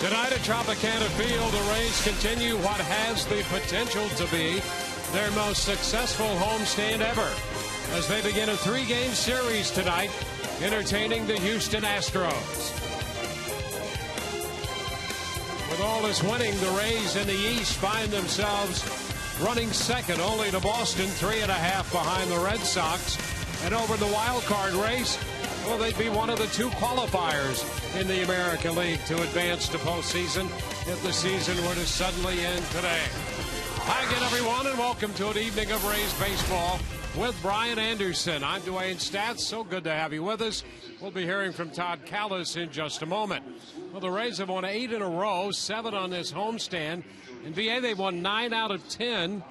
Tonight at Tropicana Field, the Rays continue what has the potential to be their most successful homestand ever as they begin a three-game series tonight, entertaining the Houston Astros. With all this winning, the Rays in the East find themselves running second only to Boston, 3.5 behind the Red Sox. And over the wild card race, well, they'd be one of the two qualifiers in the American League to advance to postseason if the season were to suddenly end today. Hi again, everyone, and welcome to an evening of Rays baseball with Brian Anderson. I'm Dwayne Stats. So good to have you with us. We'll be hearing from Todd Callis in just a moment. Well, the Rays have won 8 in a row, 7 on this homestand. In VA, they've won 9 out of 10.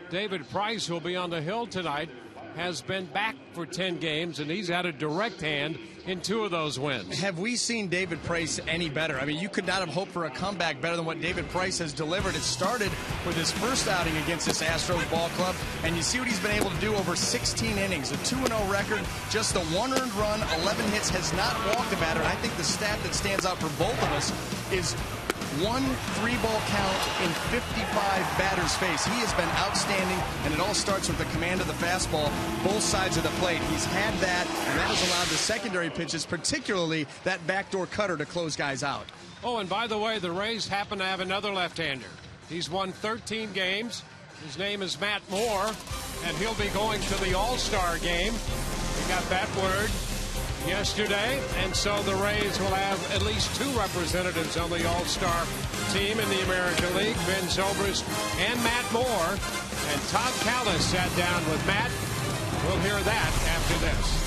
David Price, who will be on the hill tonight, has been back for 10 games, and he's had a direct hand in 2 of those wins. Have we seen David Price any better? I mean, you could not have hoped for a comeback better than what David Price has delivered. It started with his first outing against this Astros ball club, and you see what he's been able to do over 16 innings, a 2-0 record, just a 1 earned run, 11 hits, has not walked a batter. And I think the stat that stands out for both of us is 1 3-ball count in 55 batters face. He has been outstanding, and it all starts with the command of the fastball, both sides of the plate. He's had that, and that has allowed the secondary pitches, particularly that backdoor cutter, to close guys out. Oh, and by the way, the Rays happen to have another left-hander. He's won 13 games. His name is Matt Moore, and he'll be going to the All-Star game. We got that word yesterday, and so the Rays will have at least 2 representatives on the All-Star team in the American League, Ben Zobrist and Matt Moore. And Todd Callis sat down with Matt. We'll hear that after this.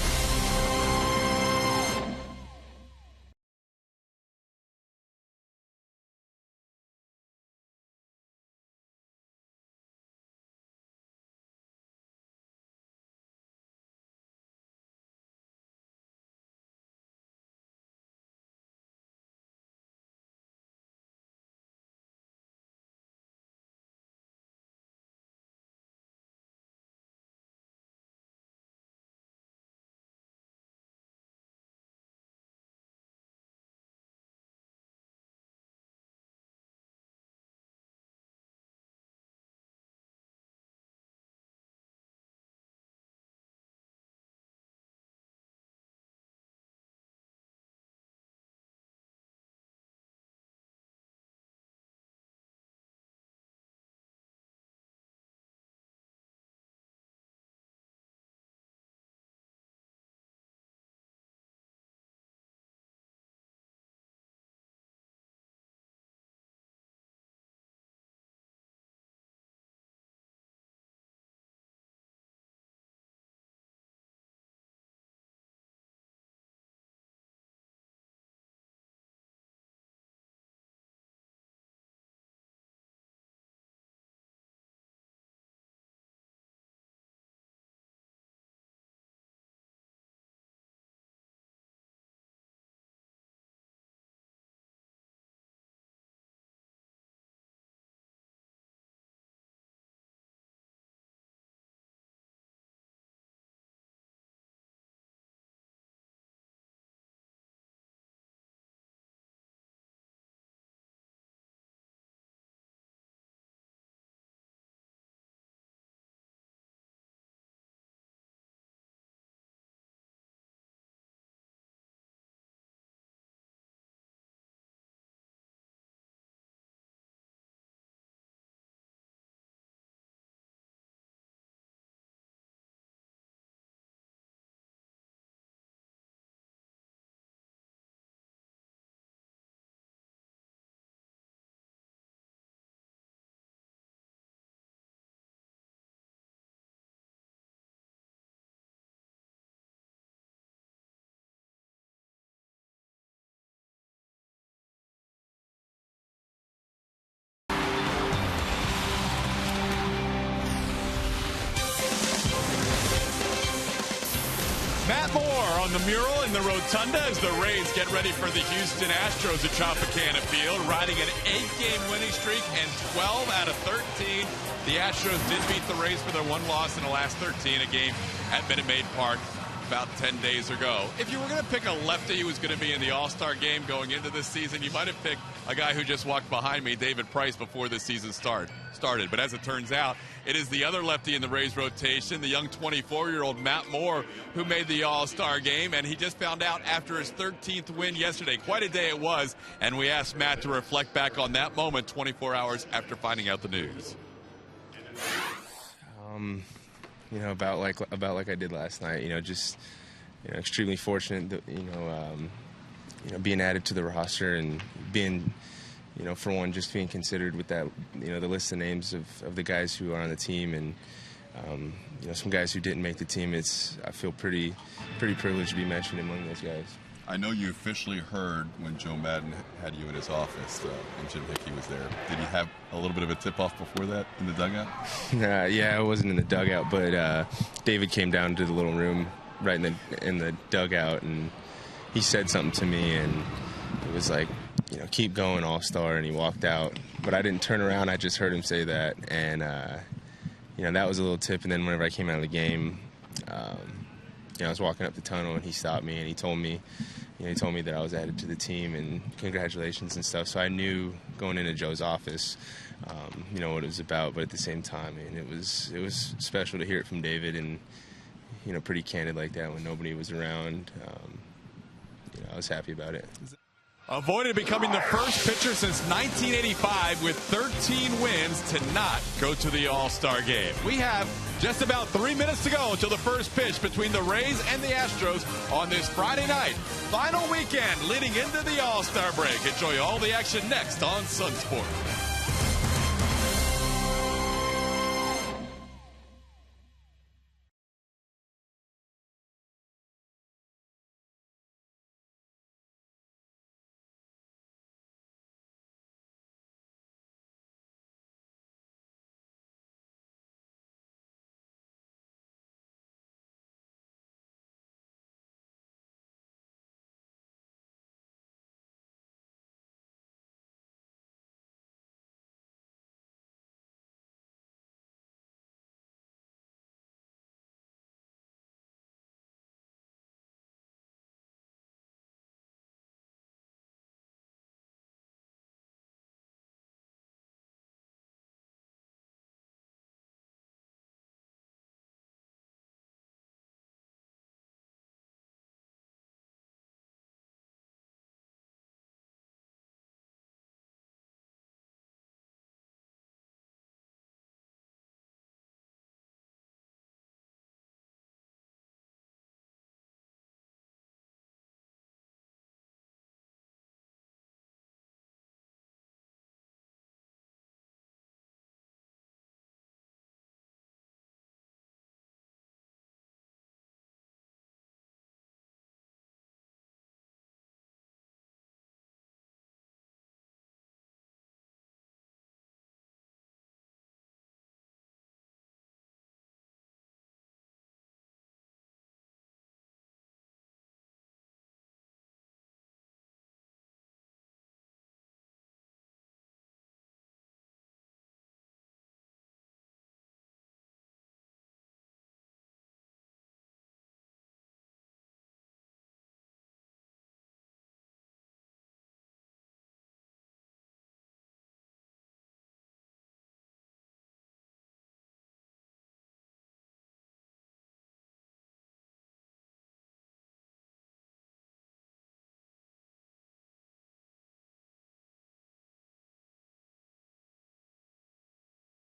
Matt Moore on the mural in the rotunda as the Rays get ready for the Houston Astros at Tropicana Field, riding an 8-game winning streak and 12 out of 13. The Astros did beat the Rays for their 1 loss in the last 13, a game at Minute Maid Park. about 10 days ago. If you were going to pick a lefty who was going to be in the All-Star game going into this season, you might have picked a guy who just walked behind me, David Price, before this season started. But as it turns out, it is the other lefty in the Rays rotation, the young 24-year-old Matt Moore, who made the All-Star game, and he just found out after his 13th win yesterday. Quite a day it was, and we asked Matt to reflect back on that moment 24 hours after finding out the news. You know, about like I did last night. You know, just extremely fortunate that, being added to the roster and being, for one, just being considered with that, the list of names of the guys who are on the team, and some guys who didn't make the team. I feel pretty privileged to be mentioned among those guys. I know you officially heard when Joe Madden had you in his office and Jim Hickey was there. Did he have a little bit of a tip-off before that in the dugout? Yeah, I wasn't in the dugout, but David came down to the little room right in the dugout, and he said something to me, and it was like, keep going, All-Star, and he walked out. But I didn't turn around. I just heard him say that, and, that was a little tip. And then whenever I came out of the game, I was walking up the tunnel, and he stopped me, and he told me that I was added to the team, and congratulations and stuff. So I knew going into Joe's office, what it was about. But at the same time, it was special to hear it from David, and pretty candid like that when nobody was around. I was happy about it. Avoided becoming the first pitcher since 1985 with 13 wins to not go to the All-Star game. We have just about 3 minutes to go until the first pitch between the Rays and the Astros on this Friday night. Final weekend leading into the All-Star break. Enjoy all the action next on Sun Sport.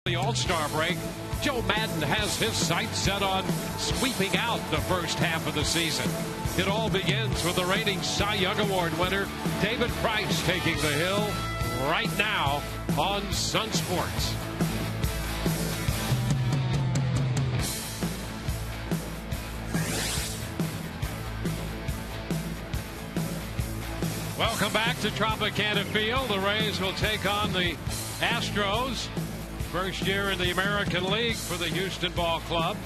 The All-Star break, Joe Madden has his sights set on sweeping out the first half of the season. It all begins with the reigning Cy Young Award winner, David Price, taking the hill right now on Sun Sports. Welcome back to Tropicana Field. The Rays will take on the Astros. First year in the American League for the Houston Ball Club.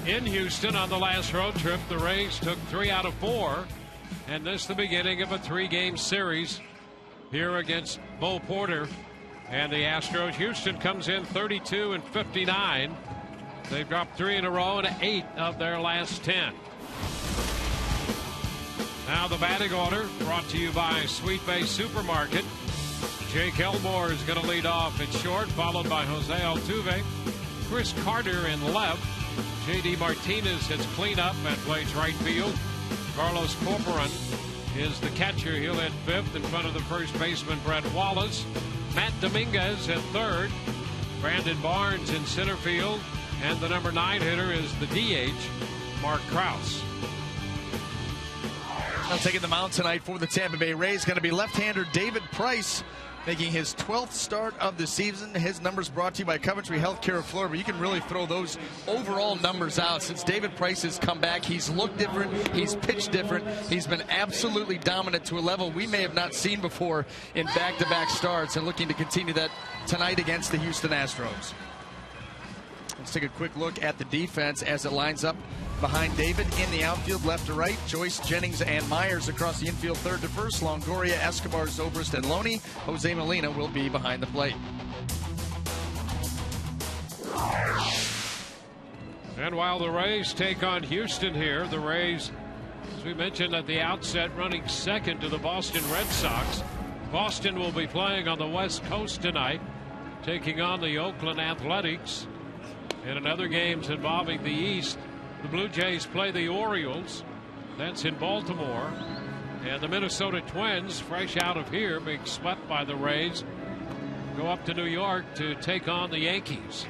In Houston on the last road trip, the Rays took 3 out of 4. And this is the beginning of a 3-game series here against Bo Porter and the Astros. Houston comes in 32 and 59. They've dropped 3 in a row and 8 of their last 10. Now the batting order brought to you by Sweet Bay Supermarket. Jake Elmore is going to lead off at short, followed by Jose Altuve. Chris Carter in left. J.D. Martinez hits cleanup and plays right field. Carlos Corcoran is the catcher. He'll hit fifth in front of the first baseman, Brett Wallace. Matt Dominguez at third. Brandon Barnes in center field. And the number 9 hitter is the DH, Mark Krause. Now taking the mound tonight for the Tampa Bay Rays going to be left-hander David Price, making his 12th start of the season. His numbers brought to you by Coventry Healthcare of Florida. But you can really throw those overall numbers out. Since David Price has come back, he's looked different. He's pitched different. He's been absolutely dominant to a level we may have not seen before in back-to-back starts, and looking to continue that tonight against the Houston Astros. Let's take a quick look at the defense as it lines up behind David in the outfield, left to right. Joyce, Jennings, and Myers across the infield, third to first. Longoria, Escobar, Zobrist, and Loney. Jose Molina will be behind the plate. And while the Rays take on Houston here, the Rays, as we mentioned at the outset, running second to the Boston Red Sox. Boston will be playing on the West Coast tonight, taking on the Oakland Athletics. And in other games involving the East, the Blue Jays play the Orioles. That's in Baltimore. And the Minnesota Twins, fresh out of here, being swept by the Rays, go up to New York to take on the Yankees.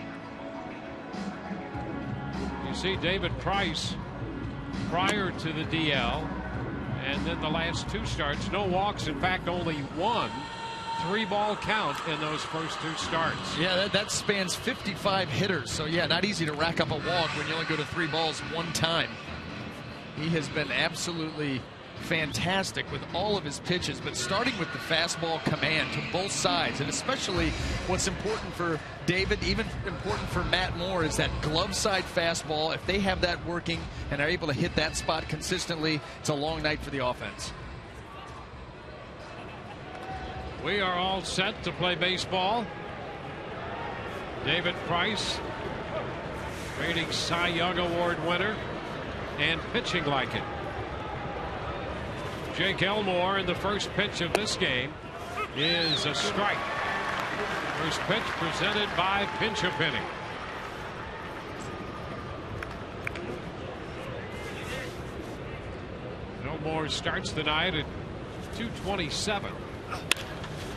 You see David Price prior to the DL, and then the last 2 starts, no walks, in fact only 1 3-ball count in those first 2 starts. Yeah, that spans 55 hitters. So, yeah, not easy to rack up a walk when you only go to 3 balls 1 time. He has been absolutely fantastic with all of his pitches, but starting with the fastball command to both sides, and especially what's important for David, even important for Matt Moore, is that glove side fastball. If they have that working and are able to hit that spot consistently, it's a long night for the offense. We are all set to play baseball. David Price, reigning Cy Young Award winner, and pitching like it. Jake Elmore in the first pitch of this game is a strike. First pitch presented by Pinch a Penny. Elmore starts the night at 227.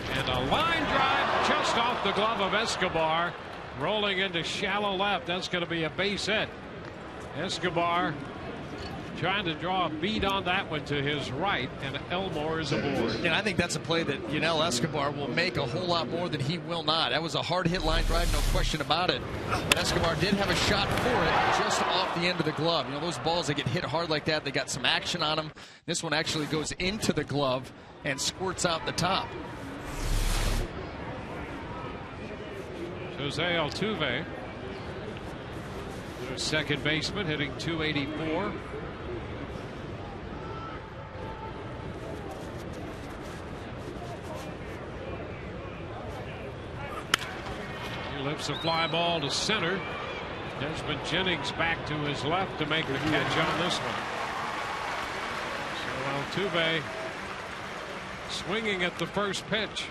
And a line drive just off the glove of Escobar, rolling into shallow left. That's going to be a base hit. Escobar trying to draw a beat on that one to his right, and Elmore is aboard. And I think that's a play that Yunel Escobar will make a whole lot more than he will not. That was a hard hit line drive, no question about it. But Escobar did have a shot for it just off the end of the glove. You know, those balls that get hit hard like that, they got some action on them. This one actually goes into the glove and squirts out the top. Jose Altuve, the second baseman, hitting .284. He lifts a fly ball to center. Desmond Jennings back to his left to make the catch on this one. So Altuve swinging at the first pitch.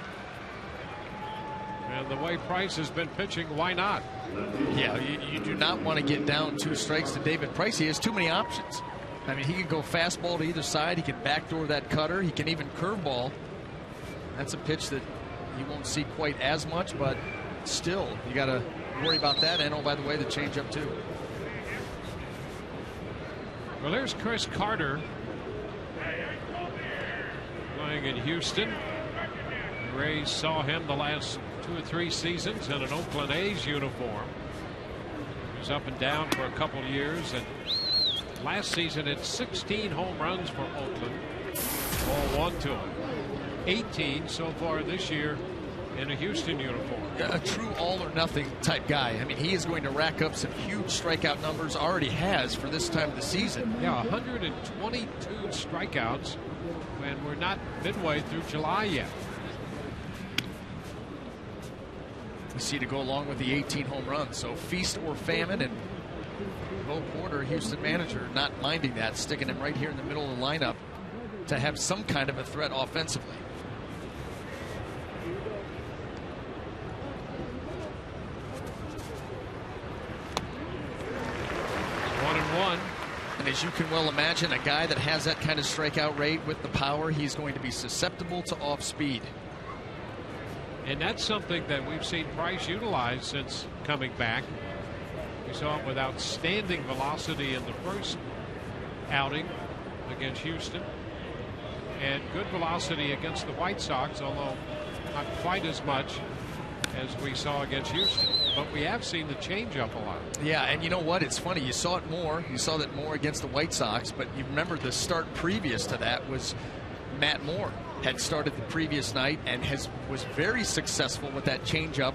And the way Price has been pitching, why not? Yeah, you do not want to get down 2 strikes to David Price. He has too many options. I mean, he can go fastball to either side. He can backdoor that cutter. He can even curveball. That's a pitch that you won't see quite as much, but still, you got to worry about that. And, oh, by the way, the changeup, too. Well, there's Chris Carter playing in Houston. The Rays saw him the last 2 or 3 seasons in an Oakland A's uniform. He was up and down for a couple years, and last season had 16 home runs for Oakland. All 1 to him. 18 so far this year in a Houston uniform. A true all or nothing type guy. I mean, he is going to rack up some huge strikeout numbers, already has for this time of the season. Yeah, 122 strikeouts, and we're not midway through July yet. You see, to go along with the 18 home runs. So feast or famine, and Bo Porter, Houston manager, not minding that, sticking him right here in the middle of the lineup. to have some kind of a threat offensively. 1-1. And as you can well imagine, a guy that has that kind of strikeout rate with the power, he's going to be susceptible to off speed. And that's something that we've seen Price utilize since coming back. We saw it with outstanding velocity in the first outing against Houston, and good velocity against the White Sox, although not quite as much as we saw against Houston. But we have seen the changeup a lot. Yeah, and you know what? It's funny. You saw it more. You saw that more against the White Sox, but you remember the start previous to that was Matt Moore had started the previous night and was very successful with that changeup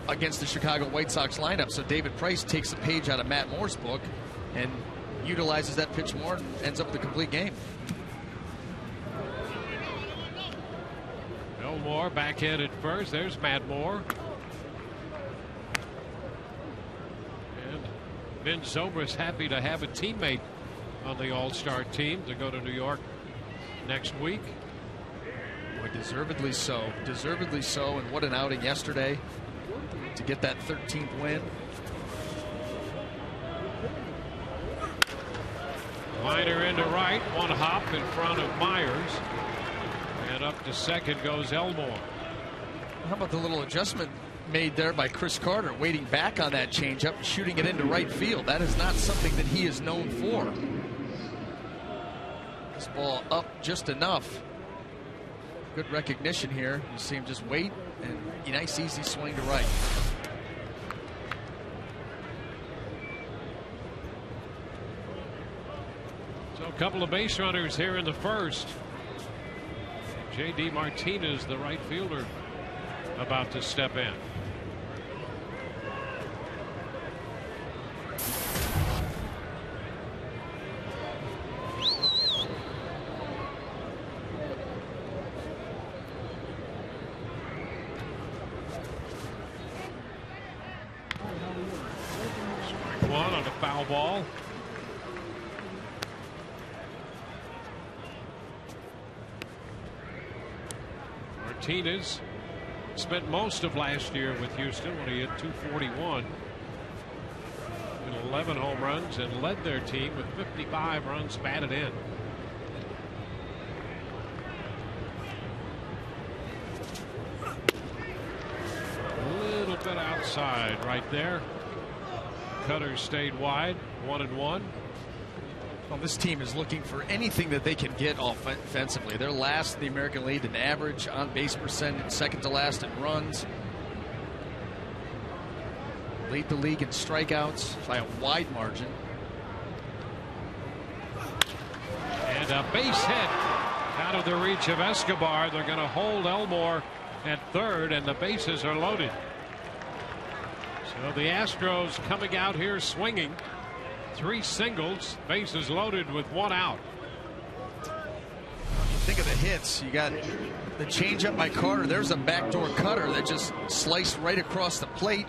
against the Chicago White Sox lineup. So David Price takes a page out of Matt Moore's book and utilizes that pitch more, ends up with a complete game. Elmore back in at first. There's Matt Moore. And Ben Zobrist happy to have a teammate on the All-Star team to go to New York next week. Boy, deservedly so. Deservedly so. And what an outing yesterday to get that 13th win. Liner into right, one hop in front of Myers, and up to second goes Elmore. How about the little adjustment made there by Chris Carter, waiting back on that changeup, shooting it into right field? That is not something that he is known for. This ball up just enough. Good recognition here. You see him just wait, and a nice easy swing to right. So a couple of base runners here in the first. J.D. Martinez, the right fielder, about to step in. Strike one on a foul ball. Martinez spent most of last year with Houston when he hit .241 and 11 home runs and led their team with 55 runs batted in. A little bit outside right there. Cutter stayed wide, 1-1. Well, this team is looking for anything that they can get offensively. They're last in the American League in average on base percentage, second to last in runs. Lead the league in strikeouts by a wide margin. And a base hit out of the reach of Escobar. They're going to hold Elmore at third, and the bases are loaded. So the Astros coming out here swinging. 3 singles, bases loaded with 1 out. Think of the hits. You got the changeup by Carter. There's a backdoor cutter that just sliced right across the plate.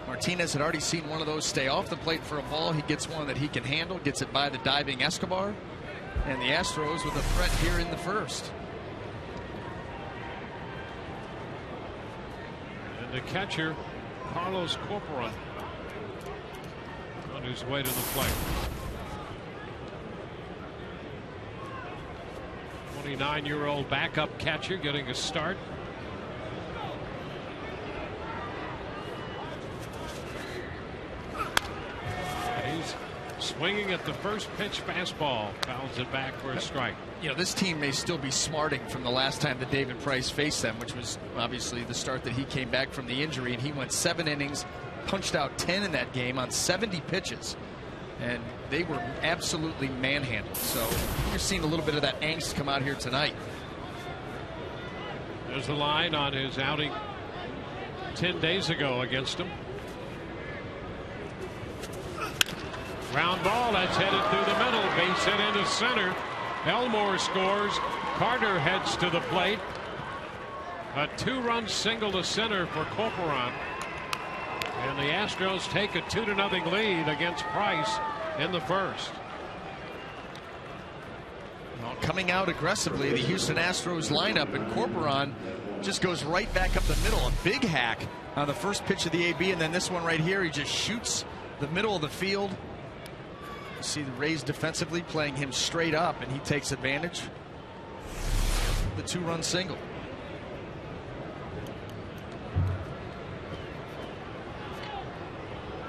Martinez had already seen one of those stay off the plate for a ball. He gets one that he can handle, gets it by the diving Escobar. And the Astros with a threat here in the first. And the catcher, Carlos Corporal, on his way to the plate. 29-year-old backup catcher getting a start. And he's swinging at the first pitch fastball. Fouls it back for a strike. You know, this team may still be smarting from the last time that David Price faced them, which was obviously the start that he came back from the injury, and he went 7 innings, punched out 10 in that game on 70 pitches, and they were absolutely manhandled. So you're seeing a little bit of that angst come out here tonight. There's the line on his outing 10 days ago against him. Ground ball, that's headed through the middle. Base hit into center. Elmore scores. Carter heads to the plate. A 2-run single to center for Corporon. And the Astros take a 2-0 lead against Price in the first. Well, coming out aggressively, the Houston Astros lineup, and Corporon just goes right back up the middle. A big hack on the first pitch of the AB, and then this one right here, he just shoots the middle of the field. You see the Rays defensively playing him straight up, and he takes advantage. The 2-run single.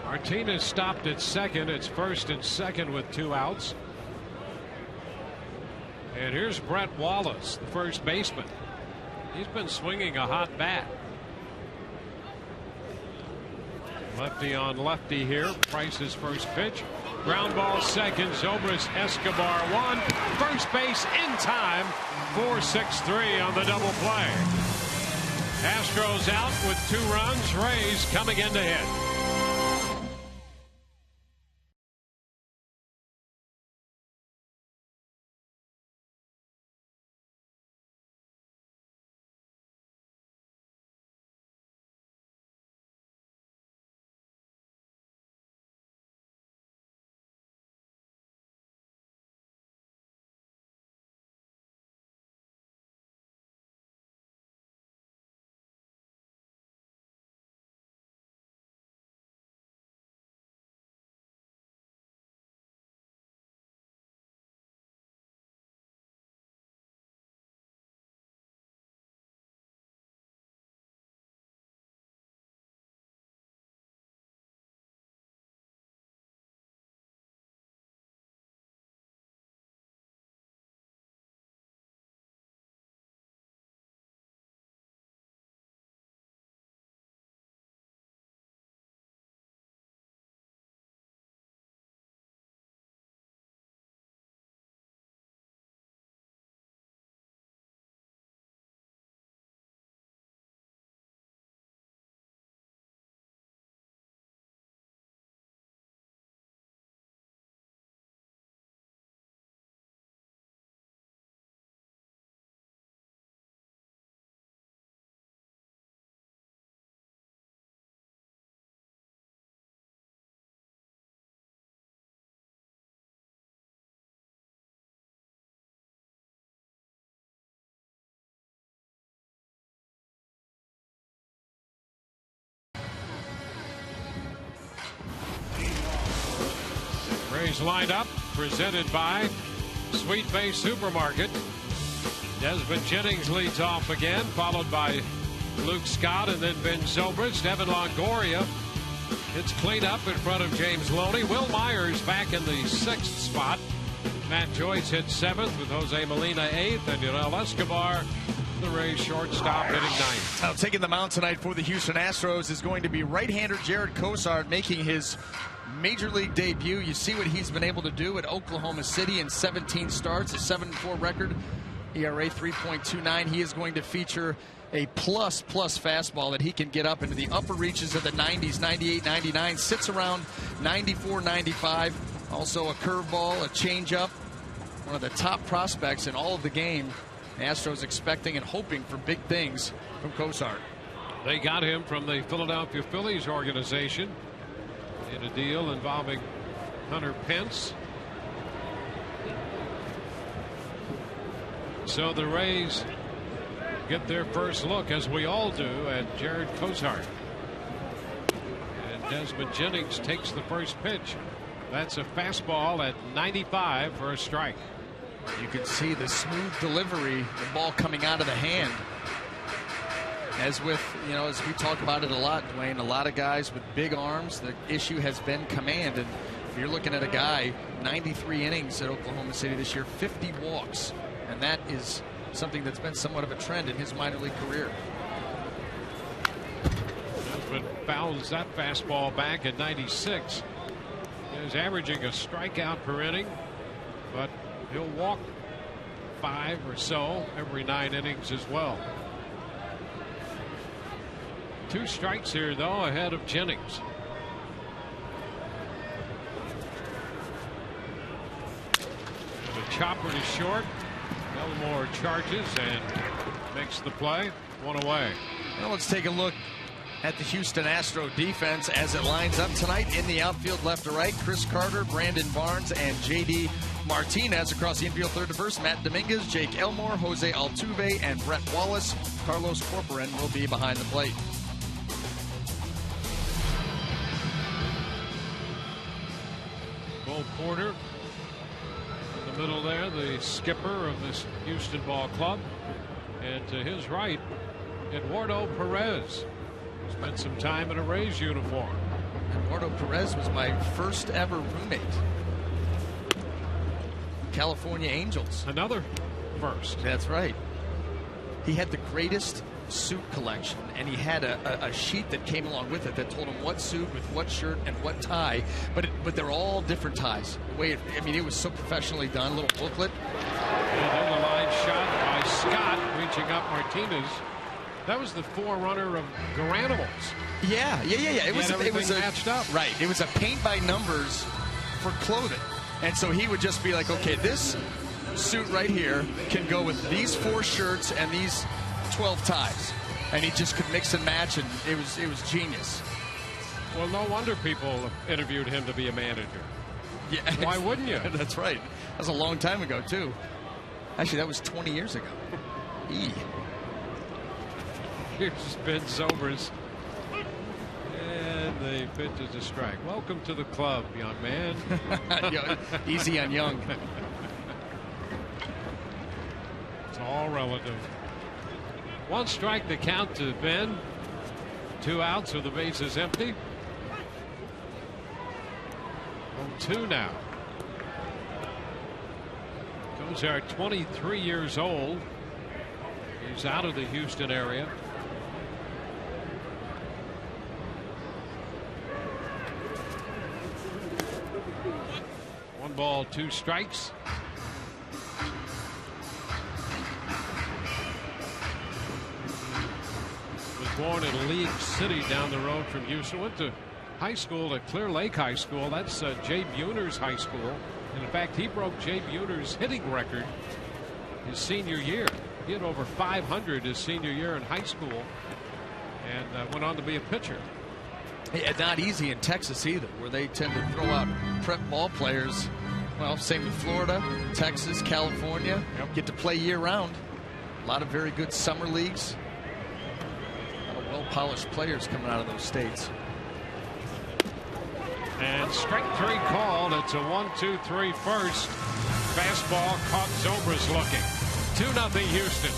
Martinez stopped at second. It's first and second with 2 outs. And here's Brett Wallace, the first baseman. He's been swinging a hot bat. Lefty on lefty here. Price's first pitch. Ground ball second. Zobris Escobar 1. First base in time. 4-6-3 on the double play. Astros out with 2 runs. Rays coming in to hit. Rays lined up, presented by Sweet Bay Supermarket. Desmond Jennings leads off again, followed by Luke Scott and then Ben Zobrist. Evan Longoria hits cleanup in front of James Loney. Will Myers back in the 6th spot. Matt Joyce hits 7th with Jose Molina 8th, and Yunel Escobar, the Rays shortstop, hitting 9th. Now taking the mound tonight for the Houston Astros is going to be right-hander Jared Cosart, making his Major League debut. You see what he's been able to do at Oklahoma City in 17 starts, a 7-4 record, ERA 3.29. He is going to feature a plus fastball that he can get up into the upper reaches of the 90s, 98, 99, sits around 94, 95. Also a curveball, a changeup. One of the top prospects in all of the game. The Astros expecting and hoping for big things from Cosart. They got him from the Philadelphia Phillies organization in a deal involving Hunter Pence. So the Rays get their first look, as we all do, at Jared Cosart. And Desmond Jennings takes the first pitch. That's a fastball at 95 for a strike. You can see the smooth delivery, the ball coming out of the hand. As with, as we talk about it a lot, Dwayne, a lot of guys with big arms, the issue has been command. And if you're looking at a guy, 93 innings at Oklahoma City this year, 50 walks. And that is something that's been somewhat of a trend in his minor league career. Desmond fouls that fastball back at 96. He's averaging a strikeout per inning, but he'll walk 5 or so every 9 innings as well. 2 strikes here, though, ahead of Jennings. The chopper to short. Elmore charges and makes the play. 1 away. Well, let's take a look at the Houston Astro defense as it lines up tonight in the outfield left to right. Chris Carter, Brandon Barnes, and J.D. Martinez. Across the infield third to first, Matt Dominguez, Jake Elmore, Jose Altuve, and Brett Wallace. Carlos Corporan will be behind the plate. Bo Porter in the middle there, the skipper of this Houston ball club. And to his right, Eduardo Perez. Spent some time in a Rays uniform. Eduardo Perez was my first ever roommate. California Angels. Another first. That's right. He had the greatest suit collection, and he had a sheet that came along with it that told him what suit with what shirt and what tie, but they're all different ties. The way it was so professionally done. Little booklet. And then the line shot by Scott, reaching up Martinez. That was the forerunner of Garanimals. Yeah. It was matched up. Right. It was a paint by numbers for clothing. And so he would just be like, okay, this suit right here can go with these 4 shirts and these 12 ties. And he just could mix and match, and it was genius. Well, no wonder people interviewed him to be a manager. Yeah. Why wouldn't you? That's right. That was a long time ago, too. Actually, that was 20 years ago. Here's Ben Zobrist. And the pitch is a strike. Welcome to the club, young man. Easy on young. It's all relative. 1 strike the count to Ben. 2 outs with the bases empty. 0-2 now. Cozart, 23 years old. He's out of the Houston area. One ball, 2 strikes. Was born in League City down the road from Houston. Went to high school at Clear Lake High School. That's Jay Buhner's high school. And in fact, he broke Jay Buhner's hitting record his senior year. He had over 500 his senior year in high school, and went on to be a pitcher. Not easy in Texas either, where they tend to throw out prep ball players. Well, same with Florida, Texas, California. Yep. Get to play year-round. A lot of very good summer leagues. A lot of well-polished players coming out of those states. And strike 3 called. It's a 1-2-3 first. Fastball caught Zobrist looking. 2-0 Houston.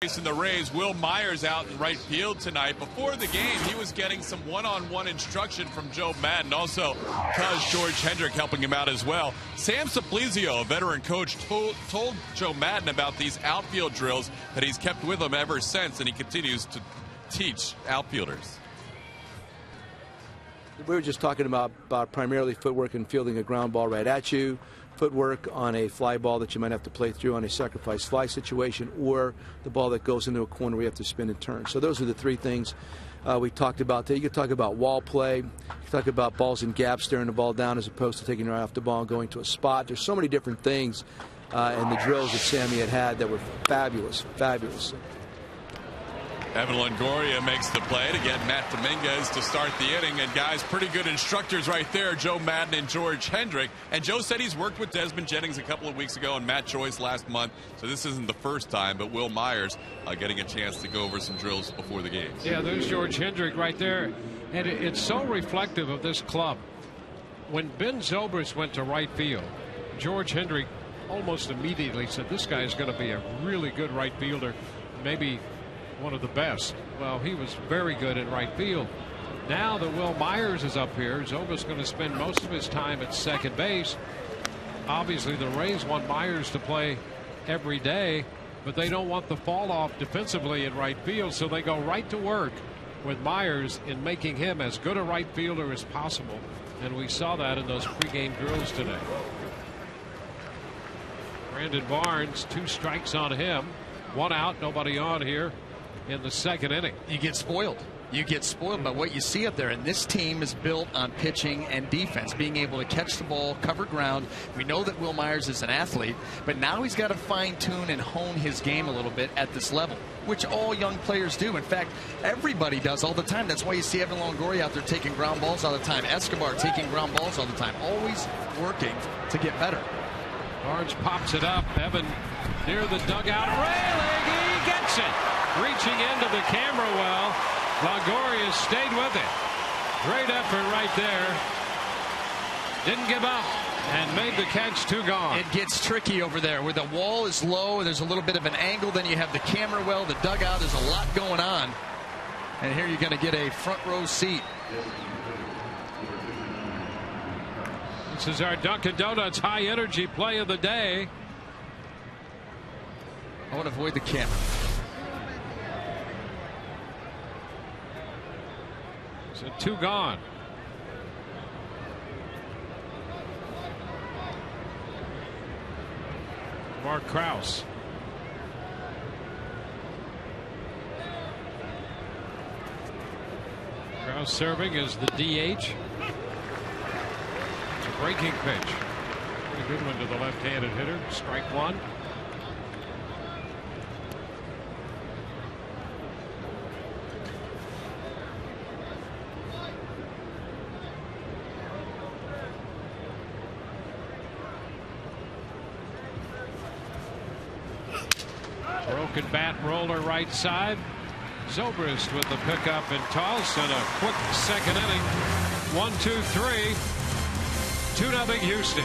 Facing the Rays, Will Myers out in right field tonight. Before the game, he was getting some one-on-one instruction from Joe Madden. Also, Cuz George Hendrick helping him out as well. Sam Simplizio, a veteran coach, told Joe Madden about these outfield drills that he's kept with him ever since, and he continues to teach outfielders. We were just talking about primarily footwork and fielding a ground ball right at you, footwork on a fly ball that you might have to play through on a sacrifice fly situation, or the ball that goes into a corner where you have to spin and turn. So those are the three things we talked about today. You could talk about wall play. You could talk about balls in gaps, staring the ball down as opposed to taking your eye off the ball and going to a spot. There's so many different things in the drills that Sammy had that were fabulous, fabulous. Evan Longoria makes the play to get Matt Dominguez to start the inning. And guys, pretty good instructors right there, Joe Madden and George Hendrick. And Joe said he's worked with Desmond Jennings a couple of weeks ago and Matt Joyce last month. So this isn't the first time, but Will Myers getting a chance to go over some drills before the game. Yeah, there's George Hendrick right there. And it's so reflective of this club. When Ben Zobrist went to right field, George Hendrick almost immediately said, this guy is going to be a really good right fielder, maybe one of the best. Well, he was very good in right field. Now that Will Myers is up here, Zobrist's going to spend most of his time at second base. Obviously, the Rays want Myers to play every day, but they don't want the fall off defensively in right field, so they go right to work with Myers in making him as good a right fielder as possible. And we saw that in those pregame drills today. Brandon Barnes, 2 strikes on him, 1 out, nobody on here in the second inning. You get spoiled. You get spoiled by what you see up there. And this team is built on pitching and defense, being able to catch the ball, cover ground. We know that Will Myers is an athlete, but now he's got to fine-tune and hone his game a little bit at this level, which all young players do. In fact, everybody does all the time. That's why you see Evan Longoria out there taking ground balls all the time. Escobar taking ground balls all the time. Always working to get better. Barnes pops it up. Evan near the dugout. Railing. He gets it. Reaching into the camera well. Longoria stayed with it. Great effort right there. Didn't give up and made the catch. 2 gone. It gets tricky over there where the wall is low. There's a little bit of an angle. Then you have the camera well, the dugout. There's a lot going on. And here you're going to get a front row seat. This is our Dunkin' Donuts high energy play of the day. I want to avoid the camera. So 2 gone. Mark Krause. Krause serving as the DH. It's a breaking pitch. Pretty good one to the left-handed hitter. Strike 1. Broken bat roller right side. Zobrist with the pickup and toss and a quick second inning. 1-2-3. 2-0 Houston.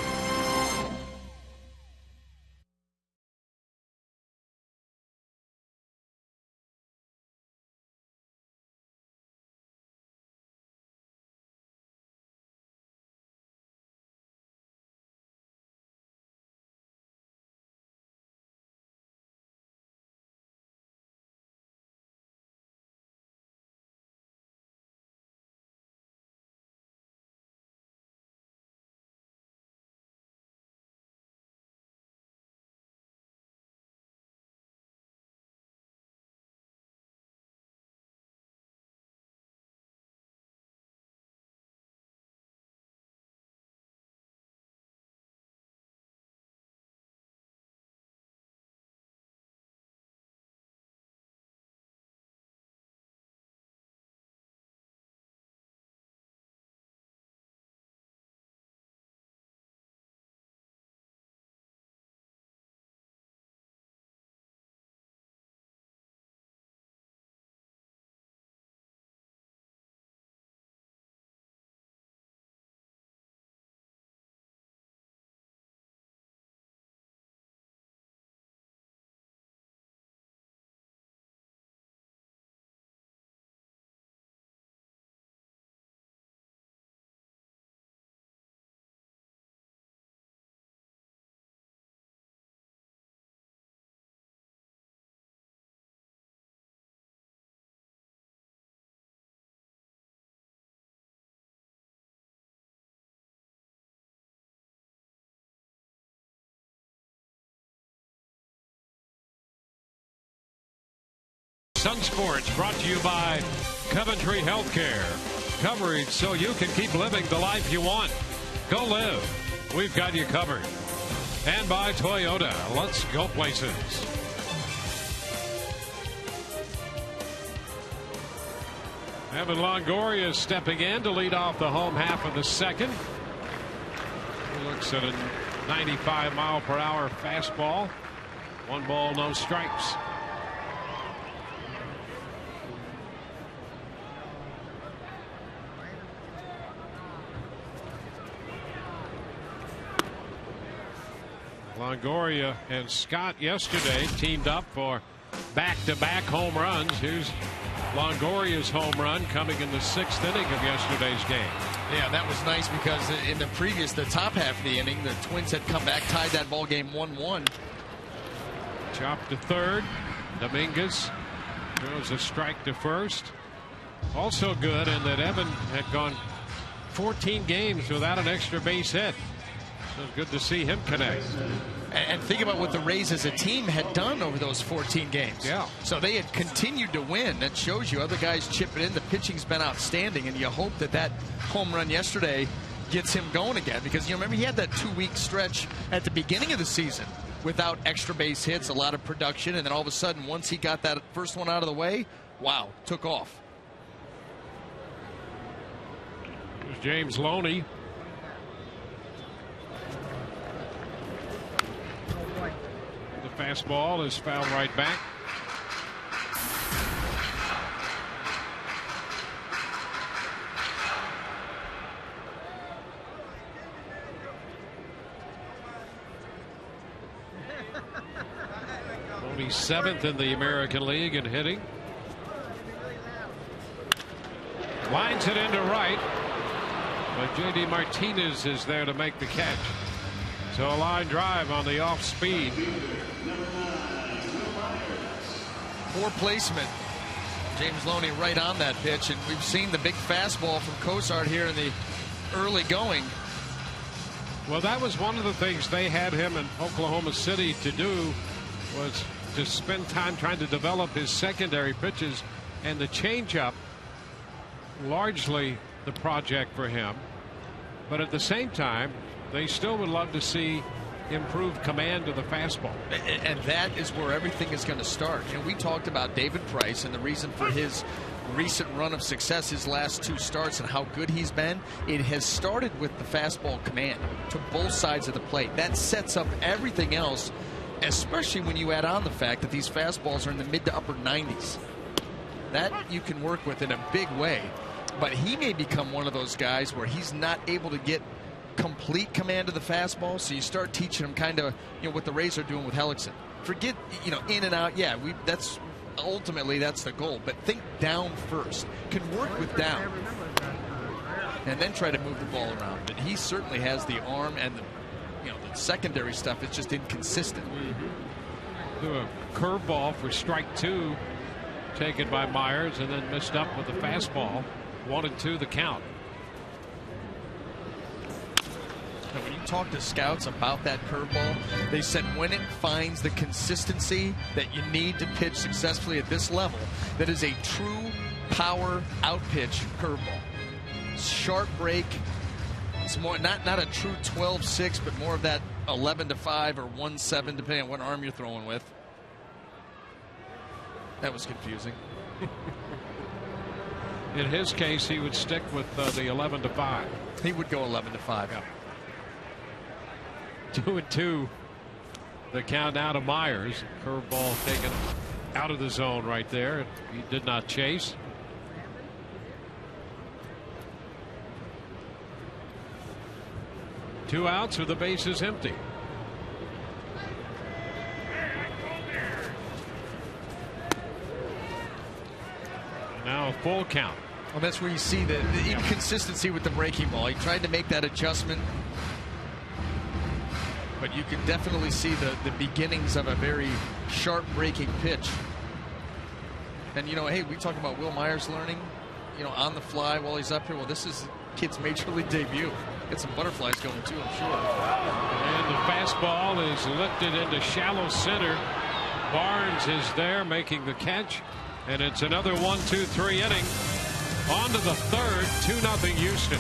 Sun Sports brought to you by Coventry Healthcare. Coverage so you can keep living the life you want. Go live. We've got you covered. And by Toyota. Let's go places. Evan Longoria is stepping in to lead off the home half of the second. He looks at a 95-mile-per-hour fastball. 1 ball, no strikes. Longoria and Scott yesterday teamed up for back-to-back home runs. Here's Longoria's home run coming in the 6th inning of yesterday's game. Yeah, that was nice because in the top half of the inning, the Twins had come back, tied that ball game 1-1. Chopped to third. Dominguez throws a strike to first. Also good in that Evan had gone 14 games without an extra base hit. So good to see him connect. And think about what the Rays as a team had done over those 14 games. Yeah. So they had continued to win. That shows you other guys chipping in. The pitching's been outstanding, and you hope that home run yesterday gets him going again. Because you remember he had that 2-week stretch at the beginning of the season without extra base hits, a lot of production, and then all of a sudden, once he got that first one out of the way, wow, took off. Here's James Loney. The fastball is fouled right back. Only 7th in the American League in hitting. Lines it into right, but J.D. Martinez is there to make the catch. So a line drive on the off speed. Poor placement. James Loney right on that pitch, and we've seen the big fastball from Cosart here in the early going. Well, that was one of the things they had him in Oklahoma City to do, was to spend time trying to develop his secondary pitches, and the changeup largely the project for him. But at the same time, they still would love to see improved command of the fastball. And that is where everything is going to start. And we talked about David Price and the reason for his recent run of success, his last 2 starts, and how good he's been. It has started with the fastball command to both sides of the plate. That sets up everything else, especially when you add on the fact that these fastballs are in the mid to upper 90s. That you can work with in a big way. But he may become one of those guys where he's not able to get complete command of the fastball, so you start teaching him kind of, what the Rays are doing with Hellickson. Forget, in and out. Yeah, that's ultimately that's the goal. But think down first. Can work with down, and then try to move the ball around. But he certainly has the arm and the secondary stuff. It's just inconsistent. Do a curveball for strike 2, taken by Myers, and then missed up with the fastball. 1-2 the count. And when you talk to scouts about that curveball, they said when it finds the consistency that you need to pitch successfully at this level, that is a true power out pitch curveball. Sharp break. It's more not a true 12-6, but more of that 11-5 or 1-7, depending on what arm you're throwing with. That was confusing. In his case, he would stick with the 11-5. He would go 11-5. Yeah. 2-2. The count out of Myers. Curveball taken out of the zone right there. He did not chase. Two outs with the bases empty. Now a full count. Well, that's where you see the inconsistency with the breaking ball. He tried to make that adjustment, but you can definitely see the beginnings of a very sharp breaking pitch. And hey, we talk about Will Myers learning, on the fly while he's up here. Well, this is kid's major league debut. Get some butterflies going too, I'm sure. And the fastball is lifted into shallow center. Barnes is there making the catch. And it's another 1-2-3 inning. On to the third, 2-0 Houston.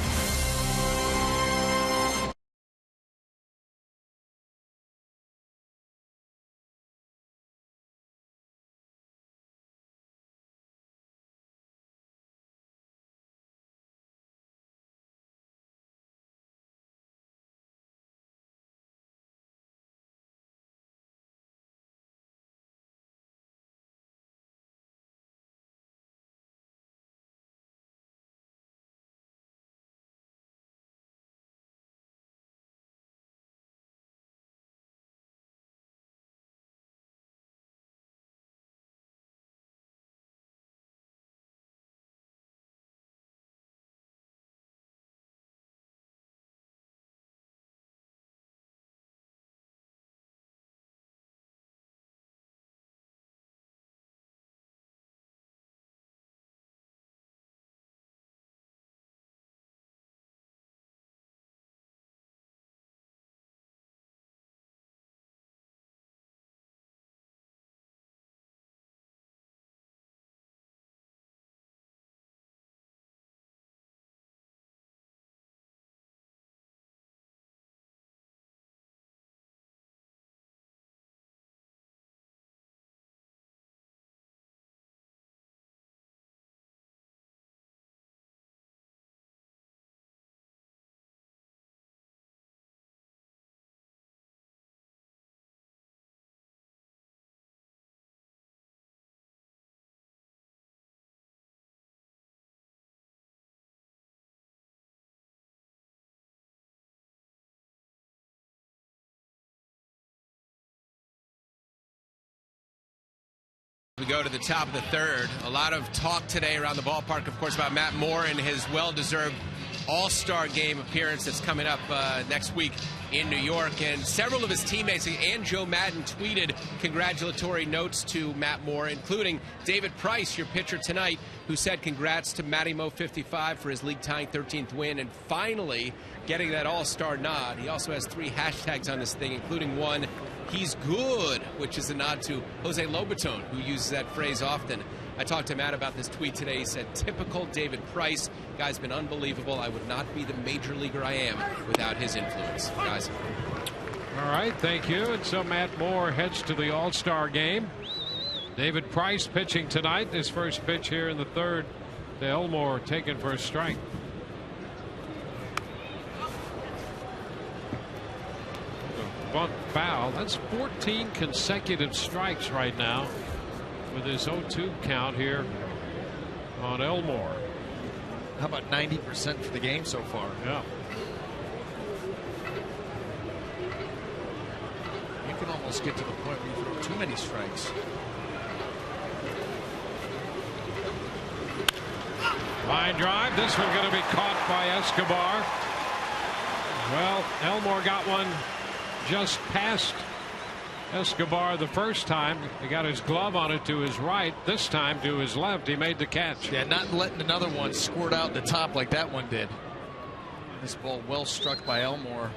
We go to the top of the third. A lot of talk today around the ballpark, of course, about Matt Moore and his well-deserved All-Star Game appearance that's coming up next week in New York. And several of his teammates and Joe Madden tweeted congratulatory notes to Matt Moore, including David Price, your pitcher tonight, who said congrats to Matty Mo 55 for his league-tying 13th win and finally getting that All-Star nod. He also has 3 hashtags on this thing, including one, "He's good," which is a nod to Jose Lobaton, who uses that phrase often. I talked to Matt about this tweet today. He said, typical David Price. Guy's been unbelievable. I would not be the major leaguer I am without his influence. Guys. All right, thank you. And so Matt Moore heads to the All-Star game. David Price pitching tonight. His first pitch here in the third to Elmore, taken for a strike. Bunt foul. That's 14 consecutive strikes right now with his 0-2 count here on Elmore. How about 90% for the game so far? Yeah. You can almost get to the point where you throw too many strikes. Line drive. This one going to be caught by Escobar. Well, Elmore got one just past Escobar the first time. He got his glove on it to his right. This time to his left. He made the catch. Yeah, not letting another one squirt out the top like that one did. This ball well struck by Elmore.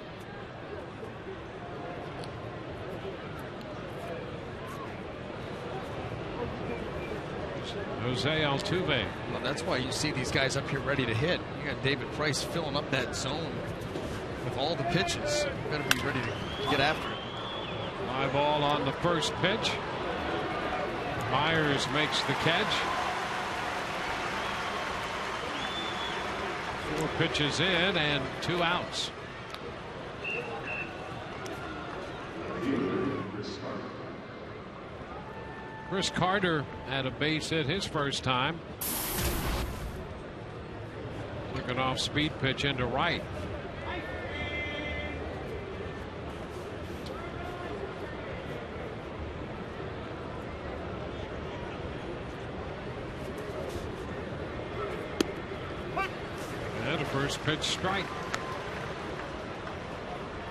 Jose Altuve. Well, that's why you see these guys up here ready to hit. You got David Price filling up that zone with all the pitches. You better be ready to get after it. Fly ball on the first pitch. Myers makes the catch. 4 pitches in and 2 outs. Chris Carter had a base hit his first time. Took an off-speed pitch into right. And a first pitch strike.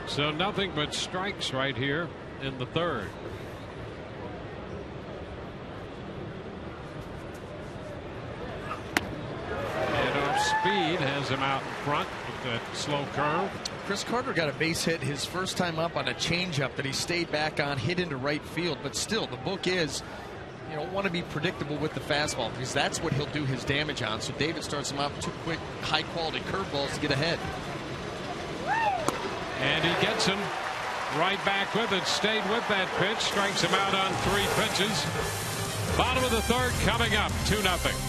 So nothing but strikes right here in the third. Speed has him out in front with that slow curve. Chris Carter got a base hit his first time up on a changeup that he stayed back on, hit into right field. But still, the book is you don't want to be predictable with the fastball because that's what he'll do his damage on. So David starts him off with 2 quick, high-quality curveballs to get ahead. And he gets him right back with it. Stayed with that pitch. Strikes him out on 3 pitches. Bottom of the third coming up. 2-0.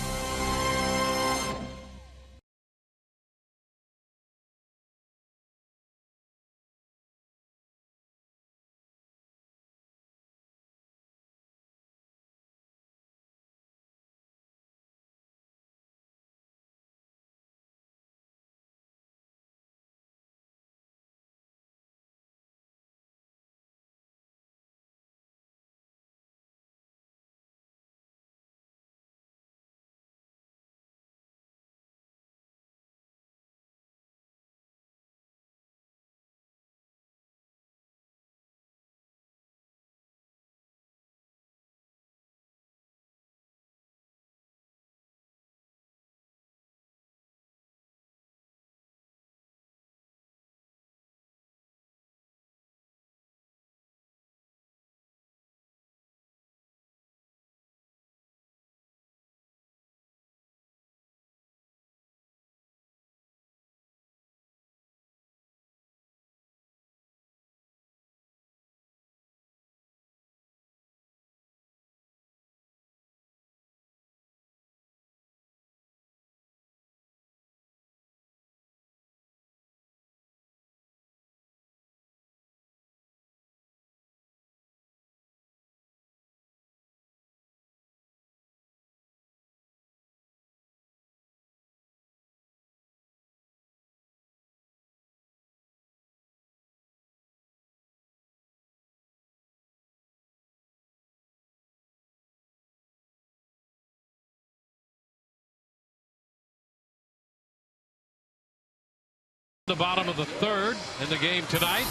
The bottom of the third in the game tonight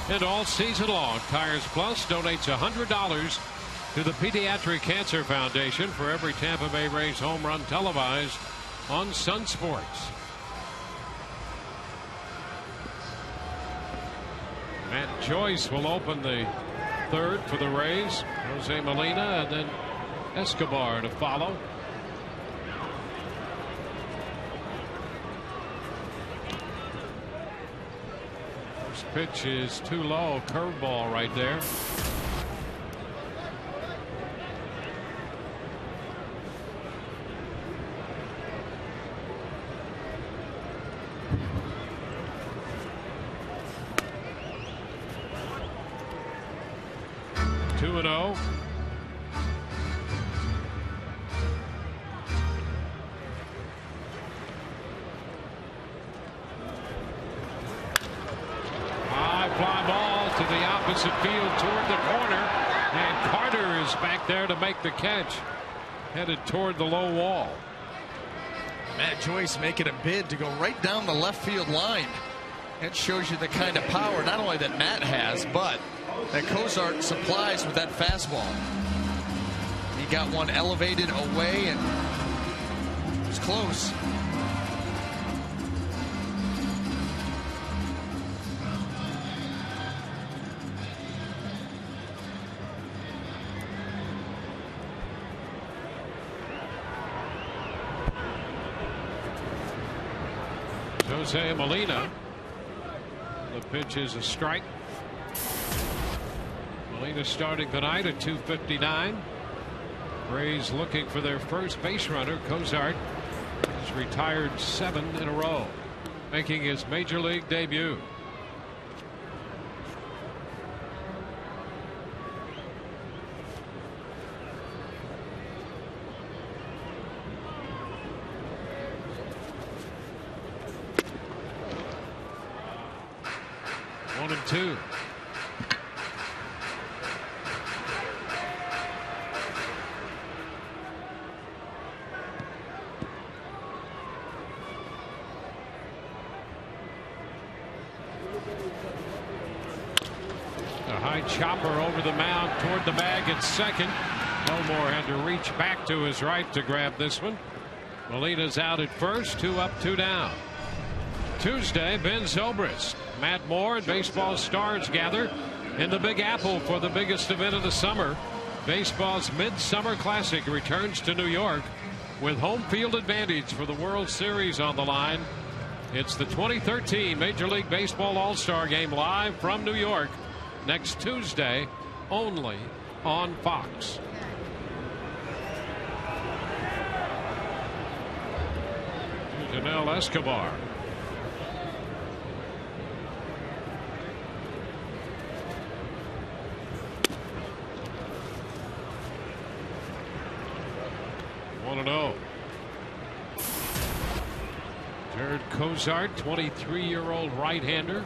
and all season long. Tires Plus donates $100 to the Pediatric Cancer Foundation for every Tampa Bay Rays home run televised on Sun Sports. Matt Joyce will open the third for the Rays. Jose Molina and then Escobar to follow. Pitch is too low. Curveball right there. Two and 0. Fly ball to the opposite field toward the corner, and Carter is back there to make the catch, headed toward the low wall. Matt Joyce making a bid to go right down the left field line. That shows you the kind of power not only that Matt has, but that Cozart supplies with that fastball. He got one elevated away and it was close. Jose Molina. The pitch is a strike. Molina starting tonight at 2:59. Rays looking for their first base runner. Cozart has retired 7 in a row, making his major league debut. One and two. A high chopper over the mound toward the bag at second. Elmore had to reach back to his right to grab this one. Molina's out at first. 2 up, 2 down. Tuesday, Ben Zobrist, Matt Moore, and baseball stars gather in the Big Apple for the biggest event of the summer. Baseball's Midsummer Classic returns to New York with home field advantage for the World Series on the line. It's the 2013 Major League Baseball All-Star Game live from New York next Tuesday, only on Fox. Janelle Escobar. Jared Cozart, 23-year-old right-hander.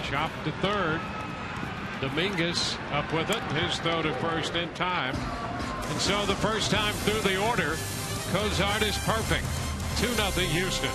Chopped to third. Dominguez up with it. His throw to first in time. And so the first time through the order, Cozart is perfect. 2-0 Houston.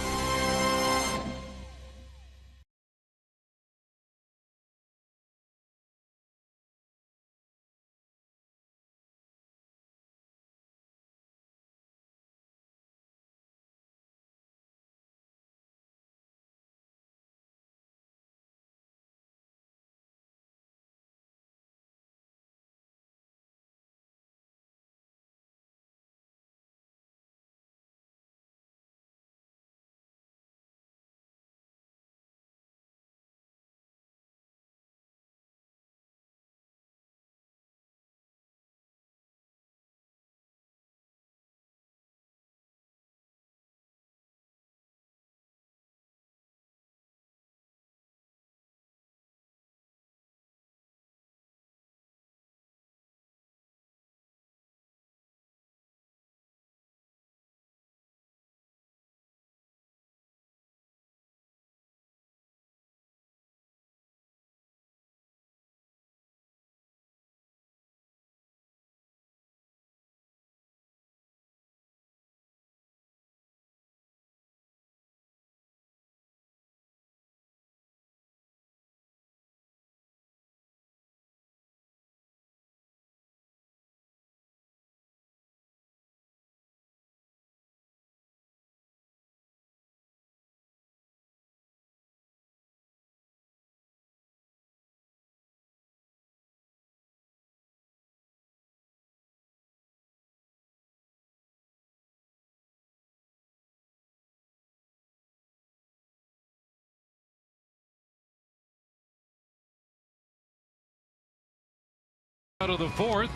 Out of the fourth.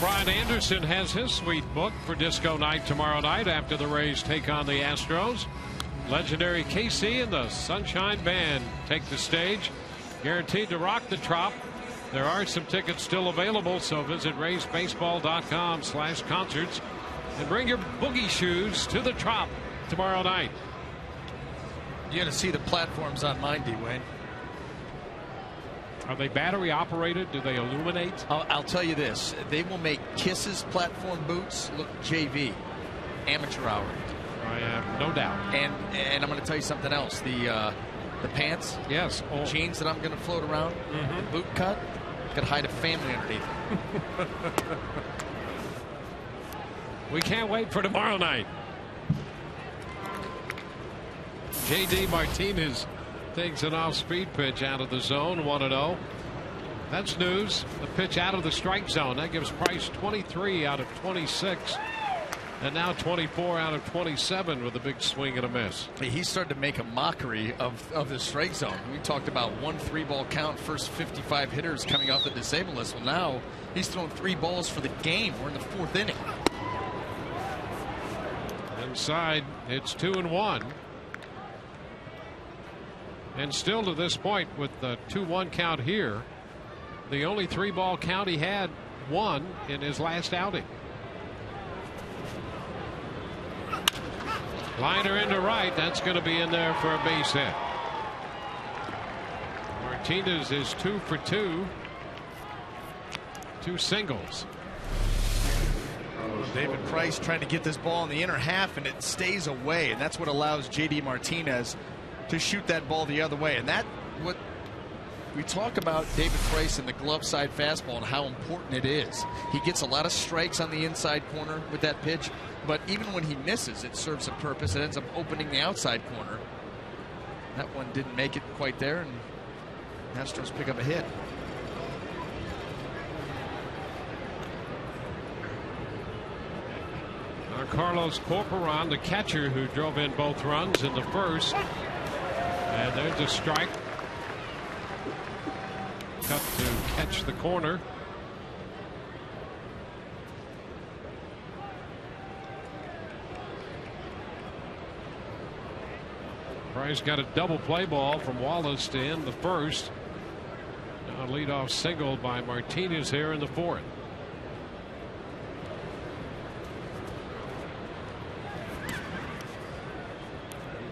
Brian Anderson has his suite booked for disco night tomorrow night after the Rays take on the Astros. Legendary KC and the Sunshine Band take the stage, guaranteed to rock the Trop. There are some tickets still available, so visit raysbaseball.com/concerts and bring your boogie shoes to the Trop tomorrow night. You're going to see the platforms on mine, D-Wayne. Are they battery operated? Do they illuminate? I'll tell you this. They will make Kiss's platform boots look JV. Amateur hour. I have no doubt. And I'm going to tell you something else. The pants. Yes. The jeans that I'm going to float around. The boot cut. Could hide a family underneath. We can't wait for tomorrow night. J.D. Martinez takes an off-speed pitch out of the zone, 1-0. That's news. The pitch out of the strike zone. That gives Price 23 out of 26. And now 24 out of 27 with a big swing and a miss. He started to make a mockery of the strike zone. We talked about 1 3-ball count, first 55 hitters coming off the disabled list. Well, now he's thrown 3 balls for the game. We're in the 4th inning. Inside, it's 2-1. And still to this point with the 2-1 count here, the only 3-ball count he had, 1 in his last outing. Liner into right. That's going to be in there for a base hit. Martinez is 2 for 2. 2 singles. David Price trying to get this ball in the inner half, and it stays away, and that's what allows J.D. Martinez to shoot that ball the other way. And that what We talk about David Price and the glove side fastball and how important it is. He gets a lot of strikes on the inside corner with that pitch, but even when he misses, it serves a purpose. It ends up opening the outside corner. That one didn't make it quite there, and Astros pick up a hit. Carlos Corporan, the catcher who drove in both runs in the first. And there's a strike. Cut to catch the corner. Price got a double play ball from Wallace to end the first. Now a leadoff single by Martinez here in the fourth.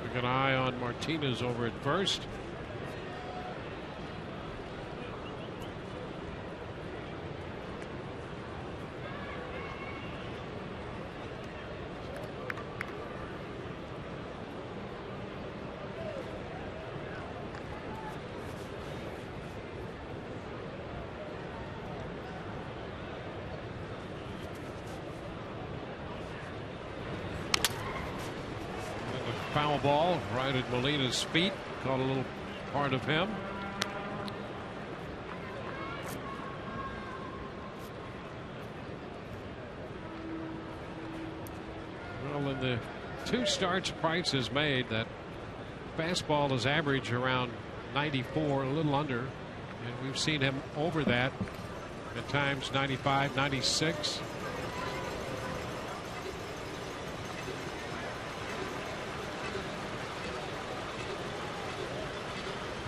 Keeping an eye on Martinez over at first. Foul ball right at Molina's feet. Caught a little part of him. Well, in the 2 starts Price has made, that fastball is average around 94, a little under. And we've seen him over that at times, 95, 96.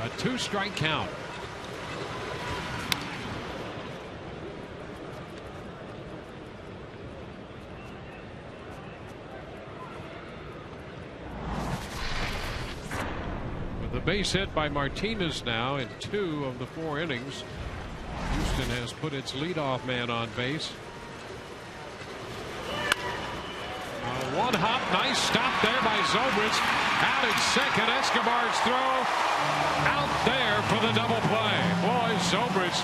A 2-strike count. With the base hit by Martinez now in 2 of the 4 innings, Houston has put its leadoff man on base. One hop, nice stop there by Zobrist. Out at second, Escobar's throw out there for the double play. Boy, Zobrist,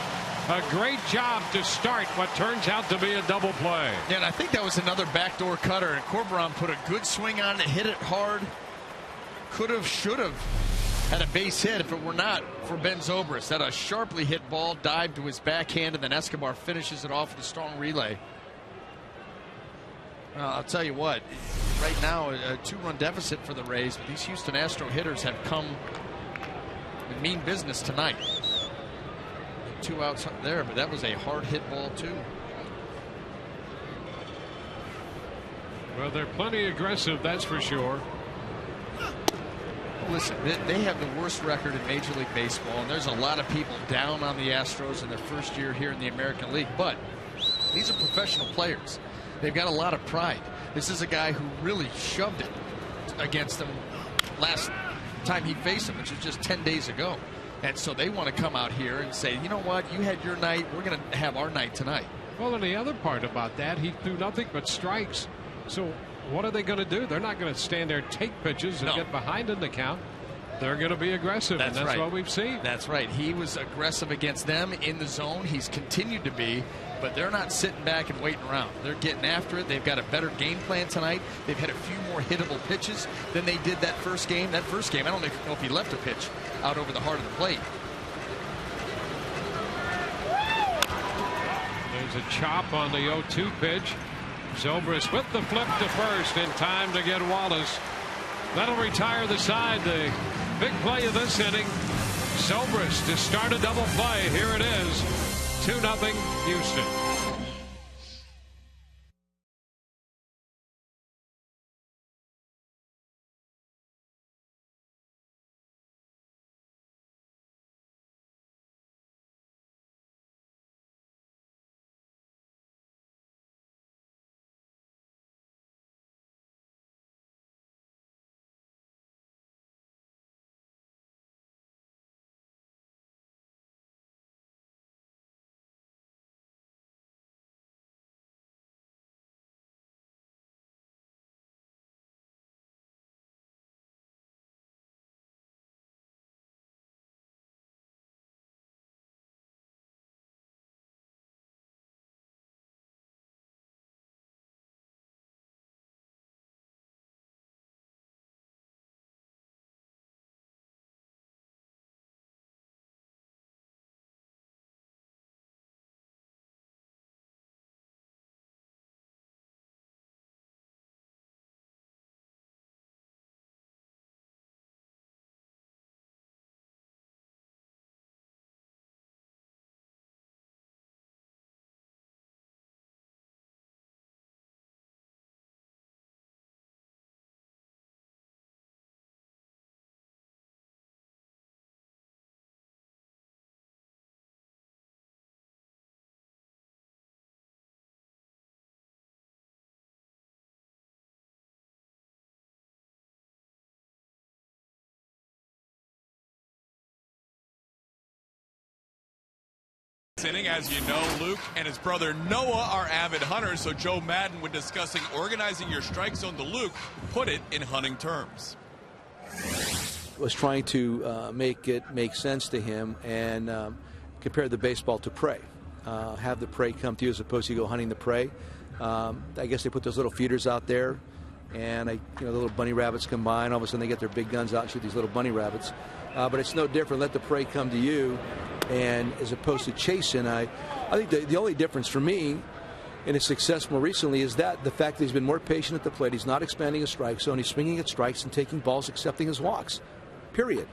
a great job to start what turns out to be a double play. Yeah, and I think that was another backdoor cutter, and Corberan put a good swing on it, hit it hard. Could have, should have had a base hit if it were not for Ben Zobrist. That a sharply hit ball dived to his backhand, and then Escobar finishes it off with a strong relay. I'll tell you what, right now a 2-run deficit for the Rays, but these Houston Astro hitters have come and mean business tonight. 2 outs there, but that was a hard hit ball too. Well, they're plenty aggressive, that's for sure. Listen, they have the worst record in Major League Baseball, and there's a lot of people down on the Astros in their first year here in the American League, but these are professional players. They've got a lot of pride. This is a guy who really shoved it against them last time he faced him, which was just 10 days ago. And so they want to come out here and say, you know what, you had your night, we're going to have our night tonight. Well, and the other part about that, he threw nothing but strikes. So what are they going to do? They're not going to stand there, take pitches, and get behind in the count. They're going to be aggressive, and that's right. What we've seen. That's right. He was aggressive against them in the zone. He's continued to be, but they're not sitting back and waiting around. They're getting after it. They've got a better game plan tonight. They've had a few more hittable pitches than they did that first game. That first game, I don't know if he left a pitch out over the heart of the plate. There's a chop on the 0-2 pitch. Zobrist with the flip to first in time to get Wallace. That'll retire the side. The big play of this inning. Zobrist to start a double play. Here it is. 2-0 Houston. this inning. As you know, Luke and his brother Noah are avid hunters, so Joe Madden, when discussing organizing your strike zone to Luke, put it in hunting terms. Was trying to make it make sense to him and compare the baseball to prey. Have the prey come to you as opposed to you go hunting the prey. I guess they put those little feeders out there, and the little bunny rabbits come by, and all of a sudden they get their big guns out and shoot these little bunny rabbits. But it's no different. Let the prey come to you, and as opposed to chasing. I think the only difference for me in his success more recently is that the fact that he's been more patient at the plate. He's not expanding his strike zone. He's swinging at strikes and taking balls, accepting his walks. Period.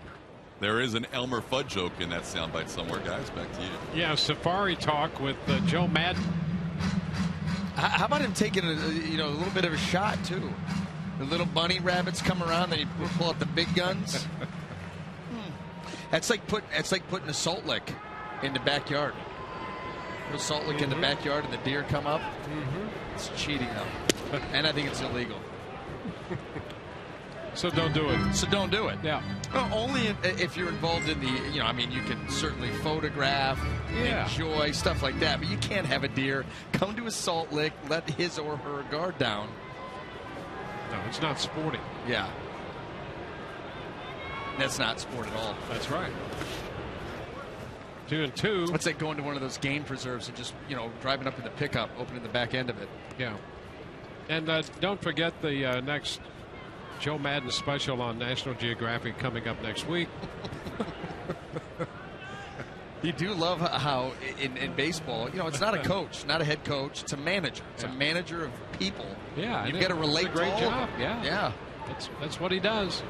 There is an Elmer Fudd joke in that soundbite somewhere, guys. Back to you. Yeah, Safari Talk with Joe Madden. How about him taking a little bit of a shot too? The little bunny rabbits come around, then he pull out the big guns. That's like putting a salt lick in the backyard. Put a salt lick in the backyard and the deer come up. It's cheating though, and I think it's illegal. So don't do it. So don't do it. Yeah. Well, only if you're involved in the, you can certainly photograph, enjoy, stuff like that. But you can't have a deer come to a salt lick, let his or her guard down. No, it's not sporting. Yeah. That's not sport at all. That's right. 2-2. It's like going to one of those game preserves and just, driving up in the pickup, opening the back end of it. Yeah. And don't forget the next Joe Madden special on National Geographic coming up next week. You do love how in baseball, it's not a coach, not a head coach. It's a manager. It's a manager of people. Yeah. You've got to relate to all job. Of them. Yeah. That's what he does.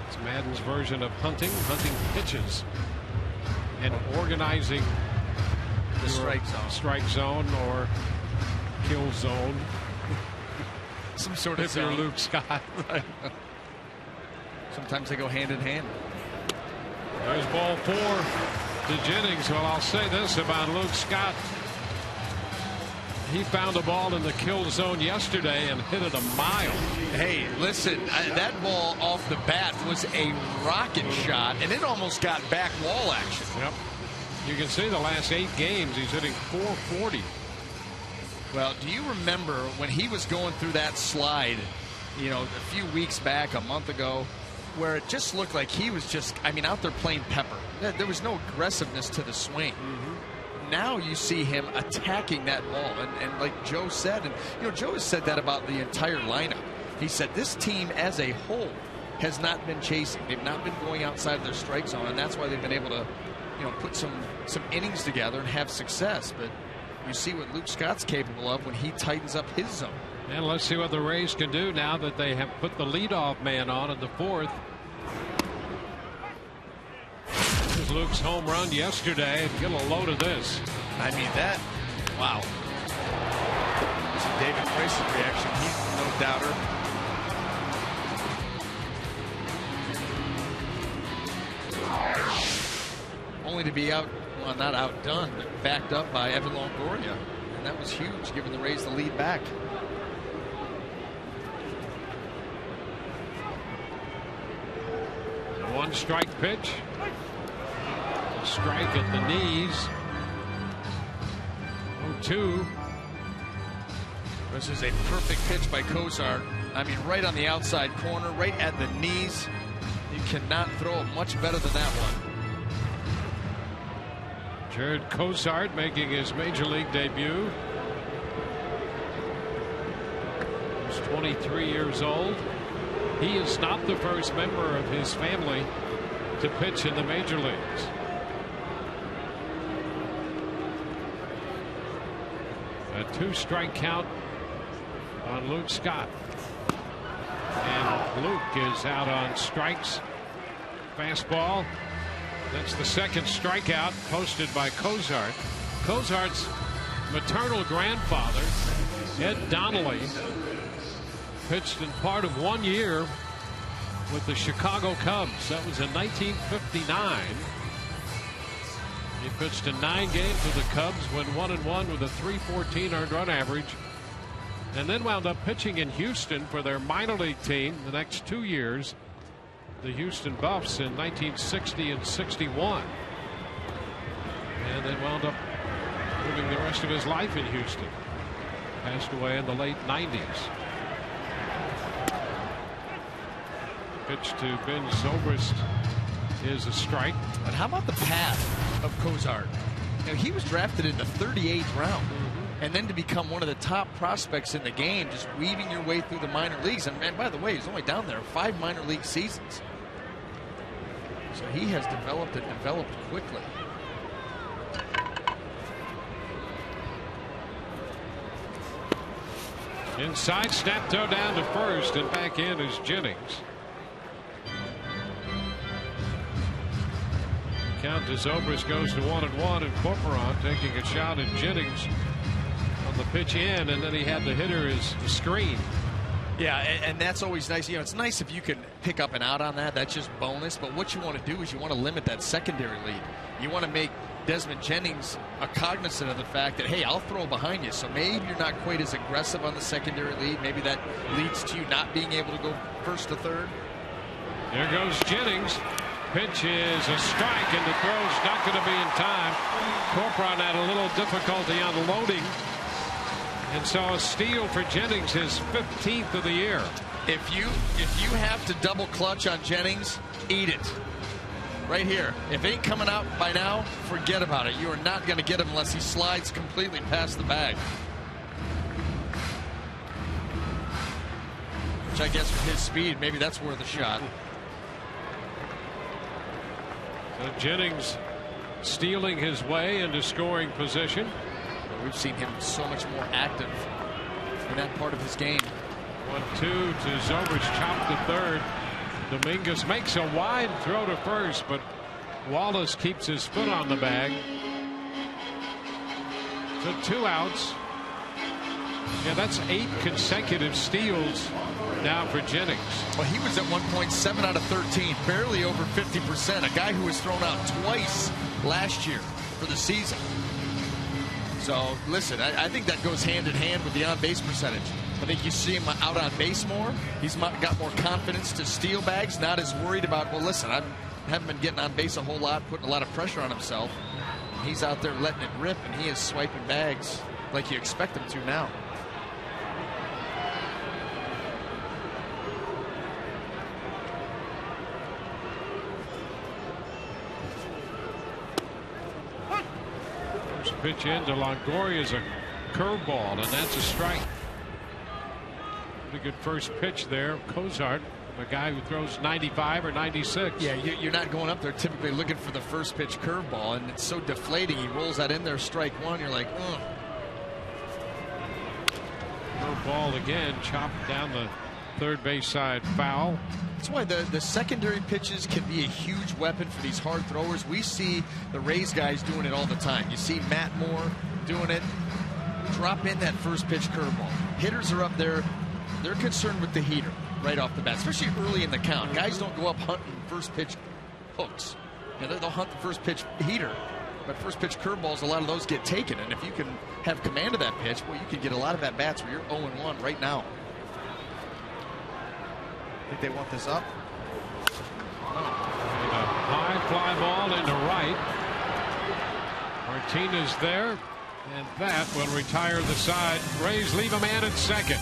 It's Madden's version of hunting pitches and organizing the strike zone or kill zone. Some sort of if you're Luke Scott. Sometimes they go hand in hand. There's ball 4 to Jennings. Well, I'll say this about Luke Scott. He found a ball in the kill zone yesterday and hit it a mile. Hey, listen, that ball off the bat was a rocket shot, and it almost got back wall action. Yep. You can see the last 8 games he's hitting .440. Well, do you remember when he was going through that slide, a few weeks back, a month ago, where it just looked like he was just, out there playing pepper. There was no aggressiveness to the swing. Now you see him attacking that ball, and like Joe said, and Joe has said that about the entire lineup. He said this team as a whole has not been chasing. They've not been going outside their strike zone, and that's why they've been able to put some innings together and have success. But you see what Luke Scott's capable of when he tightens up his zone. And let's see what the Rays can do now that they have put the leadoff man on in the 4th. Here's Luke's home run yesterday. Get a load of this. Wow. See David Price's reaction. He's no doubter. Only to be not outdone, but backed up by Evan Longoria. And that was huge, giving the Rays the lead back. A 1-strike pitch. A strike at the knees. 0-2. This is a perfect pitch by Cozart. Right on the outside corner, right at the knees. You cannot throw it much better than that one. Jared Cozart making his major league debut. He's 23 years old. He is not the first member of his family to pitch in the major leagues. A 2-strike count on Luke Scott. And Luke is out on strikes. Fastball. That's the 2nd strikeout posted by Cozart. Cozart's maternal grandfather, Ed Donnelly, pitched in part of 1 year with the Chicago Cubs. That was in 1959. He pitched in 9 games with the Cubs, went 1-1 with a .314 earned run average, and then wound up pitching in Houston for their minor league team the next 2 years the Houston Buffs in 1960 and 61. And then wound up living the rest of his life in Houston. Passed away in the late 90s. Pitch to Ben Zobrist is a strike. And how about the path of Cozart? You know, he was drafted in the 38th round. And then to become one of the top prospects in the game, just weaving your way through the minor leagues. And by the way, he's only down there 5 minor league seasons. So he has developed and developed quickly. Inside, snap throw down to first, and back in is Jennings. Count to Zobrist goes to 1-1, and Corporon taking a shot at Jennings on the pitch in, and then he had the hitter as the screen. Yeah, and that's always nice. You know, it's nice if you can pick up and out on that. That's just bonus. But what you want to do is you want to limit that secondary lead. You want to make Desmond Jennings cognizant of the fact that, hey, I'll throw behind you. So maybe you're not quite as aggressive on the secondary lead. Maybe that leads to you not being able to go first to third. There goes Jennings. Pitch is a strike, and the throw's not going to be in time. Corporon had a little difficulty unloading. And so a steal for Jennings, his 15th of the year. If you have to double clutch on Jennings, eat it. Right here. If it ain't coming out by now, forget about it. You are not going to get him unless he slides completely past the bag. Which I guess with his speed, maybe that's worth a shot. So Jennings stealing his way into scoring position. We've seen him so much more active in that part of his game. 1-2 to Zobrist, chopped to third. Dominguez makes a wide throw to first, but Wallace keeps his foot on the bag. So 2 outs. Yeah, that's 8 consecutive steals now for Jennings. Well, he was at 1 point 7 out of 13, barely over 50%. A guy who was thrown out twice last year for the season. So, listen, I think that goes hand in hand with the on-base percentage. I think you see him out on base more. He's got more confidence to steal bags, not as worried about, well, listen, I haven't been getting on base a whole lot, putting a lot of pressure on himself. He's out there letting it rip, and he is swiping bags like you expect him to now. Pitch into Longoria is a curveball, and that's a strike. Pretty good first pitch there. Cozart, a guy who throws 95 or 96. Yeah, you're not going up there typically looking for the first pitch curveball, and it's so deflating. He rolls that in there, strike one. You're like, ugh. Curveball again, chopped down the third base side, foul. That's why the secondary pitches can be a huge weapon for these hard throwers. We see the Rays guys doing it all the time. You see Matt Moore doing it. Drop in that first pitch curveball. Hitters are up there. They're concerned with the heater right off the bat, especially early in the count. Guys don't go up hunting first pitch hooks. You know, they'll hunt the first pitch heater, but first pitch curveballs, a lot of those get taken. And if you can have command of that pitch, well, you can get a lot of at bats where you're 0-1 right now. Think they want this up? And a high fly ball into right. Martinez there, and that will retire the side. Rays leave a man at second.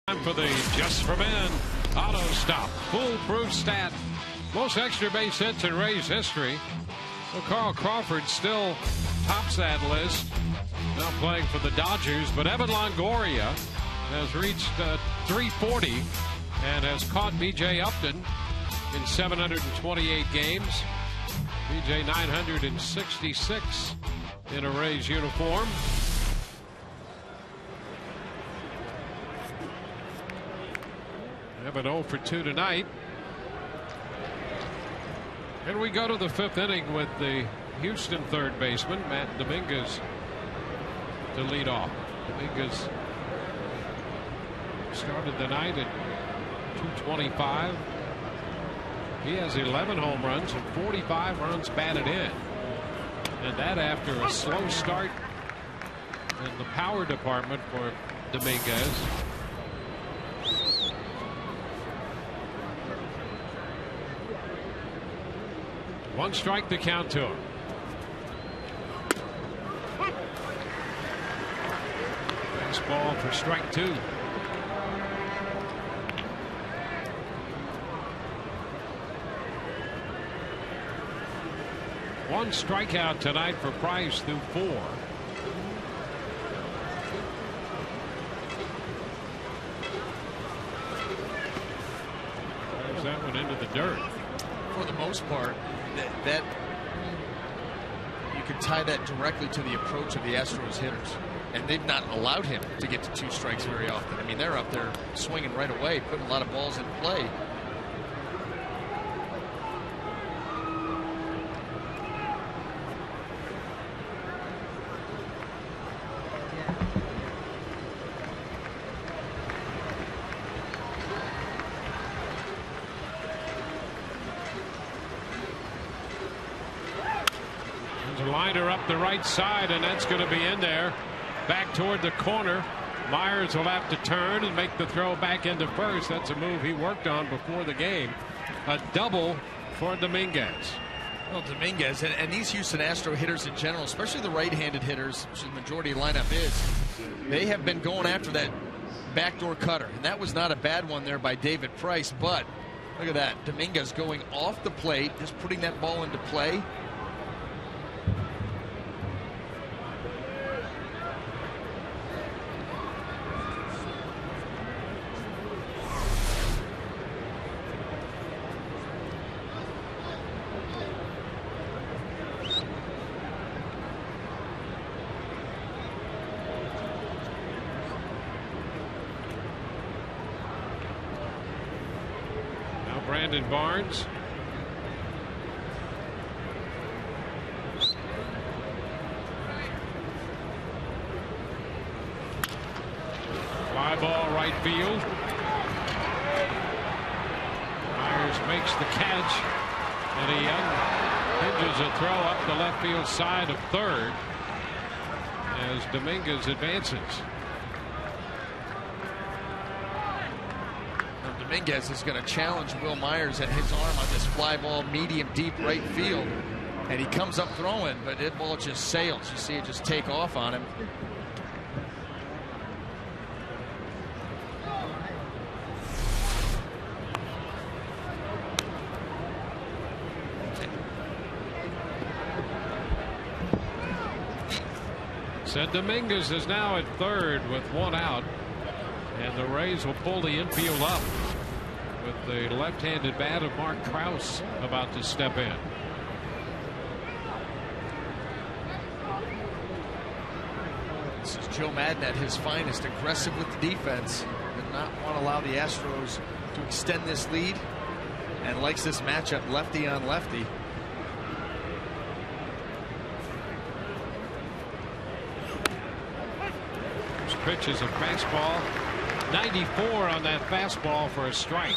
Time for the Just for Men Auto Stop foolproof stat. Most extra base hits in Rays history. Well, Carl Crawford still tops that list. Now playing for the Dodgers, but Evan Longoria has reached 340 and has caught B.J. Upton in 728 games. B.J. 966 in a Rays uniform. Evan 0 for 2 tonight. And we go to the 5th inning with the Houston third baseman, Matt Dominguez, to lead off. Dominguez started the night at 225. He has 11 home runs and 45 runs batted in. And that after a slow start in the power department for Dominguez. One strike to count to him. Fastball for strike 2. One strikeout tonight for Price through 4. There's that one into the dirt. For the most part, that you could tie that directly to the approach of the Astros hitters, and they've not allowed him to get to 2 strikes very often. I mean, they're up there swinging right away, putting a lot of balls in play. Liner up the right side, and that's going to be in there. Back toward the corner. Myers will have to turn and make the throw back into first. That's a move he worked on before the game. A double for Dominguez. Well, Dominguez and these Houston Astro hitters in general, especially the right-handed hitters, which the majority of the lineup is, they have been going after that backdoor cutter, and that was not a bad one there by David Price. But look at that, Dominguez going off the plate, just putting that ball into play. Brandon Barnes. Fly ball right field. Myers makes the catch, and he hinges a throw up the left field side of third as Dominguez advances. Dominguez is going to challenge Will Myers at his arm on this fly ball, medium deep right field, and he comes up throwing, but that ball just sails. You see it just take off on him. Said Dominguez is now at third with 1 out, and the Rays will pull the infield up with the left-handed bat of Mark Krause about to step in. This is Joe Madden at his finest, aggressive with the defense, did not want to allow the Astros to extend this lead, and likes this matchup lefty on lefty. This pitch is a fastball. 94 on that fastball for a strike.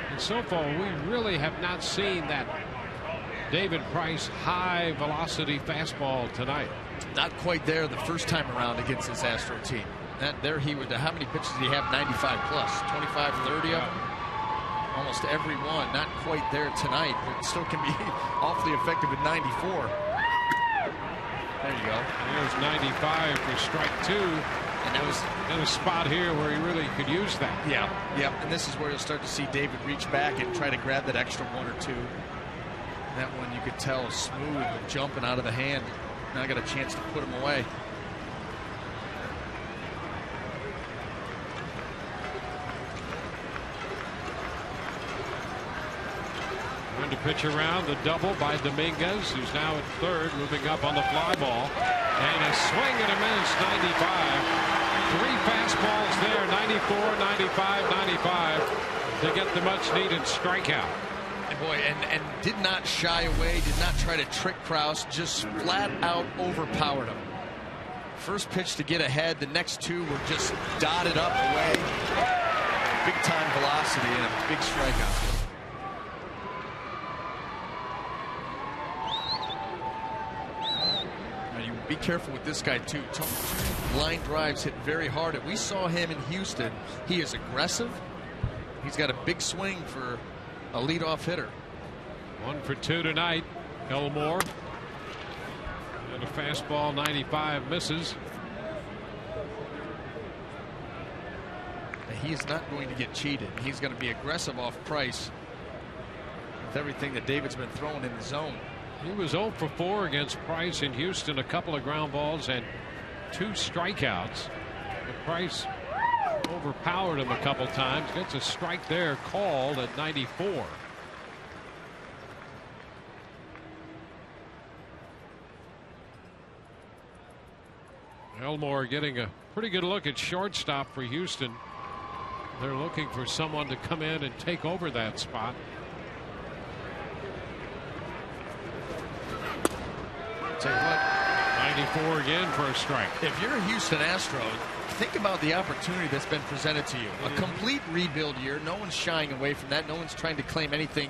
And so far, we really have not seen that David Price high velocity fastball tonight. Not quite there the first time around against this Astro team. That there he would. How many pitches did he have? 95 plus, 25, 30 of them. Almost every one. Not quite there tonight, but still can be awfully effective at 94. There you go. There's 95 for strike 2. And that was in a spot here where he really could use that. yeah. And this is where you'll start to see David reach back and try to grab that extra one or two. That one you could tell smooth and jumping out of the hand. Now I got a chance to put him away. Going to pitch around the double by Dominguez, who's now at third, moving up on the fly ball. And a swing and a miss, 95. 3 fastballs there, 94, 95, 95, to get the much-needed strikeout. And boy, and did not shy away, did not try to trick Krause, just flat out overpowered him. First pitch to get ahead, the next two were just dotted up away. Big-time velocity and a big strikeout. Be careful with this guy too. Line drives hit very hard. We saw him in Houston. He is aggressive. He's got a big swing for a leadoff hitter. 1 for 2 tonight. Elmore. And a fastball, 95, misses. He is not going to get cheated. He's going to be aggressive off Price with everything that David's been throwing in the zone. He was 0 for 4 against Price in Houston, a couple of ground balls and 2 strikeouts. But Price overpowered him a couple times. Gets a strike there called at 94. Elmore getting a pretty good look at shortstop for Houston. They're looking for someone to come in and take over that spot. Tell you what, 94 again for a strike. if you're a Houston Astro, think about the opportunity that's been presented to you. A complete rebuild year. No one's shying away from that. No one's trying to claim anything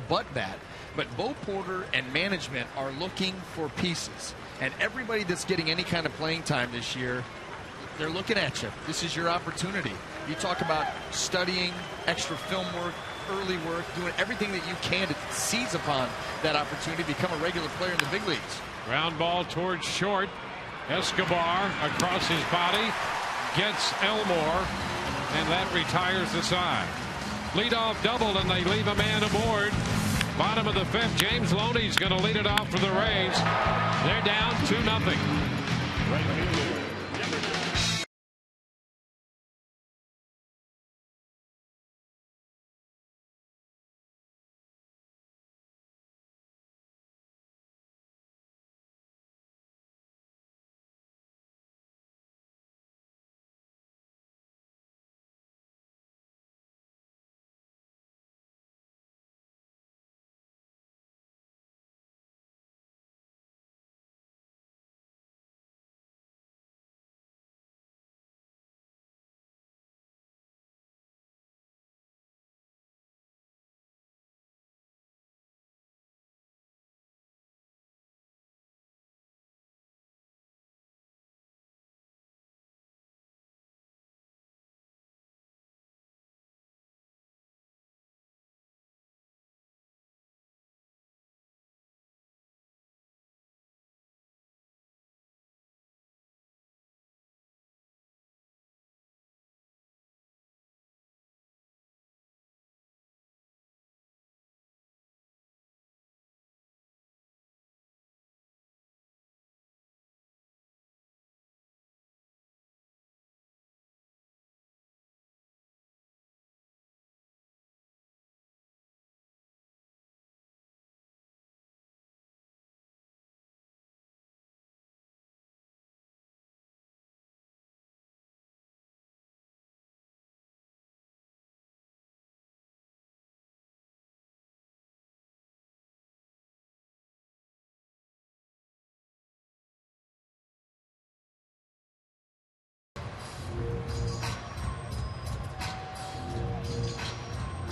but that. But Bo Porter and management are looking for pieces. And everybody that's getting any kind of playing time this year, they're looking at you. This is your opportunity. You talk about studying, extra film work, early work, doing everything that you can to seize upon that opportunity, become a regular player in the big leagues. Ground ball towards short. Escobar across his body gets Elmore, and that retires the side. Leadoff double, and they leave a man aboard. Bottom of the 5th, James Loney's going to lead it off for the Rays. They're down 2-0.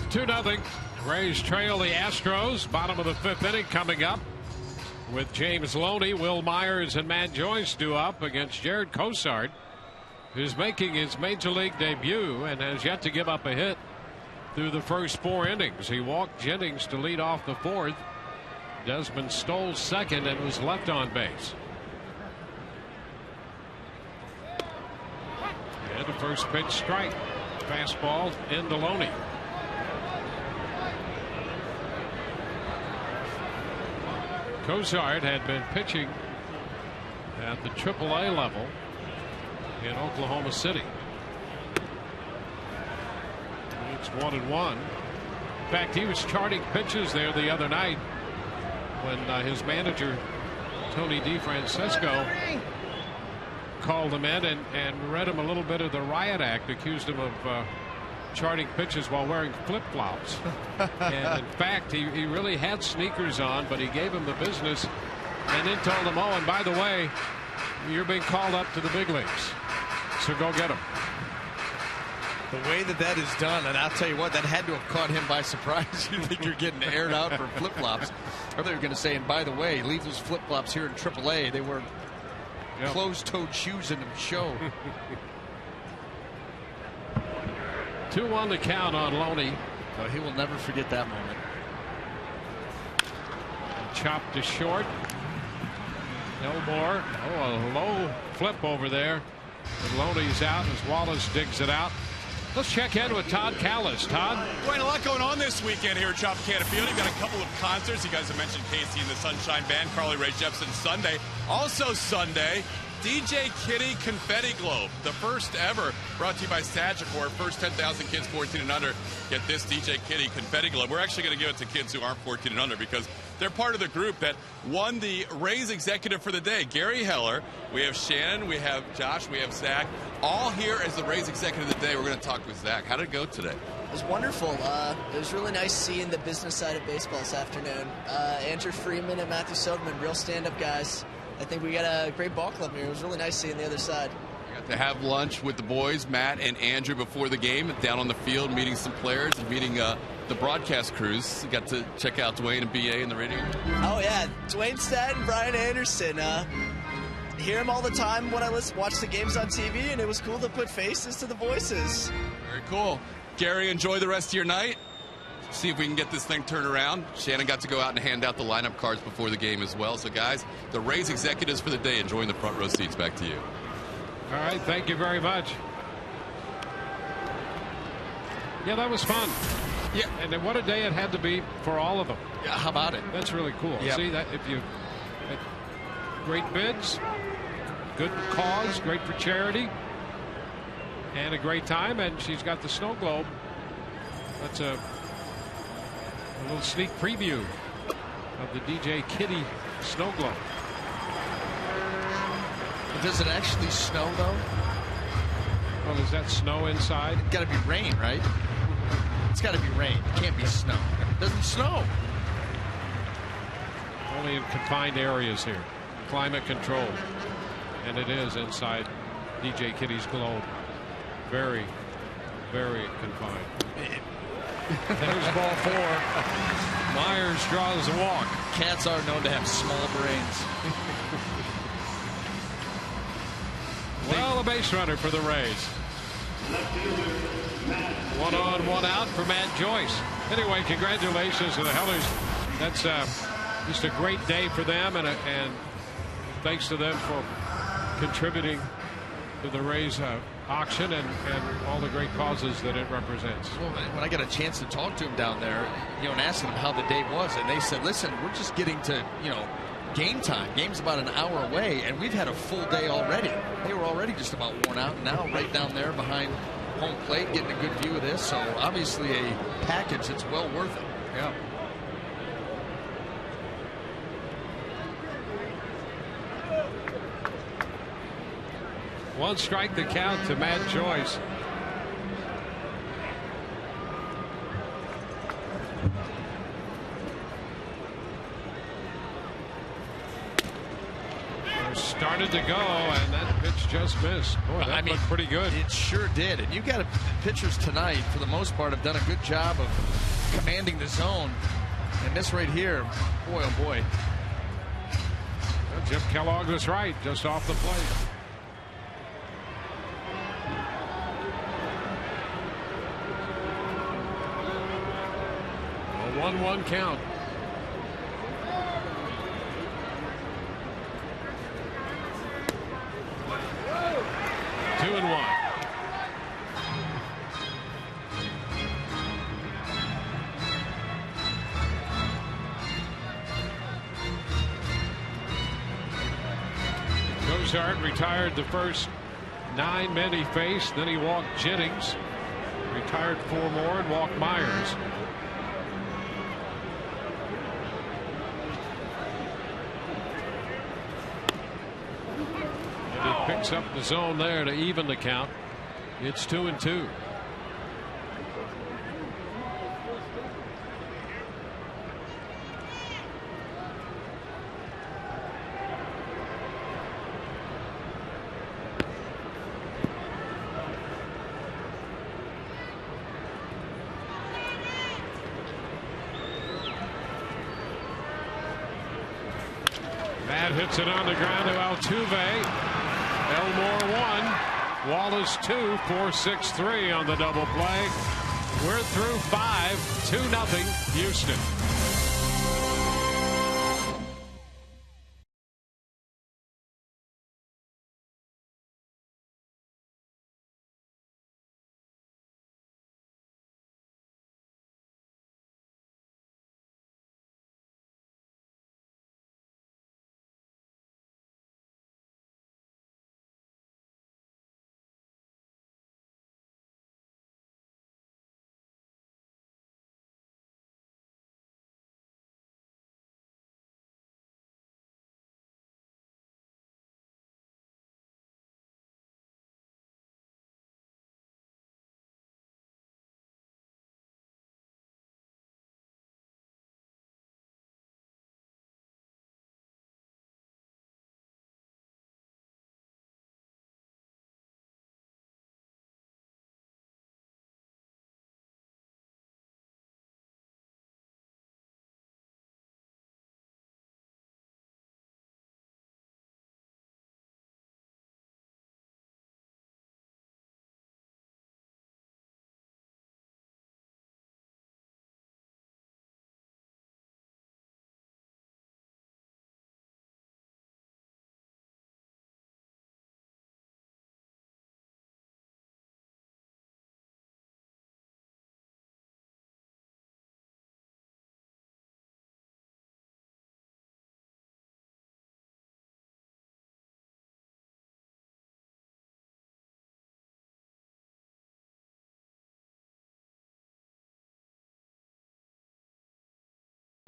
Two 2-0. Rays trail the Astros. Bottom of the 5th inning coming up with James Loney, Will Myers, and Matt Joyce due up against Jared Cosart, who's making his major league debut and has yet to give up a hit through the first 4 innings. He walked Jennings to lead off the 4th. Desmond stole second and was left on base. the first pitch strike. Fastball in Loney. Cozart had been pitching at the AAA level in Oklahoma City. It's 1-1. In fact, he was charting pitches there the other night when his manager Tony DeFrancesco called him in and read him a little bit of the riot act, accused him of charting pitches while wearing flip-flops. And in fact, he really had sneakers on, but he gave him the business and then told him, oh, and by the way, you're being called up to the big leagues, so go get him. The way that is done, and I'll tell you what, that had to have caught him by surprise. You think you're getting aired out for flip-flops. Or they were going to say, and by the way, leave those flip-flops here in AAA. They were closed-toed shoes in the show. 2-1 the count on Loney. Well, he will never forget that moment. Chopped to short. Elmore. Oh, a low flip over there. And Loney's out as Wallace digs it out. Let's check in with Todd Callis. Todd? Quite a lot going on this weekend here at Tropicana Field. You've got a couple of concerts. You guys have mentioned Casey and the Sunshine Band, Carly Rae Jepsen Sunday. Also Sunday, DJ Kitty Confetti Globe, the first ever, brought to you by Sagicor. First 10,000 kids 14 and under get this DJ Kitty Confetti Globe. We're actually going to give it to kids who aren't 14 and under because they're part of the group that won the Rays Executive for the Day. Gary Heller, we have Shannon, we have Josh, we have Zach, all here as the Rays Executive of the Day. We're going to talk with Zach. How did it go today? It was wonderful. It was really nice seeing the business side of baseball this afternoon. Andrew Freeman and Matthew Soderman, real stand-up guys. I think we got a great ball club here. It was really nice seeing the other side. You got to have lunch with the boys, Matt and Andrew, before the game, down on the field, meeting some players and meeting the broadcast crews. You got to check out Dwayne and BA in the radio. Oh, yeah. Dwayne Staten, Brian Anderson. Hear him all the time when I watch the games on TV, and it was cool to put faces to the voices. Very cool. Gary, enjoy the rest of your night. See if we can get this thing turned around. Shannon got to go out and hand out the lineup cards before the game as well. So, guys, the Rays Executives for the Day enjoying the front row seats. Back to you. All right. Thank you very much. Yeah, that was fun. Yeah. And then what a day it had to be for all of them. Yeah, how about it? That's really cool. Yep. See, that if you great bids, good cause, great for charity, and a great time. And she's got the snow globe. That's a little sneak preview of the DJ Kitty snow globe. Does it actually snow, though? Well, is that snow inside? It's got to be rain, right? It's got to be rain. It can't be snow. It doesn't snow. Only in confined areas here. Climate controlled. And it is inside DJ Kitty's globe. Very, very confined. There's ball 4. Myers draws a walk. Cats are known to have small brains. Well, a base runner for the Rays. 1 on, 1 out for Matt Joyce. Anyway, congratulations to the Hellers. That's just a great day for them, and thanks to them for contributing to the Rays auction and all the great causes that it represents. Well, when I got a chance to talk to him down there, and asking them how the day was, and they said, listen, we're just getting to, game time. Game's about an hour away, and we've had a full day already. They were already just about worn out. Now right down there behind home plate, getting a good view of this. So obviously a package that's well worth it. Yeah. One strike the count to Matt Joyce. Started to go, and that pitch just missed. Boy, that looked pretty good. It sure did. And you got pitchers tonight, for the most part, have done a good job of commanding the zone. And this right here, boy, oh boy. Well, Jim Kellogg was right, just off the plate. A 1-1 count. Cozart retired the first 9 men he faced. Then he walked Jennings, retired 4 more, and walked Myers. And he picks up the zone there to even the count. It's 2-2. Matt hits it on the ground to Altuve. Elmore 1. Wallace 2. 4-6-3 on the double play. We're through 5. 2-0 Houston.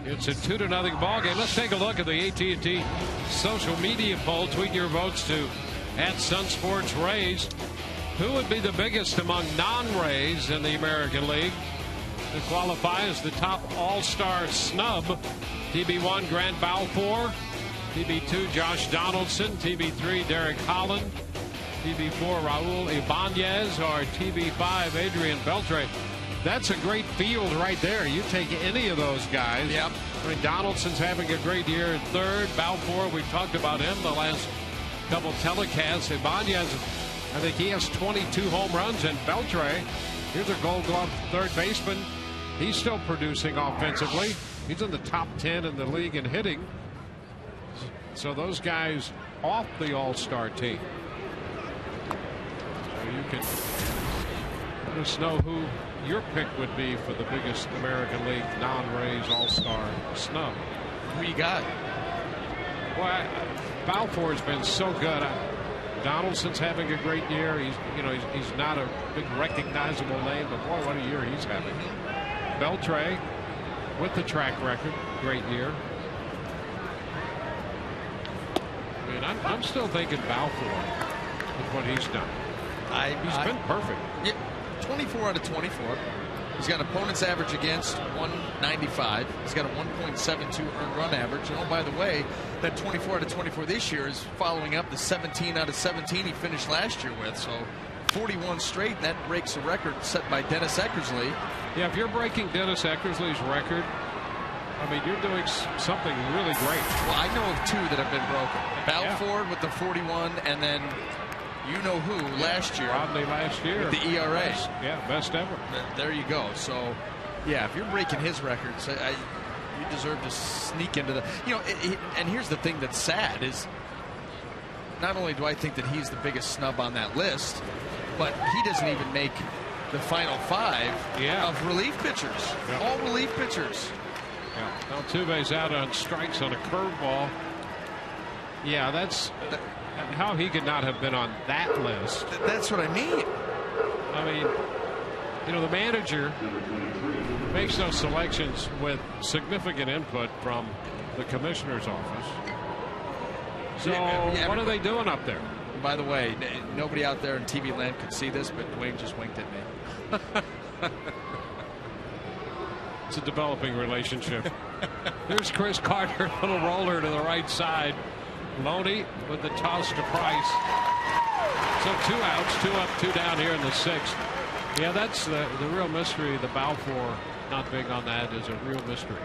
It's a 2-0 ball game. Let's take a look at the AT&T social media poll. Tweet your votes to @SunSportsRays. Who would be the biggest among non-Rays in the American League to qualify as the top all-star snub? TB1 Grant Balfour, TB2 Josh Donaldson, TB3 Derek Holland, TB4 Raul Ibanez, or TB5 Adrian Beltre. That's a great field right there. You take any of those guys. Yep. I mean, Donaldson's having a great year at third. Balfour, we've talked about him the last couple telecasts. Ibanez, I think he has 22 home runs. And Beltre, here's a Gold Glove third baseman. He's still producing offensively. He's in the top 10 in the league in hitting. So those guys off the all-star team. So you can let us know who your pick would be for the biggest American League non-Rays all-star snub. Who you got? Well, Balfour's been so good. Donaldson's having a great year. He's not a big recognizable name, but boy, what a year he's having. Beltre with the track record, great year. I mean, I'm still thinking Balfour with what he's done. He's been perfect. Yeah, 24 out of 24. He's got opponent's average against 195. He's got a 1.72 earned run average. And oh, by the way, that 24 out of 24 this year is following up the 17 out of 17 he finished last year with. So 41 straight, and that breaks a record set by Dennis Eckersley. Yeah, if you're breaking Dennis Eckersley's record, I mean, you're doing something really great. Well, I know of 2 that have been broken. Balfour with the 41, and then you know who last year. Rodney last year. With the ERA. Best ever. There you go. So, yeah, if you're breaking his records, you deserve to sneak into the. And here's the thing that's sad is not only do I think that he's the biggest snub on that list, but he doesn't even make the final 5 of relief pitchers. Yeah. All relief pitchers. Yeah. Altuve's out on strikes on a curveball. Yeah, how he could not have been on that list. That's what I mean. I mean, you know, the manager makes those selections with significant input from the commissioner's office. So what are they doing up there? By the way, nobody out there in TV land could see this, but Dwayne just winked at me. It's a developing relationship. Here's Chris Carter, little roller to the right side. Loney with the toss to Price. So 2 outs, 2 up, 2 down here in the 6th. Yeah, that's the real mystery. The Balfour not being on that is a real mystery.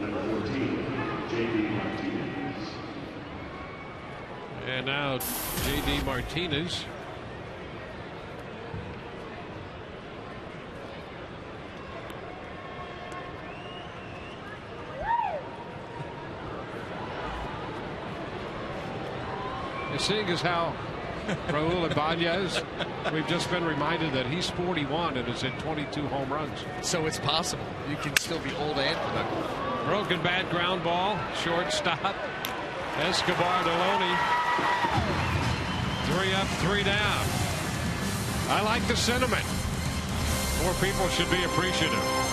Number 14, J.D. Martinez. And now J.D. Martinez. Seeing as how Raul Ibanez, we've just been reminded that he's 41 and has hit 22 home runs. So it's possible you can still be old and productive. Broken bat, ground ball, shortstop. Escobar to Loney. 3 up, 3 down. I like the sentiment. More people should be appreciative.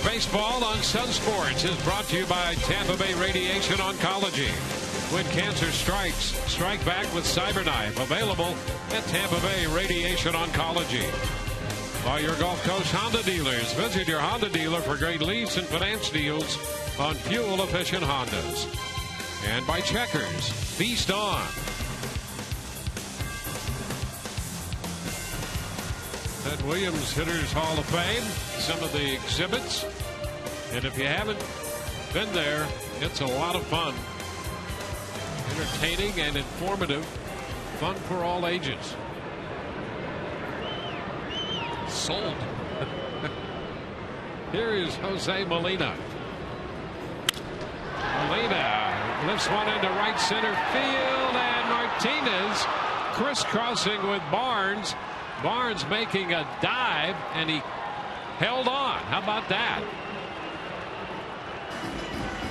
Baseball on Sun Sports is brought to you by Tampa Bay Radiation Oncology. When cancer strikes, strike back with CyberKnife. Available at Tampa Bay Radiation Oncology. By your Gulf Coast Honda dealers. Visit your Honda dealer for great lease and finance deals on fuel-efficient Hondas. And by Checkers. Feast on. Ted Williams Hitters Hall of Fame. Some of the exhibits. And if you haven't been there, it's a lot of fun. Entertaining and informative. Fun for all ages. Sold. Here is Jose Molina. Molina lifts one into right center field, and Martinez crisscrossing with Barnes. Barnes making a dive, and he held on. How about that?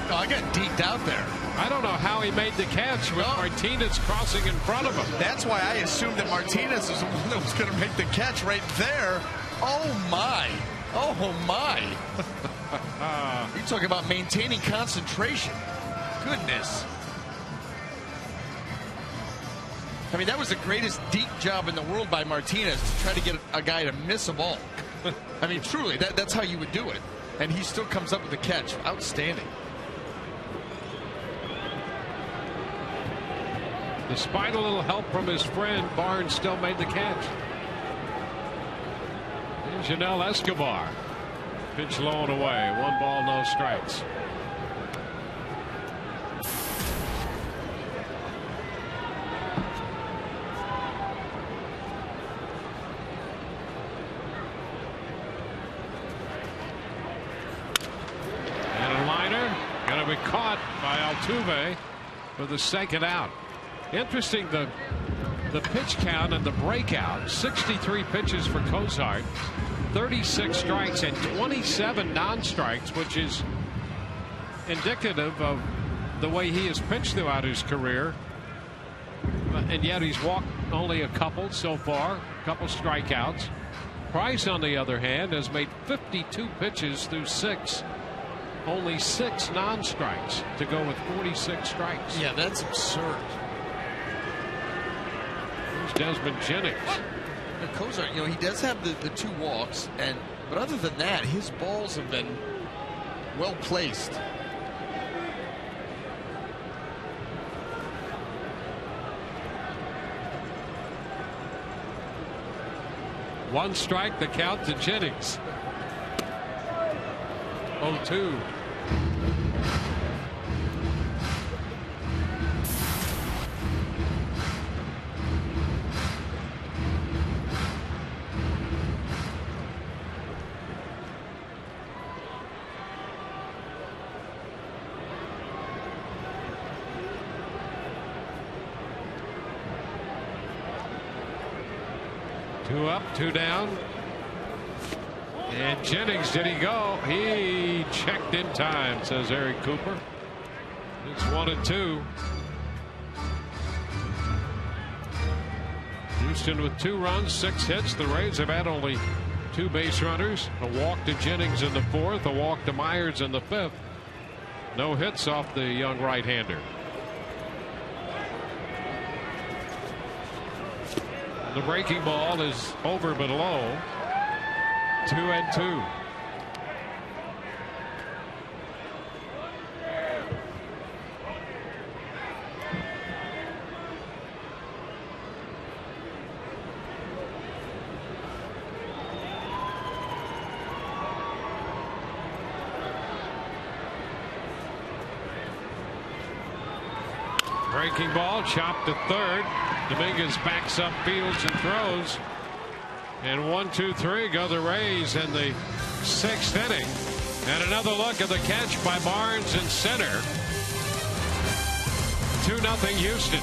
Oh, I got deked out there. I don't know how he made the catch with Martinez crossing in front of him. That's why I assumed that Martinez was the one that was going to make the catch right there. Oh, my. Oh, my. You're talking about maintaining concentration. Goodness. I mean, that was the greatest deke job in the world by Martinez to try to get a guy to miss a ball. I mean, truly, that's how you would do it. And he still comes up with the catch. Outstanding. Despite a little help from his friend, Barnes still made the catch. Here's Janelle Escobar. Pitch low and away. 1 ball, no strikes. Be caught by Altuve for the second out. Interesting, the pitch count and the breakout. 63 pitches for Cozart, 36 strikes and 27 non-strikes, which is indicative of the way he has pitched throughout his career. And yet he's walked only a couple so far, a couple strikeouts. Price, on the other hand, has made 52 pitches through 6. Only 6 non-strikes to go with 46 strikes. Yeah, that's absurd. Here's Desmond Jennings. Cozart, he does have the 2 walks, but other than that, his balls have been well placed. One strike, the count to Jennings. 0-2. Two up, 2 down. And Jennings, did he go? He checked in time, says Eric Cooper. It's 1-2. Houston with 2 runs, 6 hits. The Rays have had only 2 base runners. A walk to Jennings in the 4th, a walk to Myers in the 5th. No hits off the young right-hander. The breaking ball is over but low. 2-2. Breaking ball chopped to 3rd. Dominguez backs up, fields and throws. And 1-2-3 go the Rays in the 6th inning. And another look at the catch by Barnes in center. 2-0 Houston.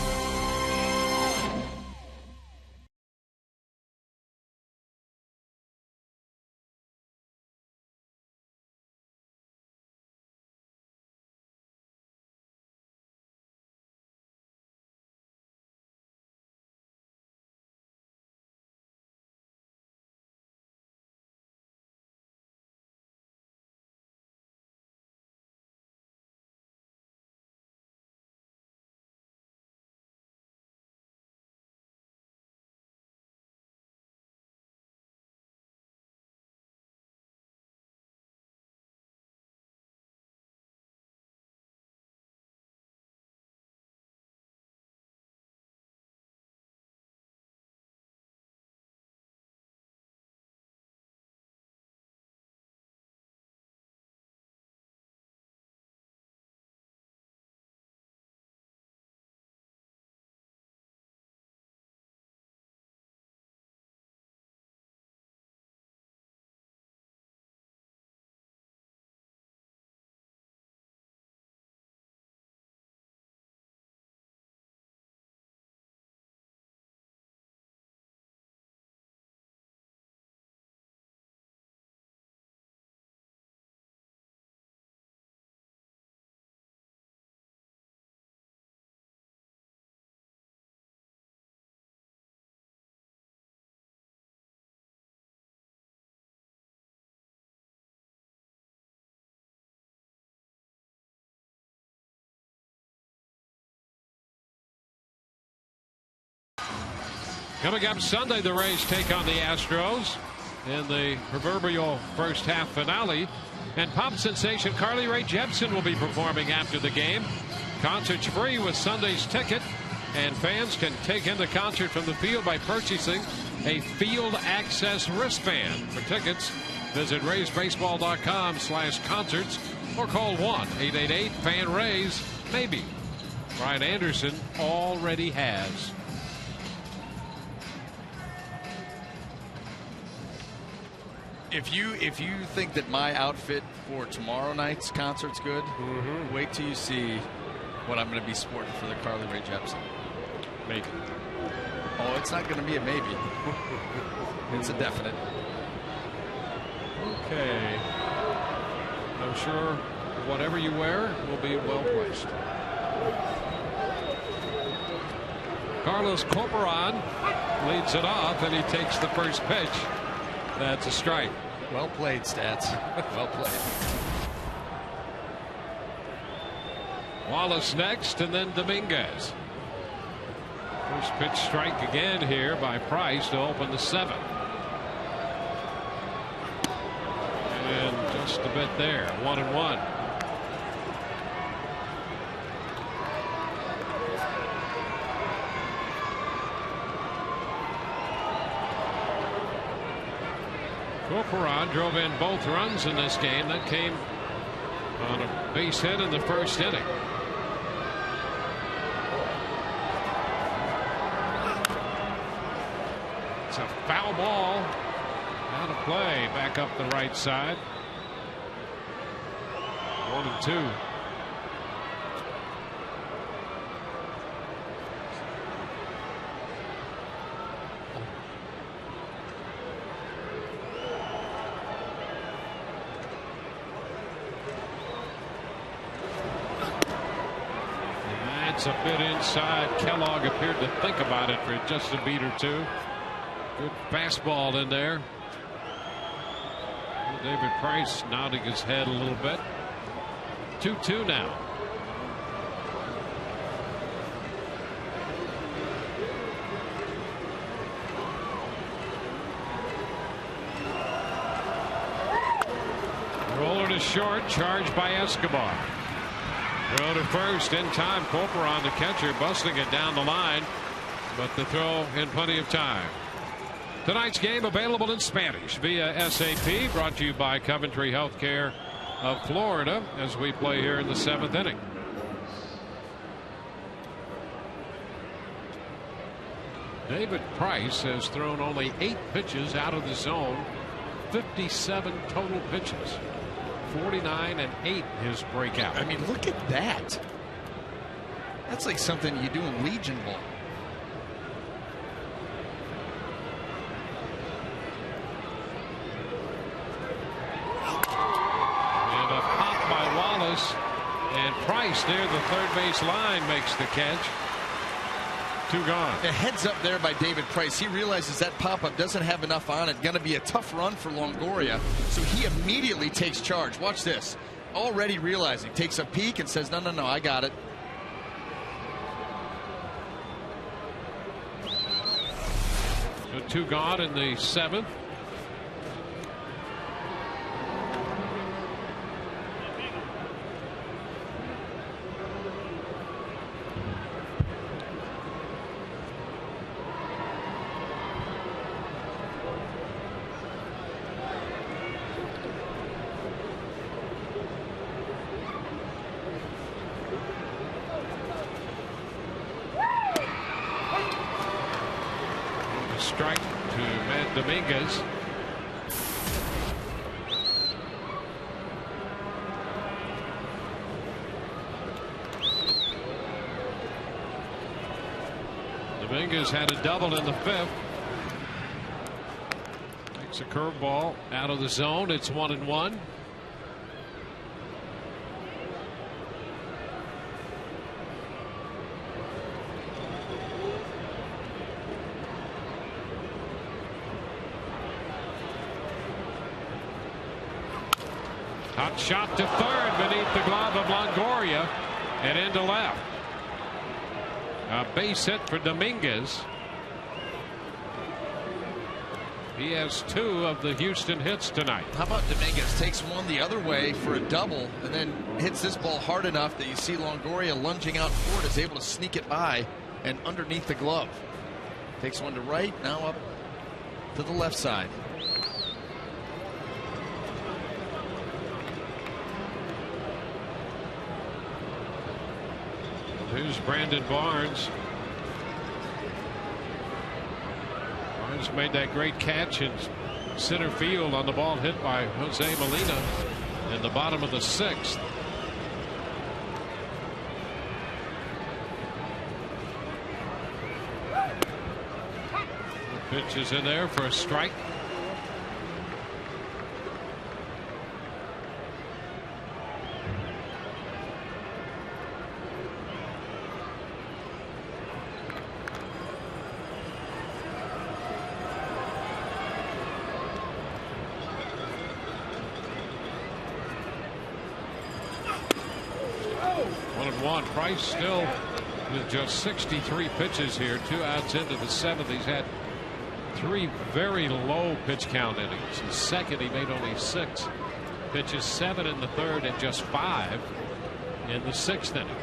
Coming up Sunday, the Rays take on the Astros in the proverbial first half finale. And pop sensation Carly Rae Jepsen will be performing after the game. Concert's free with Sunday's ticket, and fans can take in the concert from the field by purchasing a field access wristband. For tickets, Visit RaysBaseball.com/concerts or call 1-888-FAN-RAYS-MAYBE. Brian Anderson already has. If you think that my outfit for tomorrow night's concert's good, wait till you see what I'm going to be sporting for the Carly Rae Jepsen. Maybe. Oh, it's not going to be a maybe. It's a definite. Okay. I'm sure whatever you wear will be well placed. Carlos Corporan leads it off, and he takes the first pitch. That's a strike. Well played, Stats. Well played. Wallace next, and then Dominguez. First pitch strike again here by Price to open the 7th. And just a bit there, 1-1. Corporan drove in both runs in this game. That came on a base hit in the first inning. It's a foul ball. Out of play. Back up the right side. 1-2. That's a bit inside. Kellogg appeared to think about it for just a beat or two. Good fastball in there. David Price nodding his head a little bit. 2-2 now. Roller to short, charged by Escobar. Throw to first in time. Corporan, the catcher, busting it down the line, but the throw in plenty of time. Tonight's game available in Spanish via SAP, brought to you by Coventry Healthcare of Florida as we play here in the 7th inning. David Price has thrown only 8 pitches out of the zone, 57 total pitches. 49-8 his breakout. I mean, look at that. That's like something you do in Legion Bowl. And a pop by Wallace, and Price near the third base line makes the catch. 2 gone. A heads up there by David Price. He realizes that pop-up doesn't have enough on it. Going to be a tough run for Longoria. So he immediately takes charge. Watch this. Already realizing. Takes a peek and says, no, I got it. So 2 gone in the 7th. Strike to Matt Dominguez. Dominguez had a double in the 5th. Takes a curveball out of the zone. It's 1-1. Hot shot to third beneath the glove of Longoria and into left. A base hit for Dominguez. He has 2 of the Houston hits tonight. How about Dominguez takes one the other way for a double and then hits this ball hard enough that you see Longoria lunging out for it, is able to sneak it by and underneath the glove. Takes one to right, now up to the left side. Here's Brandon Barnes. Barnes made that great catch in center field on the ball hit by Jose Molina in the bottom of the 6th. The pitch is in there for a strike. Price still with just 63 pitches here, 2 outs into the 7th. He's had 3 very low pitch count innings. In the 2nd, he made only 6 pitches, 7 in the 3rd, and just 5 in the 6th inning.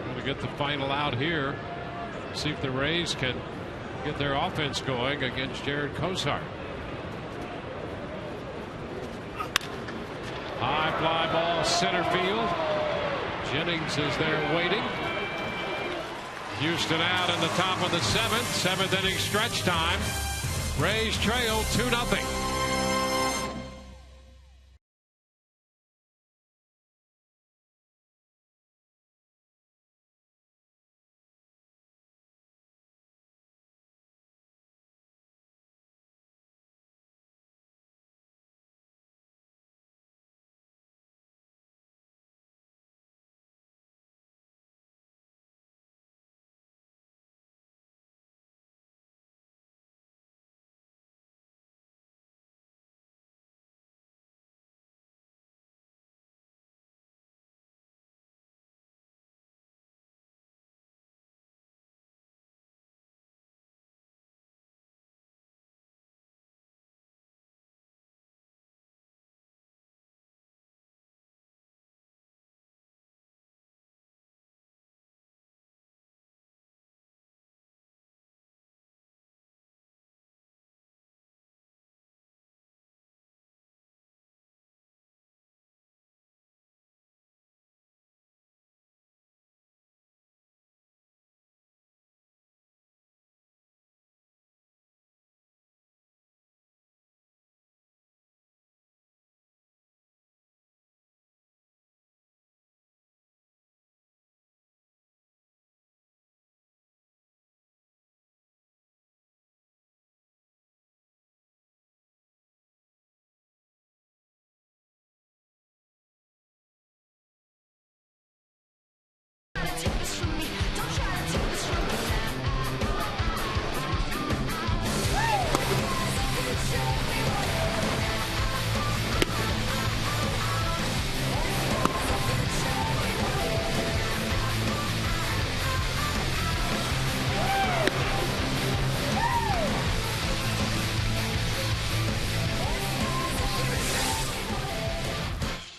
Going to get the final out here. See if the Rays can get their offense going against Jared Cozart. High fly ball center field. Jennings is there waiting. Houston out in the top of the 7th. 7th inning stretch time. Rays trail 2-0.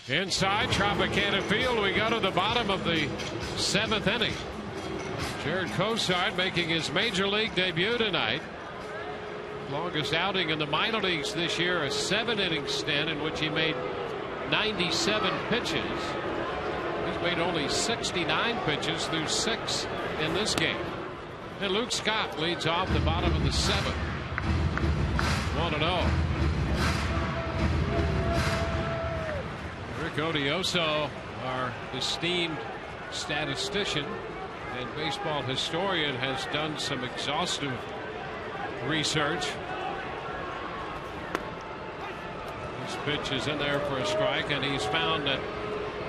Inside Tropicana Field, we go to the bottom of the 7th inning. Jared Cozart making his major league debut tonight. Longest outing in the minor leagues this year, a 7-inning stint in which he made 97 pitches. He's made only 69 pitches through 6 in this game. And Luke Scott leads off the bottom of the 7th. 1-0. Rick Odioso, our esteemed statistician and baseball historian, has done some exhaustive research. This pitch is in there for a strike, and he's found that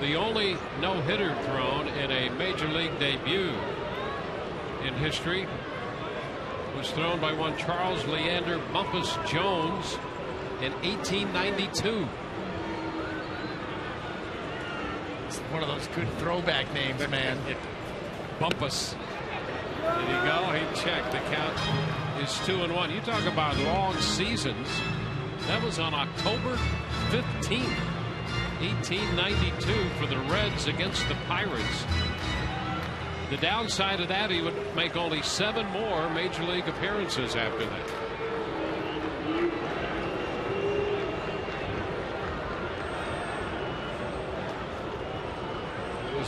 the only no-hitter thrown in a major league debut in history was thrown by one Charles Leander Bumpus Jones in 1892. It's one of those good throwback names, man. Bumpus. There you go. He checked. The count is 2-1. You talk about long seasons. That was on October 15th, 1892 for the Reds against the Pirates. The downside of that, he would make only 7 more major league appearances after that.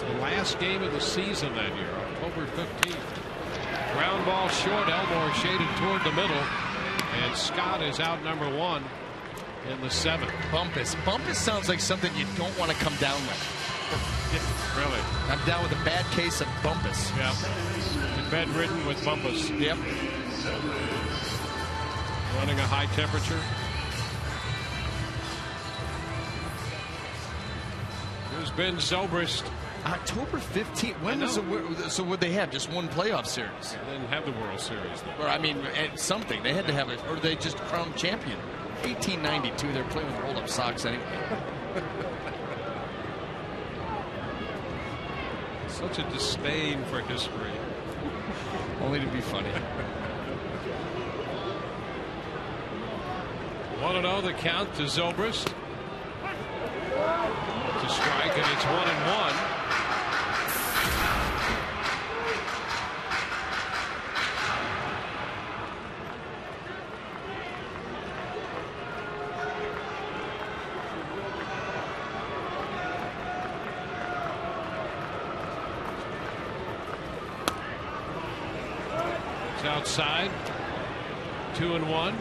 The last game of the season that year, October 15th. Ground ball short. Elmore shaded toward the middle. And Scott is out number 1 in the 7th. Bumpus. Bumpus sounds like something you don't want to come down with. Really? I'm down with a bad case of bumpus. Yeah. Bedridden with bumpus. Yep. Running a high temperature. Here's Ben Zobrist. October 15th. When does so would they have just one playoff series? They didn't have the World Series. Though. Or I mean, something they had to have it, or they just crowned champion. 1892. They're playing with rolled-up socks anyway. Such a disdain for history. Only to be funny. 1-0 the count to Zobrist. To strike, and it's 1-1. It's outside. 2-1.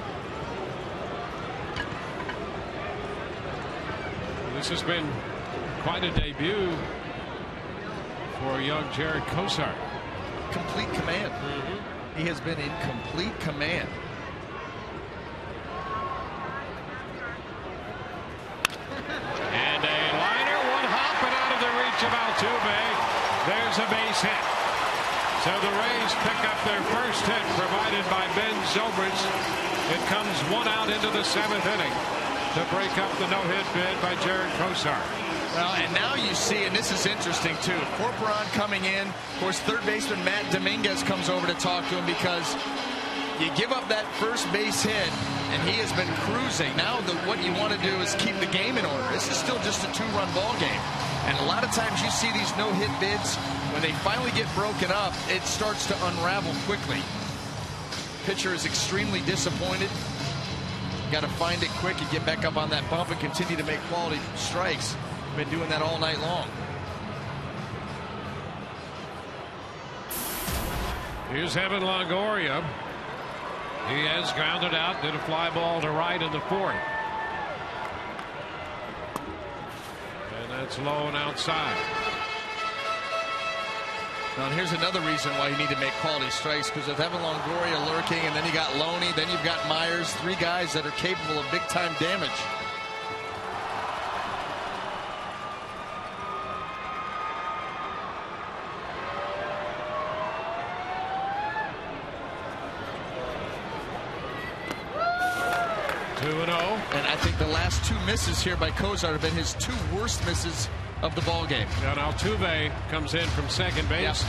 This has been quite a debut for young Jared Cosart. Complete command. He has been in complete command. And a liner, one hop and out of the reach of Altuve. There's a base hit. So the Rays pick up their first hit provided by Ben Zobrist. It comes 1 out into the 7th inning to break up the no-hit bid by Jared Cosart. Well, and now you see, and this is interesting too, Corporon coming in. Of course, third baseman Matt Dominguez comes over to talk to him because you give up that first base hit, and he has been cruising. Now what you want to do is keep the game in order. This is still just a 2-run ball game. And a lot of times you see these no-hit bids, when they finally get broken up, it starts to unravel quickly. Pitcher is extremely disappointed. Got to find it quick and get back up on that bump and continue to make quality strikes. Been doing that all night long. Here's Evan Longoria. He has grounded out, did a fly ball to right in the 4th. And that's low and outside. Now here's another reason why you need to make quality strikes, because with Evan Longoria lurking, and then you got Loney, then you've got Myers, 3 guys that are capable of big-time damage. And I think the last 2 misses here by Cosart have been his 2 worst misses of the ball game. And Altuve comes in from second base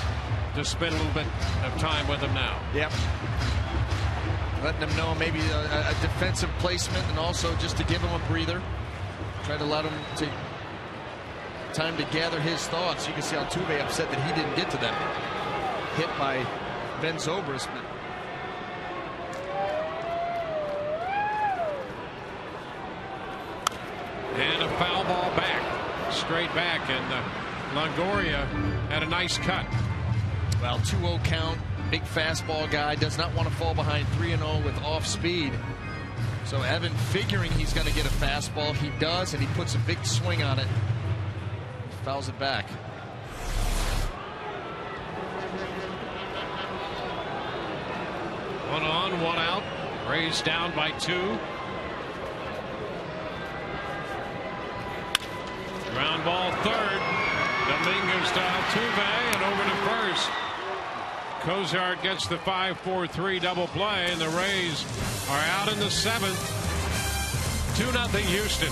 to spend a little bit of time with him now. Yep. Letting him know maybe a defensive placement, and also just to give him a breather. Try to let him take time to gather his thoughts. You can see Altuve upset that he didn't get to them. Hit by Ben Zobrist, but and a foul ball back, straight back, and Longoria had a nice cut. Well, 2-0 count, big fastball guy, does not want to fall behind 3-0 with off speed. So Evan figuring he's going to get a fastball, he does, and he puts a big swing on it. Fouls it back. One on, 1 out. Rays down by 2. Ground ball 3rd. Dominguez to Altuve and over to first. Cosart gets the 5-4-3 double play, and the Rays are out in the 7th. 2-0 Houston.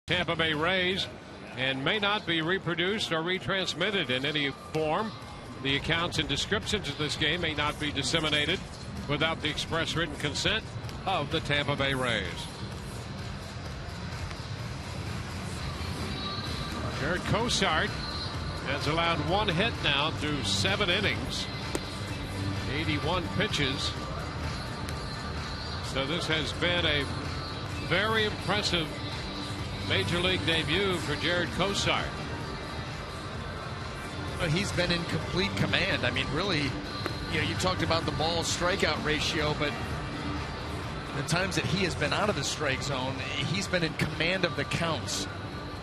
Tampa Bay Rays and may not be reproduced or retransmitted in any form. The accounts and descriptions of this game may not be disseminated without the express written consent of the Tampa Bay Rays. Jared Cosart has allowed 1 hit now through 7 innings, 81 pitches. So this has been a very impressive major league debut for Jared Cosart. He's been in complete command. I mean, really, you talked about the ball strikeout ratio, but the times that he has been out of the strike zone, he's been in command of the counts.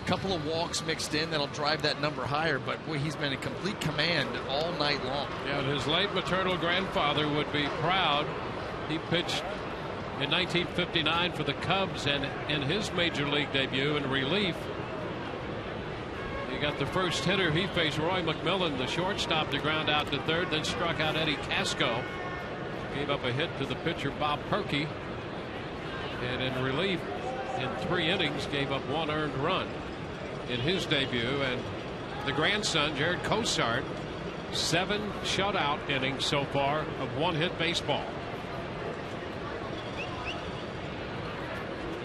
A couple of walks mixed in that'll drive that number higher, but boy, he's been in complete command all night long. Yeah, his late maternal grandfather would be proud. He pitched in 1959 for the Cubs, and in his major league debut in relief, he got the first hitter. He faced Roy McMillan, the shortstop, to ground out to third, then struck out Eddie Casco. Gave up a hit to the pitcher Bob Perkey, and in relief in 3 innings gave up 1 earned run in his debut. And the grandson, Jared Cosart, 7 shutout innings so far of 1-hit baseball.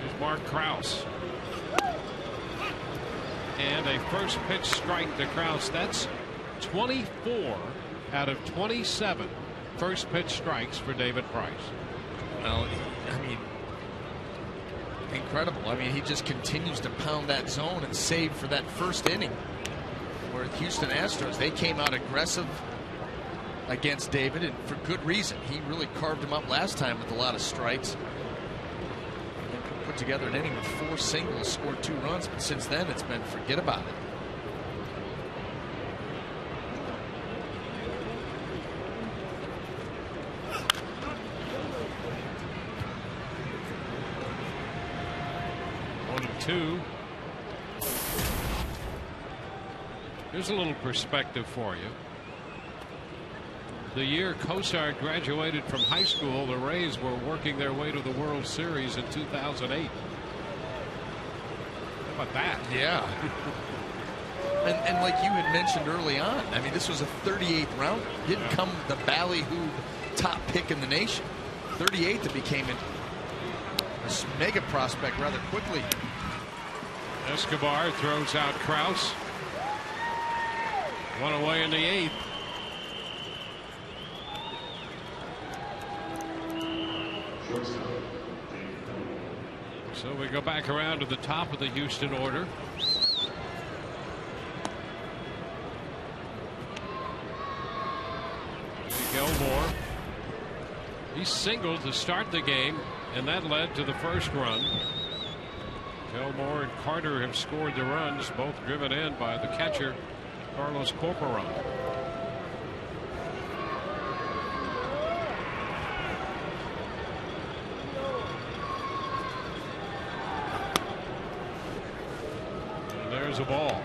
Here's Mark Krause. And a first pitch strike to Krause. That's 24 out of 27 first pitch strikes for David Price. Well, I mean, incredible. I mean, he just continues to pound that zone and save for that first inning. Where Houston Astros, they came out aggressive against David, and for good reason. He really carved him up last time with a lot of strikes. Put together an inning with 4 singles, scored 2 runs, but since then it's been forget about it. One and 2. Here's a little perspective for you. The year Cosart graduated from high school, the Rays were working their way to the World Series in 2008. How about that? Yeah. and like you had mentioned early on, I mean, this was a 38th rounder. Didn't come the ballyhooed top pick in the nation. 38th, it became a mega prospect rather quickly. Escobar throws out Krause. 1 away in the 8th. So we go back around to the top of the Houston order. Gilmore. He singled to start the game, and that led to the first run. Gilmore and Carter have scored the runs, both driven in by the catcher, Carlos Corporal. A ball.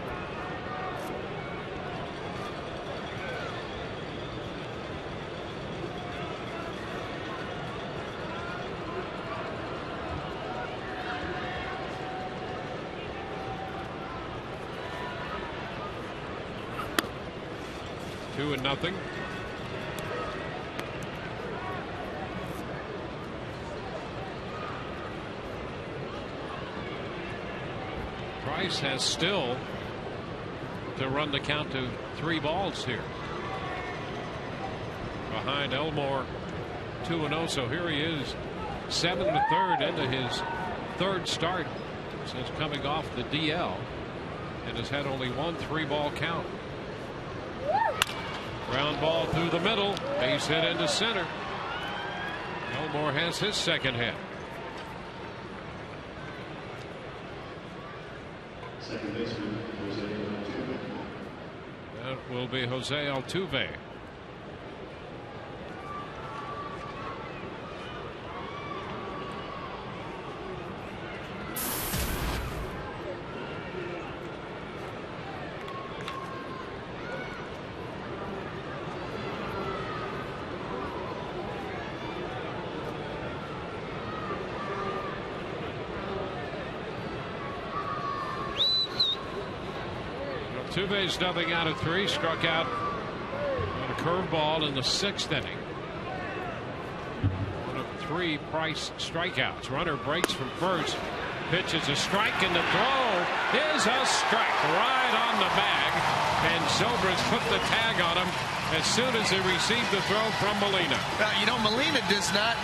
Two and nothing. Price has still to run the count to 3 balls here. Behind Elmore, 2-0. So here he is, 7 1/3 into his 3rd start since coming off the DL, and has had only 1 3-ball count. Ground ball through the middle, base hit into center. Elmore has his 2nd hit. Second baseman, Jose Altuve. That will be Jose Altuve. Altuve's nothing out of 3. Struck out on a curveball in the 6th inning. 1 of 3 Price strikeouts. Runner breaks from first. Pitch is a strike, and the throw is a strike right on the bag. And Zobrist put the tag on him as soon as he received the throw from Molina. You know, Molina does not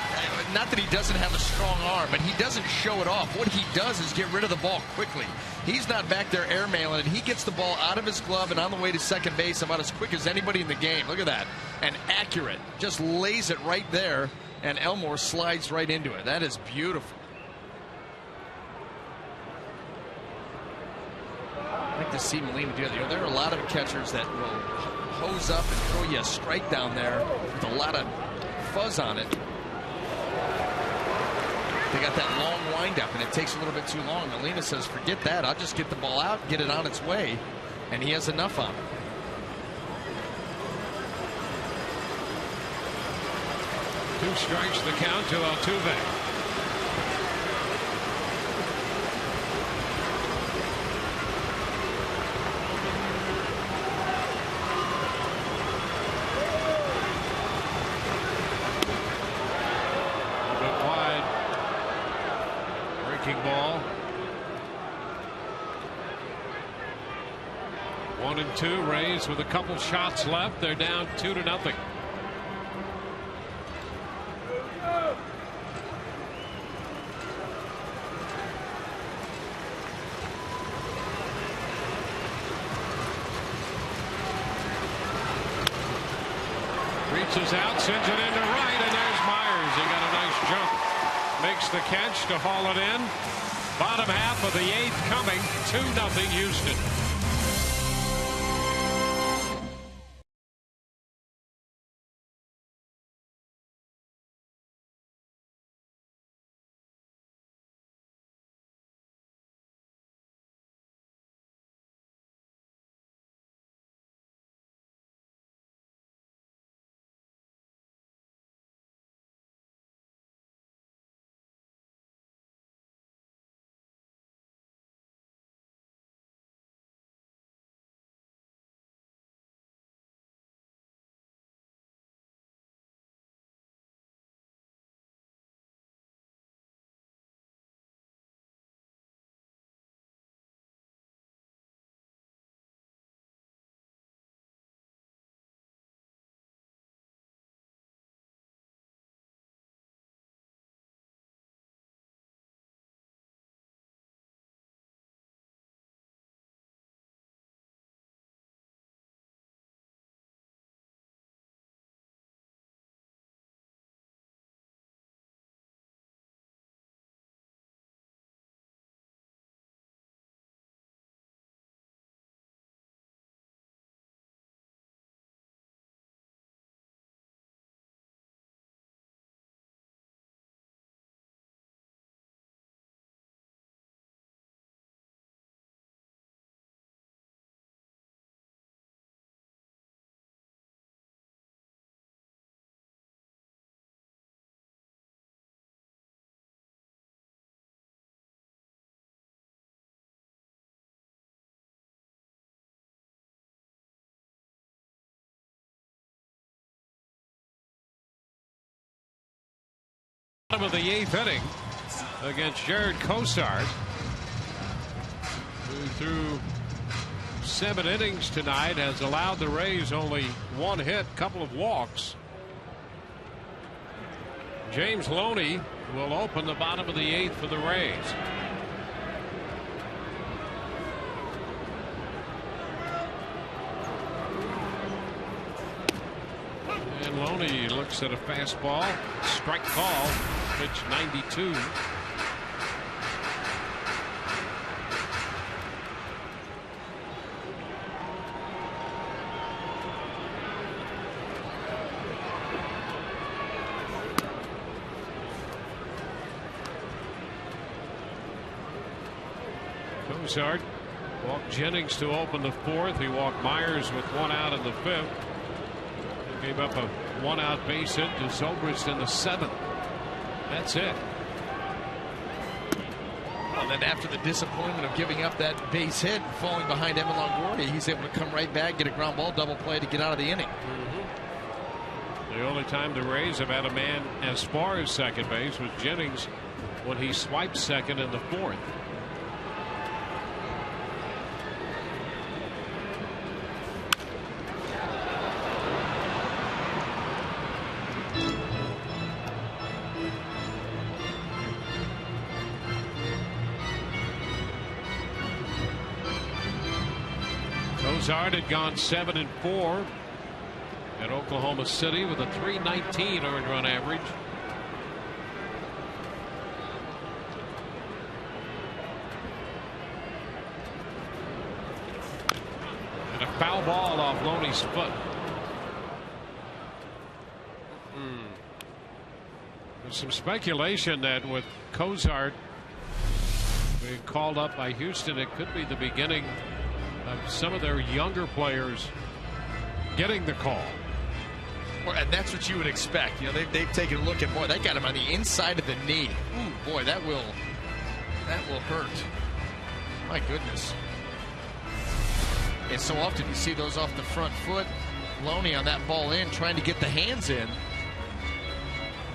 that he doesn't have a strong arm, but he doesn't show it off. What he does is get rid of the ball quickly. He's not back there airmailing it. He gets the ball out of his glove and on the way to second base about as quick as anybody in the game. Look at that. And accurate. Just lays it right there, and Elmore slides right into it. That is beautiful. I like to see Molina do that. You know, there are a lot of catchers that will hose up and throw you a strike down there with a lot of fuzz on it. They got that long windup, and it takes a little bit too long. Molina says, forget that. I'll just get the ball out, get it on its way, and he has enough on it. Two strikes the count to Altuve. Ball. 1-2. Rays with a couple shots left. They're down 2-0. Reaches out, sends it into right, and there's Myers. He got a nice jump. Makes the catch to haul it in. Bottom half of the 8th coming. 2-0 Houston. Bottom of the 8th inning against Jared Cosart, who through 7 innings tonight has allowed the Rays only 1 hit, couple of walks. James Loney will open the bottom of the 8th for the Rays. And Loney looks at a fastball, strike call, pitch 92. Cosart walked Jennings to open the 4th. He walked Myers with 1 out in the 5th. Gave up a 1-out base hit to Zobrist in the 7th. That's it. Well, then after the disappointment of giving up that base hit and falling behind Evan Longoria, he's able to come right back, get a ground ball double play to get out of the inning. The only time the Rays have had a man as far as second base was Jennings when he swiped second in the 4th. Cozart had gone 7-4 at Oklahoma City with a .319 earned run average. And a foul ball off Loney's foot. There's some speculation that with Cozart being called up by Houston, it could be the beginning of some of their younger players getting the call. And that's what you would expect. You know, they've taken a look at, boy, that got him on the inside of the knee. Ooh, boy, that will hurt. My goodness. And so often you see those off the front foot. Loney on that ball in, trying to get the hands in.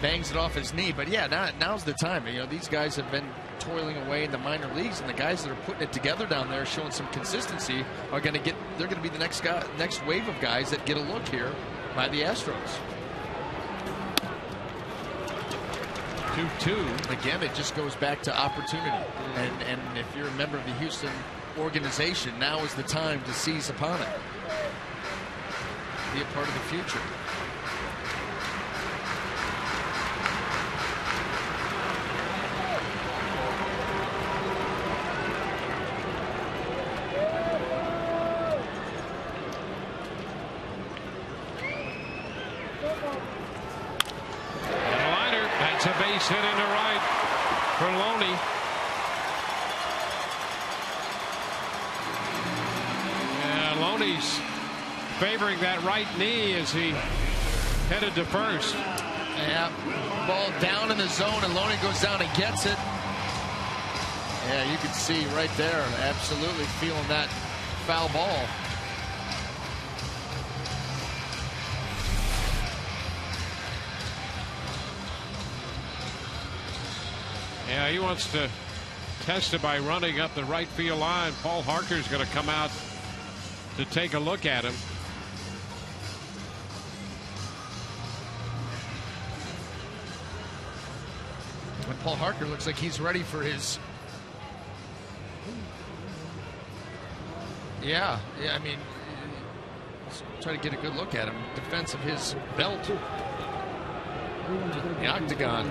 Bangs it off his knee. But yeah, now's the time. You know, these guys have been toiling away in the minor leagues, and the guys that are putting it together down there, showing some consistency, are going to get. They're going to be the next wave of guys that get a look here by the Astros. 2-2. Again, it just goes back to opportunity. And if you're a member of the Houston organization, now is the time to seize upon it. Be a part of the future. A base hit into right for Loney. Yeah, Loney's favoring that right knee as he headed to first. Yeah, ball down in the zone, and Loney goes down and gets it. Yeah, you can see right there, absolutely feeling that foul ball. Yeah, he wants to test it by running up the right field line. Paul Harker's going to come out to take a look at him. And Paul Harker looks like he's ready for his. Yeah, I mean, let's try to get a good look at him. Defense of his belt. The octagon.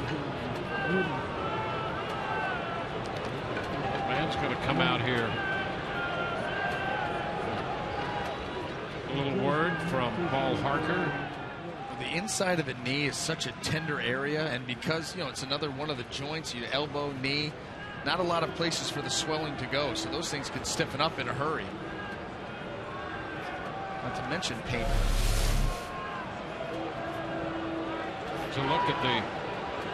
Man's going to come out here. A little word from Paul Harker. The inside of the knee is such a tender area, and because, you know, it's another one of the joints, your elbow, knee, not a lot of places for the swelling to go, so those things can stiffen up in a hurry. Not to mention pain. To look at the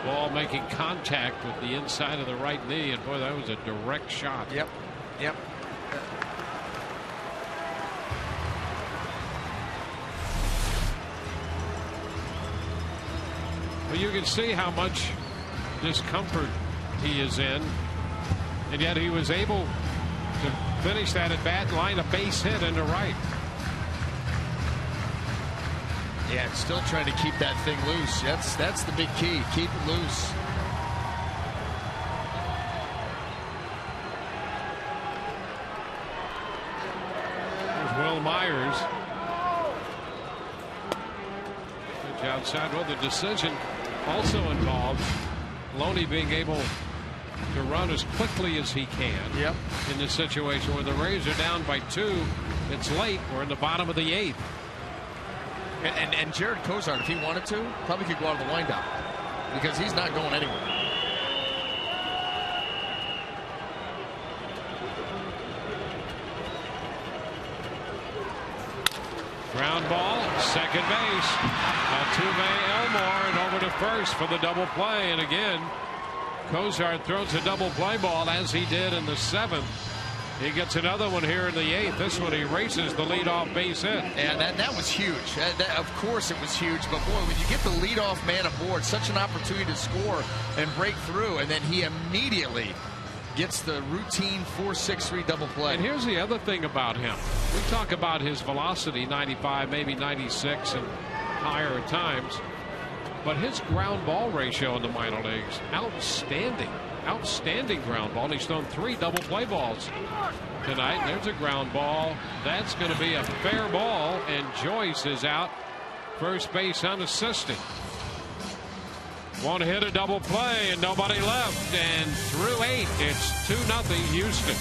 ball making contact with the inside of the right knee, and boy, that was a direct shot. Yep. Well, you can see how much discomfort he is in, and yet he was able to finish that at bat, line a base hit into right. Yeah, still trying to keep that thing loose. That's the big key. Keep it loose. There's Will Myers. Pitch outside. Well, the decision also involves Loney being able to run as quickly as he can. Yep. In this situation where the Rays are down by 2, it's late. We're in the bottom of the 8th. And Jared Cozart, if he wanted to, probably could go out of the windup because he's not going anywhere. Ground ball, second base. Altuve Elmore, and over to first for the double play. And again, Cozart throws a double play ball as he did in the 7th. He gets another one here in the 8th. This one he races the leadoff base hit. And that was huge. Of course it was huge. But boy, when you get the leadoff man aboard, such an opportunity to score and break through, and then he immediately gets the routine 4-6-3 double play. And here's the other thing about him. We talk about his velocity, 95, maybe 96, and higher at times. But his ground ball ratio in the minor leagues, outstanding. Outstanding ground ball. And he's thrown 3 double play balls tonight. There's a ground ball. That's going to be a fair ball. And Joyce is out. First base unassisted. One hit, a double play, and nobody left. And through 8, it's 2-0 Houston.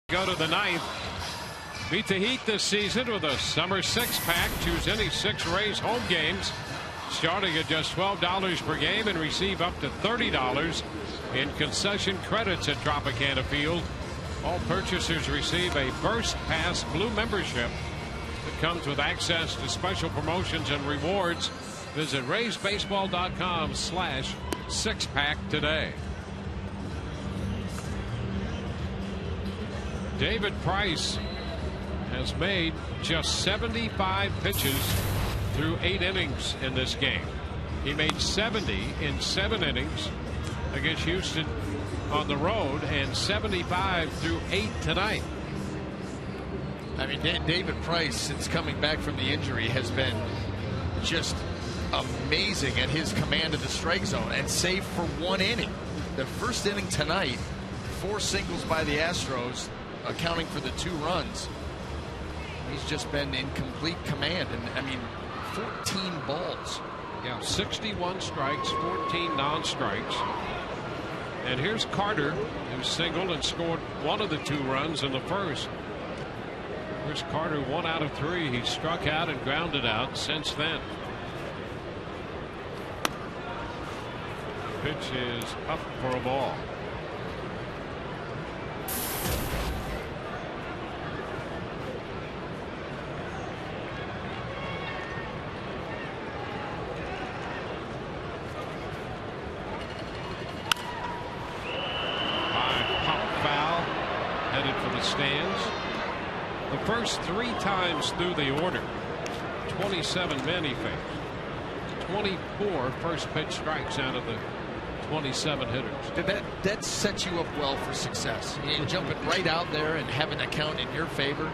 Go to the 9th. Beat the Heat this season with a summer 6-pack. Choose any 6 Rays home games starting at just $12 per game and receive up to $30 in concession credits at Tropicana Field. All purchasers receive a Burst Pass Blue membership that comes with access to special promotions and rewards. Visit RaysBaseball.com/6-pack today. David Price has made just 75 pitches through 8 innings in this game. He made 70 in 7 innings against Houston on the road and 75 through 8 tonight. I mean, David Price, since coming back from the injury, has been just amazing at his command of the strike zone, and save for 1 inning. The first inning tonight, 4 singles by the Astros, accounting for the 2 runs. He's just been in complete command, and I mean, 14 balls. Yeah, 61 strikes, 14 non-strikes. And here's Carter, who singled and scored 1 of the 2 runs in the first. Here's Carter, 1 out of 3. He struck out and grounded out since then. Pitch is up for a ball. Stands. The first 3 times through the order, 27 men he faced. 24 first pitch strikes out of the 27 hitters. That sets you up well for success. You jumping right out there and having a count in your favor.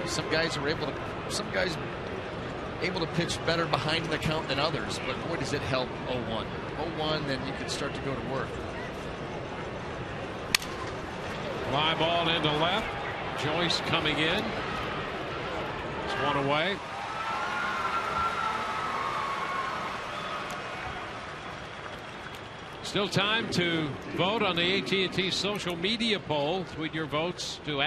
Some guys are able to pitch better behind the count than others, but boy, does it help 0-1. 0-1, then you can start to go to work. Fly ball into left. Joyce coming in. It's 1 away. Still time to vote on the AT&T social media poll. Tweet your votes to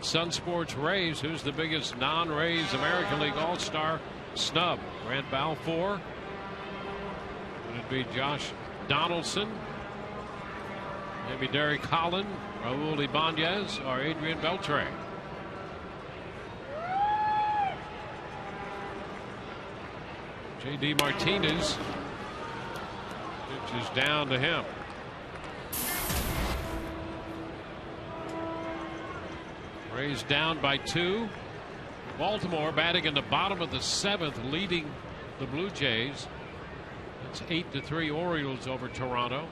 Sun Sports Rays, who's the biggest non-Rays American League All-Star snub? Grant Balfour. Would it be Josh Donaldson? Maybe Derek Holland, Raul Ibanez, or Adrian Beltre? J.D. Martinez. Pitch is down to him. Rays down by 2. Baltimore batting in the bottom of the 7th, leading the Blue Jays. It's 8-3 Orioles over Toronto.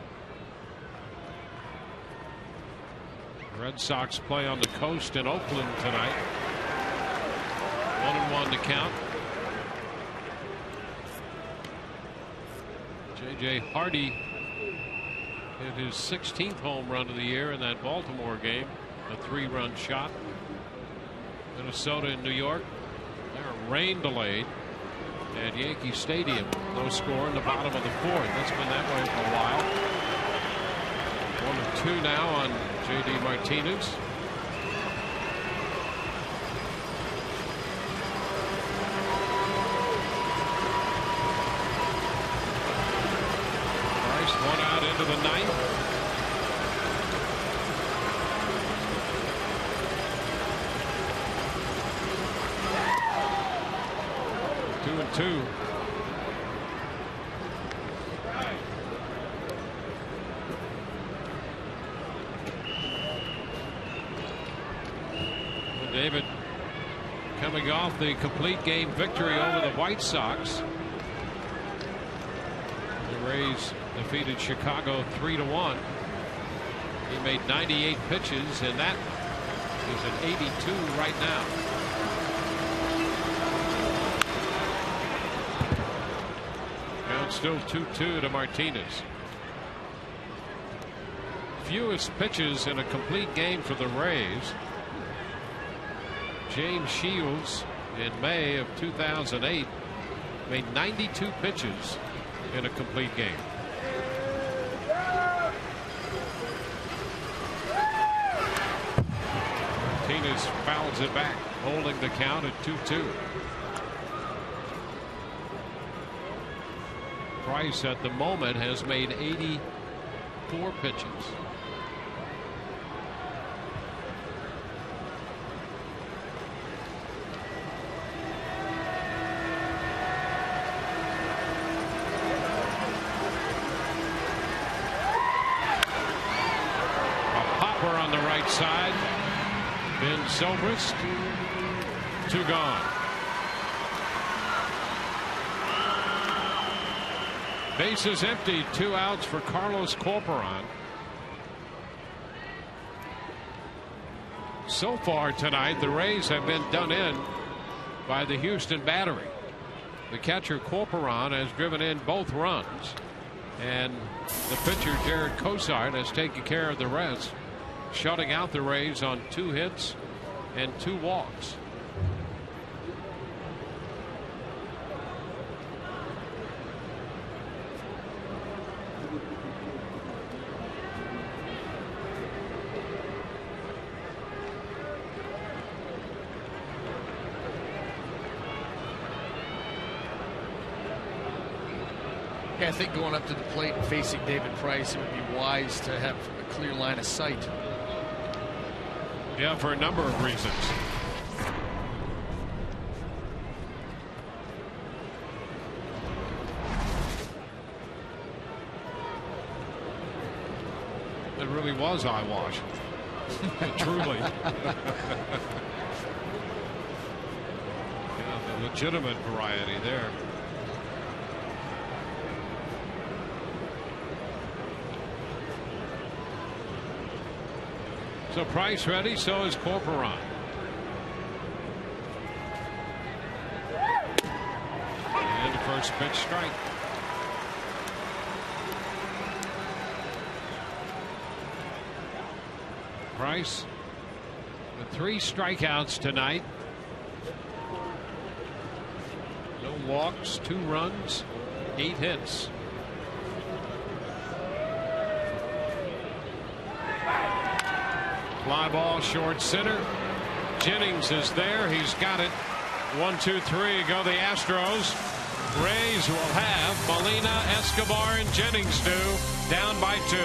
Red Sox play on the coast in Oakland tonight. 1-1 to count. J.J. Hardy hit his 16th home run of the year in that Baltimore game. A 3-run shot. Minnesota and New York. They're rain delayed at Yankee Stadium. No score in the bottom of the 4th. That's been that way for a while. 1-2 now on J.D. Martinez. Price 1 out into the 9th. Two. David coming off the complete game victory over the White Sox. The Rays defeated Chicago 3-1. He made 98 pitches, and that is an 82 right now. Still 2-2 to Martinez. Fewest pitches in a complete game for the Rays. James Shields in May of 2008 made 92 pitches in a complete game. Martinez fouls it back, holding the count at 2-2. Price at the moment has made 84 pitches. A popper on the right side. Ben Zobrist. 2 gone. Bases empty, 2 outs for Carlos Corporon. So far tonight, the Rays have been done in by the Houston battery. The catcher Corporon has driven in both runs, and the pitcher Jared Cosart has taken care of the rest, shutting out the Rays on 2 hits and 2 walks. I think going up to the plate and facing David Price, it would be wise to have a clear line of sight. Yeah, for a number of reasons. It really was eyewash. Truly. Yeah, the legitimate variety there. So Price ready, so is Corporon. And the first pitch strike. Price with 3 strikeouts tonight. No walks, 2 runs, 8 hits. Fly ball short center. Jennings is there. He's got it. 1, 2, 3 go the Astros. Rays will have Molina, Escobar, and Jennings down by 2.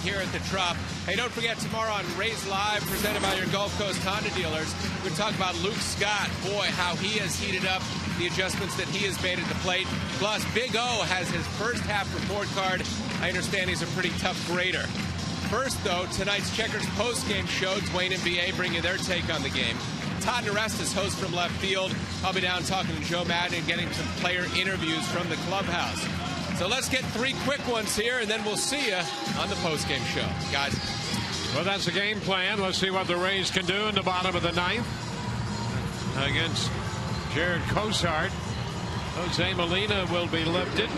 Here at the Trop. Hey, don't forget tomorrow on Rays Live, presented by your Gulf Coast Honda dealers, we're going to talk about Luke Scott. Boy, how he has heated up, the adjustments that he has made at the plate. Plus, Big O has his first half report card. I understand he's a pretty tough grader. First, though, tonight's Checkers postgame show. Dwayne and B.A. bringing their take on the game. Todd Narestas, host from left field. I'll be down talking to Joe Madden and getting some player interviews from the clubhouse. So let's get 3 quick ones here, and then we'll see you on the postgame show. Guys. Well, that's the game plan. Let's see what the Rays can do in the bottom of the 9th against Jared Cosart. Jose Molina will be lifted.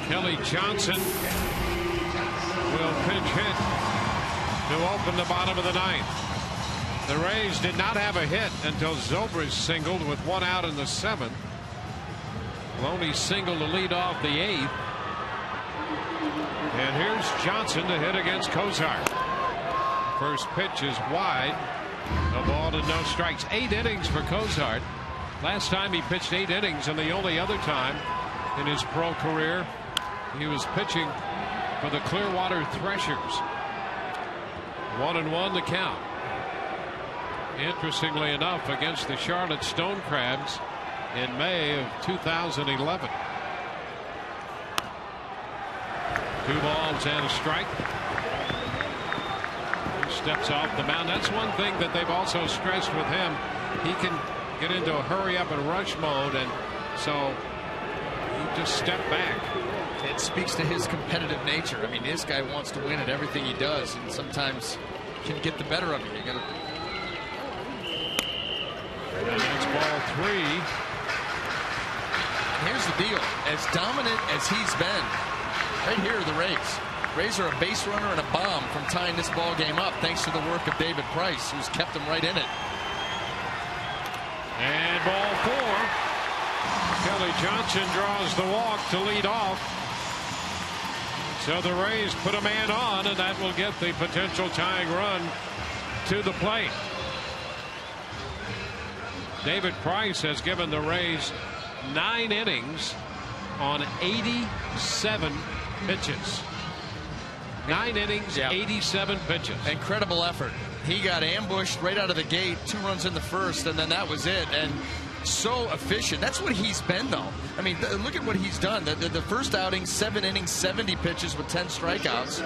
Kelly Johnson will pinch hit to open the bottom of the 9th. The Rays did not have a hit until Zobrist singled with 1 out in the 7th. Loney single to lead off the 8th. And here's Johnson to hit against Cosart. First pitch is wide. A ball to no strikes. 8 innings for Cosart. Last time he pitched 8 innings, and the only other time in his pro career he was pitching for the Clearwater Threshers. 1-1 the count. Interestingly enough, against the Charlotte Stone Crabs in May of 2011. 2 balls and a strike. He steps off the mound. That's one thing that they've also stressed with him. He can get into a hurry up and rush mode, and so he just stepped back. It speaks to his competitive nature. I mean, this guy wants to win at everything he does, and sometimes can get the better of you. You got to. And that's ball 3. Here's the deal. As dominant as he's been, right here are the Rays. Rays are a base runner and a bomb from tying this ball game up, thanks to the work of David Price, who's kept them right in it. And ball 4. Kelly Johnson draws the walk to lead off. So the Rays put a man on, and that will get the potential tying run to the plate. David Price has given the Rays 9 innings on 87 pitches. 9 innings, 87 pitches. Incredible effort. He got ambushed right out of the gate, 2 runs in the first, and then that was it. And so efficient. That's what he's been, though. I mean, look at what he's done. The first outing, 7 innings, 70 pitches with 10 strikeouts.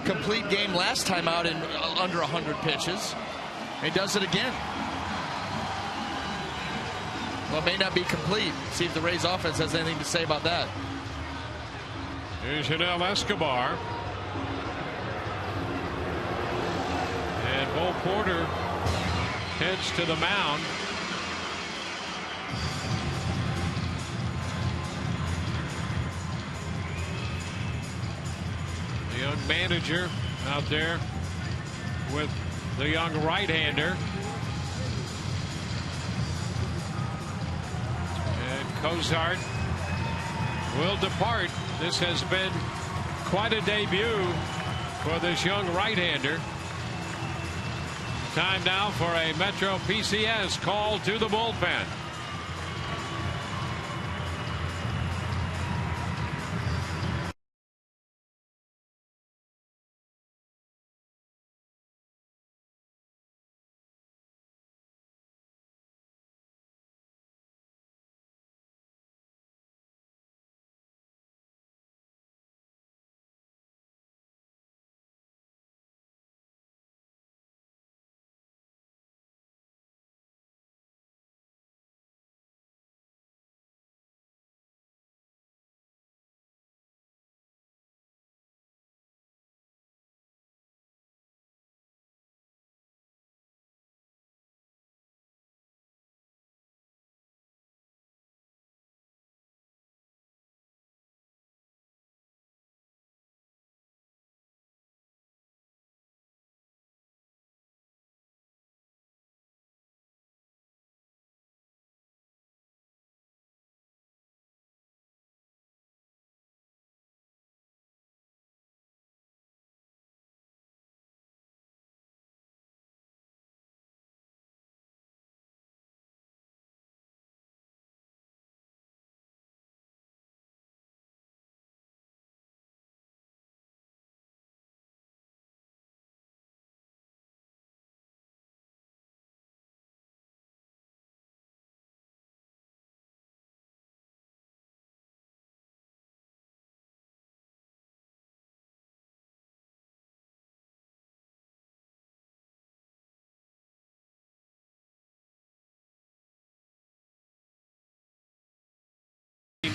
Complete game last time out in under 100 pitches. He does it again. Well, it may not be complete. See if the Rays offense has anything to say about that. Here's Janelle Escobar. And Bo Porter heads to the mound. The young manager out there with the young right-hander. And Cozart will depart. This has been quite a debut for this young right-hander. Time now for a Metro PCS call to the bullpen.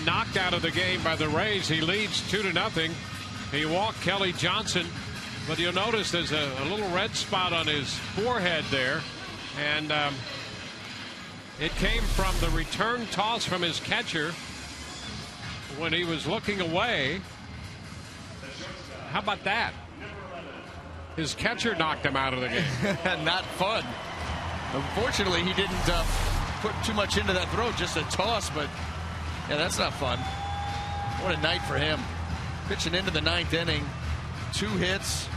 Knocked out of the game by the Rays. He leads 2-0. He walked Kelly Johnson, but you'll notice there's a little red spot on his forehead there, and it came from the return toss from his catcher when he was looking away. How about that? His catcher knocked him out of the game. Not fun. Unfortunately, he didn't put too much into that throw, just a toss, but yeah, that's not fun. What a night for him. Pitching into the 9th inning. 2 hits.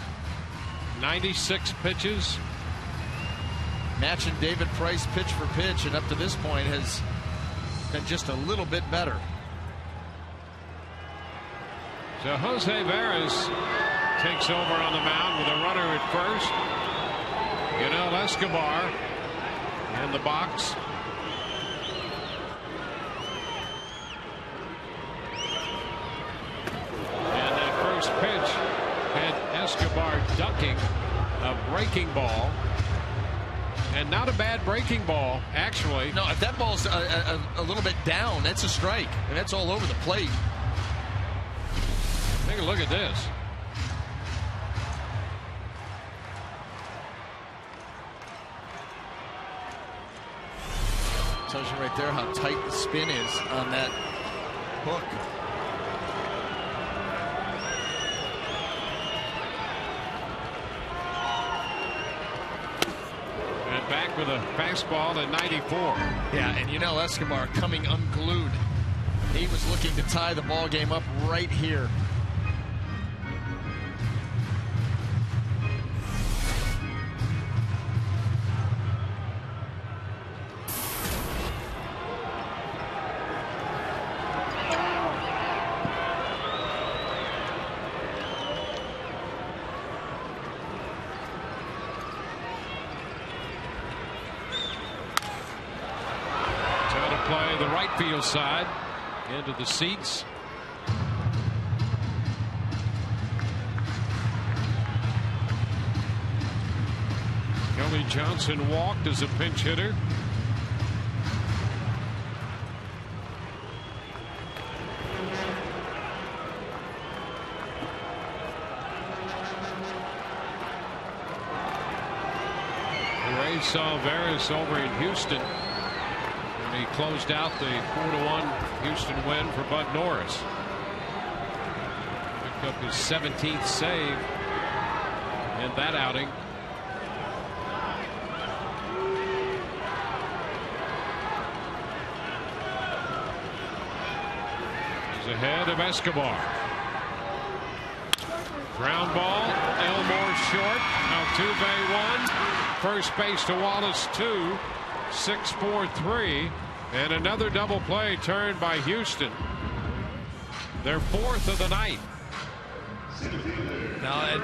96 pitches. Matching David Price pitch for pitch, and up to this point has been just a little bit better. So Jose Veras takes over on the mound with a runner at first. Yunel Escobar in the box. Pitch had Escobar ducking a breaking ball, and not a bad breaking ball, actually. No, if that ball's a little bit down, that's a strike, and that's all over the plate. Take a look at this. Tells you right there how tight the spin is on that hook. Back with a fastball at 94. Yeah, and Yunel Escobar coming unglued. He was looking to tie the ball game up right here. Play the right field side into the seats. Kelly Johnson walked as a pinch hitter. Rays saw Veras over in Houston, and he closed out the 4-1 Houston win for Bud Norris. Picked up his 17th save in that outing. He's ahead of Escobar. Ground ball, Elmore short. Altuve 1. First base to Wallace 2. 6-4-3. And another double play turned by Houston. Their 4th of the night. Now,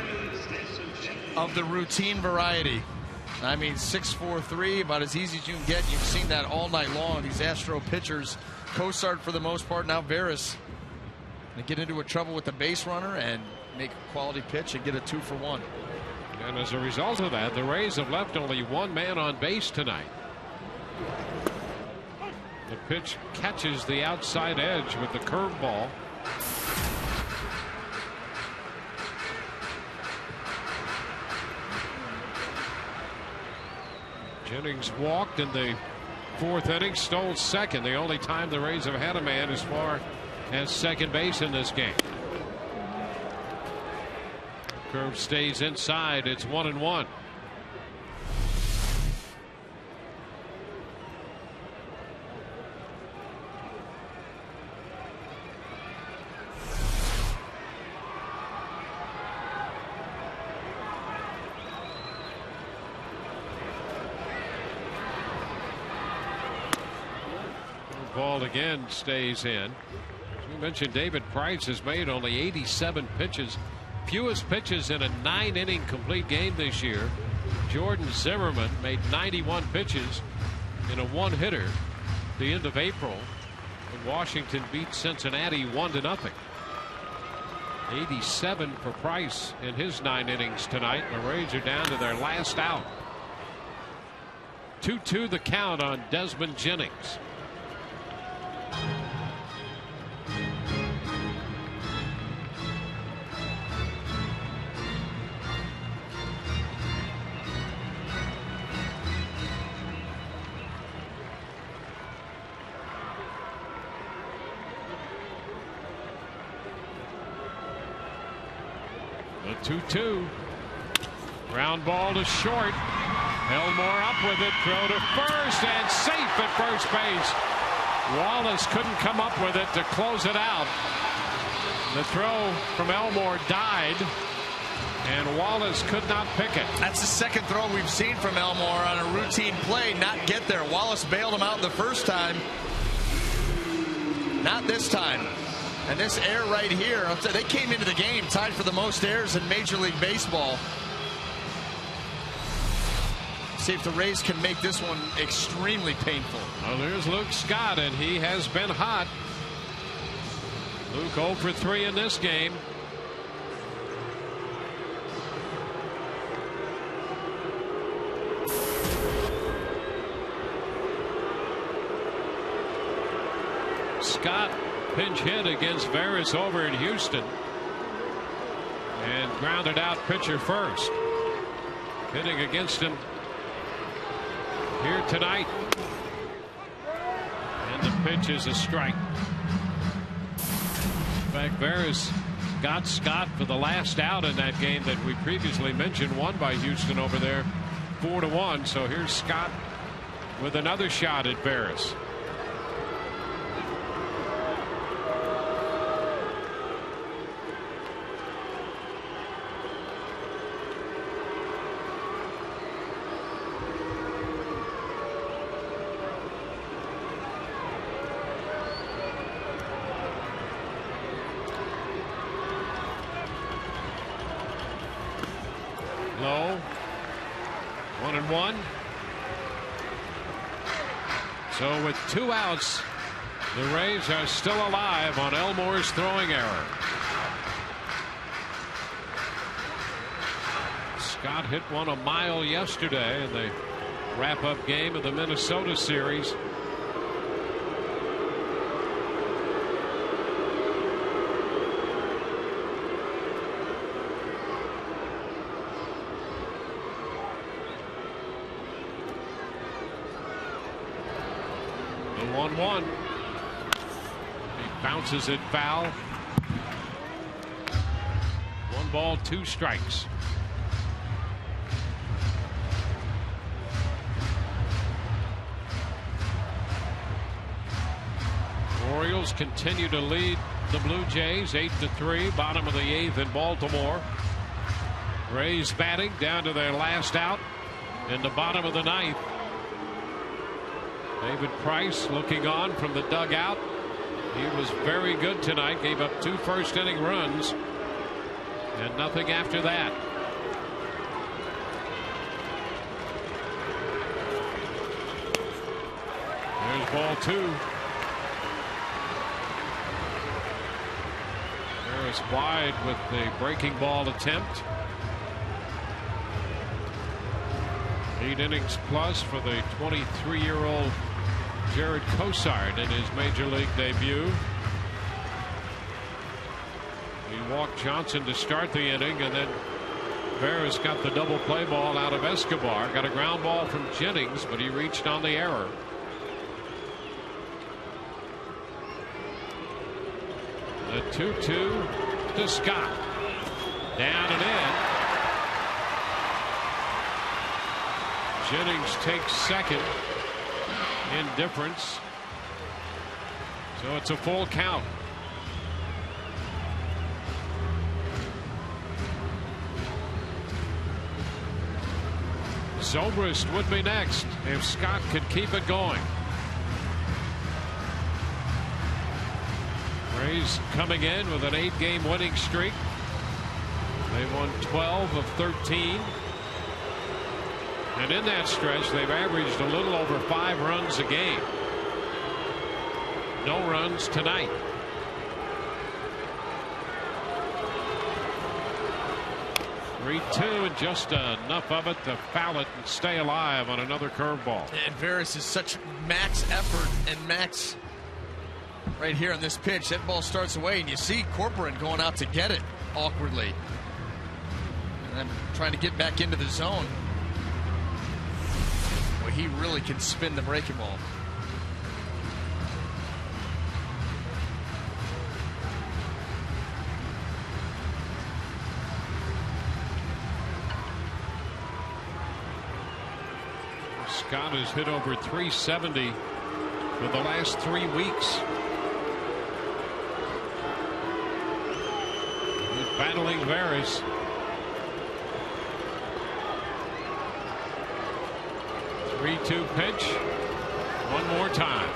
of the routine variety. I mean, 6-4-3, about as easy as you can get. You've seen that all night long. These Astro pitchers, Cosart for the most part, now Veras. They get into a trouble with the base runner and make a quality pitch and get a 2-for-1. And as a result of that, the Rays have left only one man on base tonight. The pitch catches the outside edge with the curveball. Jennings walked in the 4th inning, stole second. The only time the Rays have had a man as far as second base in this game. Curve stays inside. It's 1-1. Ball again stays in. As we mentioned, David Price has made only 87 pitches. Fewest pitches in a 9-inning complete game this year. Jordan Zimmerman made 91 pitches in a 1-hitter at the end of April when Washington beat Cincinnati 1-0. 87 for Price in his 9 innings tonight. The Rays are down to their last out. 2-2 the count on Desmond Jennings. The 2-2. Ground ball to short. Elmore up with it. Throw to first and safe at first base. Wallace couldn't come up with it to close it out. The throw from Elmore died, and Wallace could not pick it. That's the second throw we've seen from Elmore on a routine play not get there. Wallace bailed him out the first time. Not this time. And this error right here, they came into the game tied for the most errors in Major League Baseball. See if the Rays can make this one extremely painful. Well, there's Luke Scott, and he has been hot. Luke 0 for 3 in this game. Scott pinch hit against Veras over in Houston and grounded out pitcher first. Hitting against him here tonight, and the pitch is a strike. In fact, Veras got Scott for the last out in that game that we previously mentioned, won by Houston over there 4-1. So here's Scott with another shot at Veras. Low. 1-1. So with 2 outs, the Rays are still alive on Elmore's throwing error. Scott hit one a mile yesterday in the wrap-up game of the Minnesota series. The 1-1. He bounces it foul. 1 ball, 2 strikes. Orioles continue to lead the Blue Jays 8-3, bottom of the 8th in Baltimore. Rays batting down to their last out in the bottom of the 9th. David Price looking on from the dugout. He was very good tonight, gave up 2 first-inning runs and nothing after that. There's ball 2. Harris wide with the breaking ball attempt. 8 innings plus for the 23-year-old Jared Cosard in his major league debut. He walked Johnson to start the inning, and then Ferris got the double play ball out of Escobar. Got a ground ball from Jennings, but he reached on the error. The 2-2 to Scott. Down and in. Jennings takes second in difference. So it's a full count. Zobrist would be next if Scott could keep it going. Rays coming in with an 8-game winning streak. They won 12 of 13. And in that stretch, they've averaged a little over 5 runs a game. No runs tonight. Three-2, and just enough of it to foul it and stay alive on another curveball. And Veras is such max effort and max right here on this pitch. That ball starts away, and you see Corcoran going out to get it awkwardly. And then trying to get back into the zone. Well, he really can spin the breaking ball. Scott has hit over 370 for the last 3 weeks. He's battling Veras. Three-two pitch. One more time.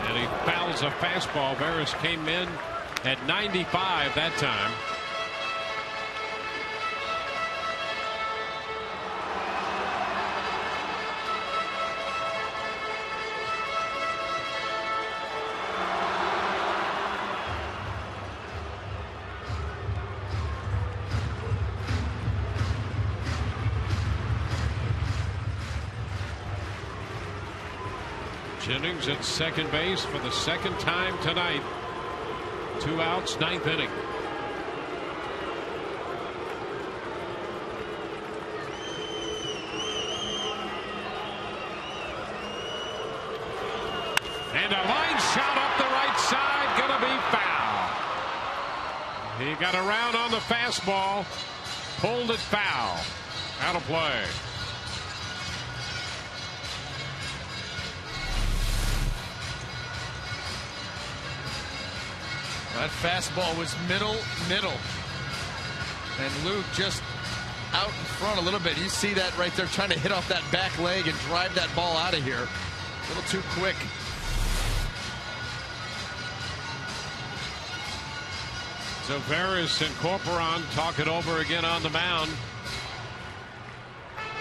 And he fouls a fastball. Veras came in at 95 that time. Jennings at second base for the second time tonight. 2 outs, 9th inning. And a line shot up the right side, gonna be foul. He got around on the fastball, pulled it foul. Out of play. That fastball was middle. And Luke just out in front a little bit. You see that right there, trying to hit off that back leg and drive that ball out of here. A little too quick. So Veras and Corcoran talk it over again on the mound.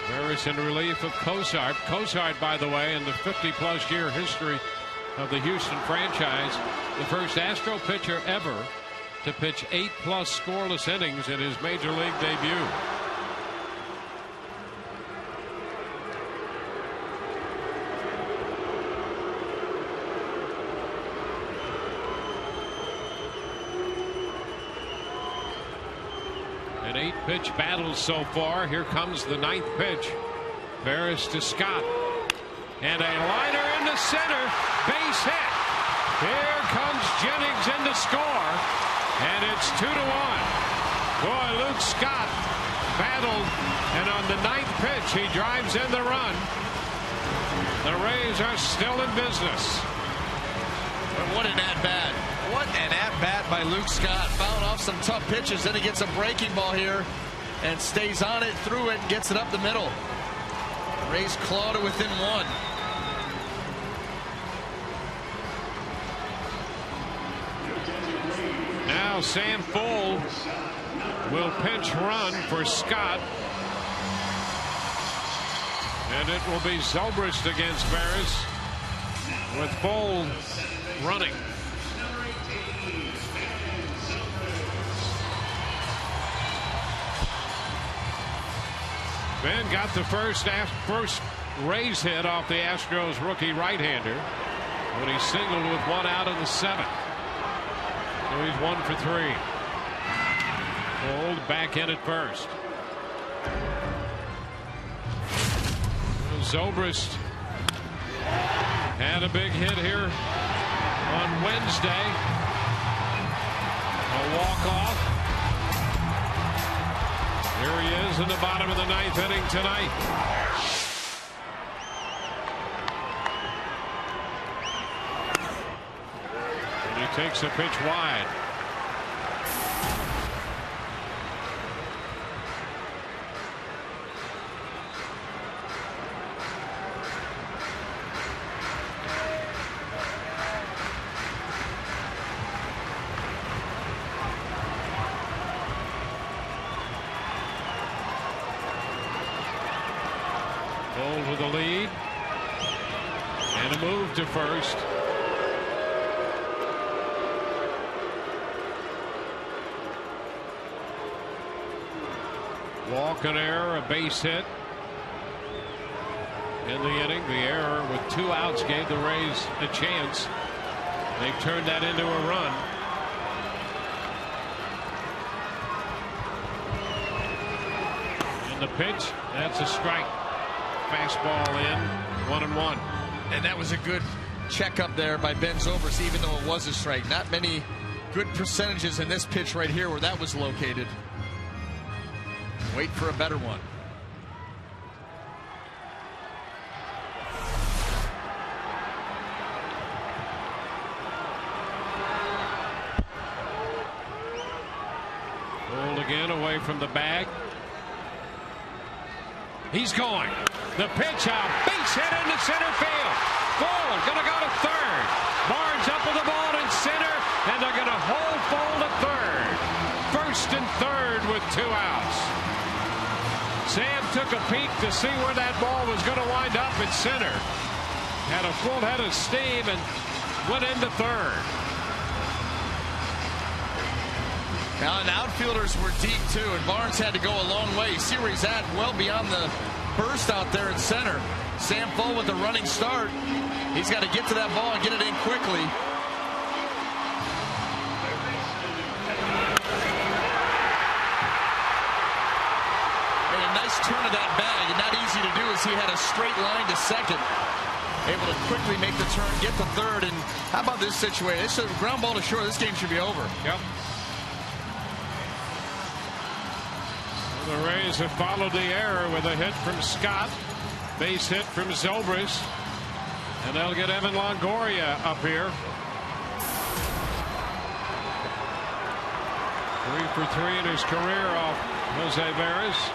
Veras in relief of Cosard. Cosard, by the way, in the 50-plus year history of the Houston franchise, the first Astro pitcher ever to pitch 8+ scoreless innings in his major league debut. An 8-pitch battle so far. Here comes the 9th pitch. Veras to Scott. And a liner into center. Base hit. Here comes Jennings in to score. And it's 2-1. Boy, Luke Scott battled. And on the 9th pitch, he drives in the run. The Rays are still in business. But what an at-bat. What an at-bat by Luke Scott. Fouled off some tough pitches. Then he gets a breaking ball here and stays on it, through it, and gets it up the middle. Rays claw to within 1. Now Sam Fuld will pinch run for Scott. And it will be Zobrist against Veras, with Fuld running. Ben got the first Rays hit off the Astros rookie right-hander when he singled with 1 out in the 7th. So he's 1 for 3. Fuld back in at first. Zobrist had a big hit here on Wednesday. A walk-off. Here he is in the bottom of the 9th inning tonight. And he takes a pitch wide. Fuld with a lead and a move to first. Walk, an error, a base hit in the inning. The error with 2 outs gave the Rays a chance. They've turned that into a run. And the pitch, that's a strike. Fastball in, 1-1. And that was a good checkup there by Ben Zobrist, even though it was a strike. Not many good percentages in this pitch right here where that was located. Wait for a better one. Pulled again away from the bag. He's going. The pitch out. Base hit into center field. Fuld going to go to third. Barnes up with the ball in center, and they're going to hold Fuld at third. First and third with 2 outs. Sam took a peek to see where that ball was going to wind up in center. Had a full head of steam and went into third. Now, the outfielders were deep, too, and Barnes had to go a long way. You see where he's at, well beyond the burst out there in center. Sam Fuld with the running start. He's got to get to that ball and get it in quickly. Made a nice turn of that bag, and not easy to do as he had a straight line to second. Able to quickly make the turn, get to third, and how about this situation? It's a ground ball to short. This game should be over. Yep. The Rays have followed the error with a hit from Scott. Base hit from Zobrist. And they'll get Evan Longoria up here. 3 for 3 in his career off Jose Veras.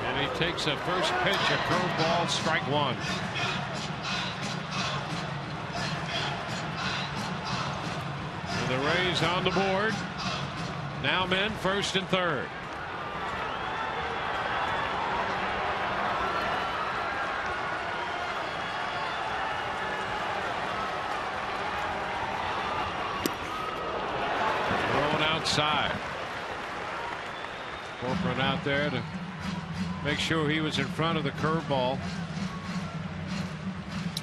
And he takes a first pitch, a curveball, strike 1. And the Rays on the board. Now men first and third. Thrown outside. Corcoran out there to make sure he was in front of the curveball.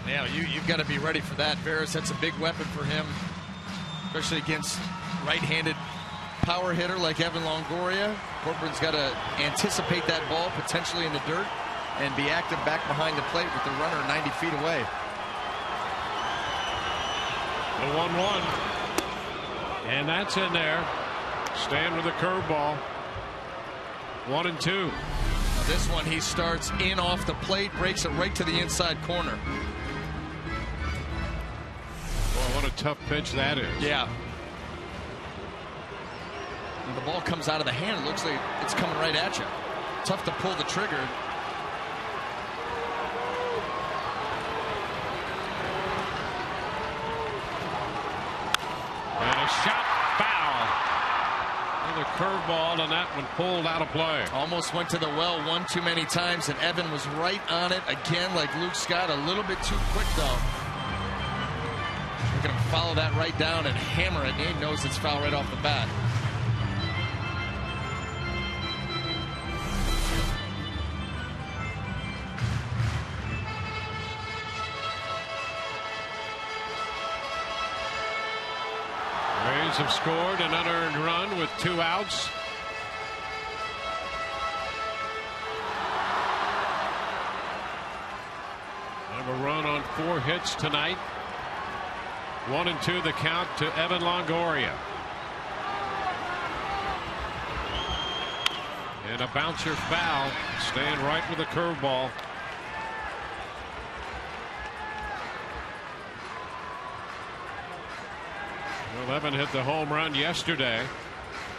Yeah, you've got to be ready for that. Veras, that's a big weapon for him, especially against right-handed power hitter like Evan Longoria. Corcoran's got to anticipate that ball potentially in the dirt. and be active back behind the plate with the runner 90 feet away. The 1-1. And that's in there. Stand with a curveball. 1-2. This one he starts in off the plate, breaks it right to the inside corner. Boy, what a tough pitch that is. Yeah. And the ball comes out of the hand. It looks like it's coming right at you. Tough to pull the trigger. And a shot foul. Another curveball, and that one pulled out of play. Almost went to the well one too many times, and Evan was right on it again, like Luke Scott. A little bit too quick, though. We're going to follow that right down and hammer it, and he knows it's foul right off the bat. Rays have scored an unearned run with 2 outs. Have a run on 4 hits tonight. 1-2 the count to Evan Longoria. And a bouncer foul. Stand right with a curveball. Well, Evan hit the home run yesterday.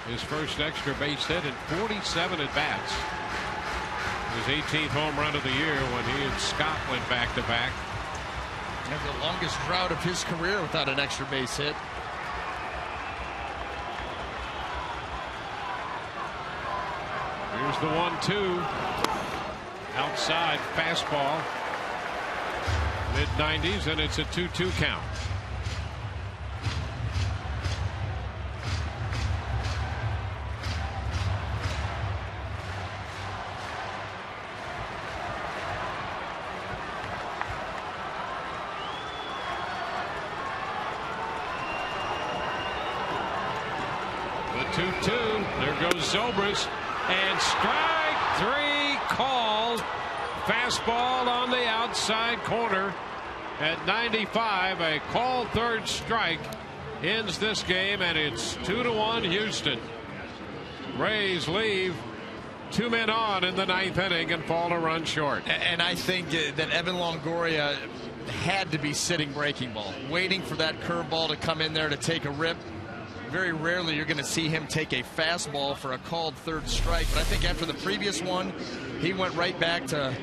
His first extra base hit in 47 at-bats. His 18th home run of the year when he and Scott went back-to-back. And the longest drought of his career without an extra base hit. Here's the 1-2. Outside fastball. Mid-90s, and it's a 2-2 count. The 2-2. There goes Zobrist. And strike 3 called. Fastball on the outside corner at 95. A called third strike ends this game, and it's 2-1 Houston. Rays leave 2 men on in the 9th inning and fall a run short. And I think that Evan Longoria had to be sitting breaking ball, waiting for that curveball to come in there to take a rip. Very rarely you're going to see him take a fastball for a called third strike. But I think after the previous one, he went right back to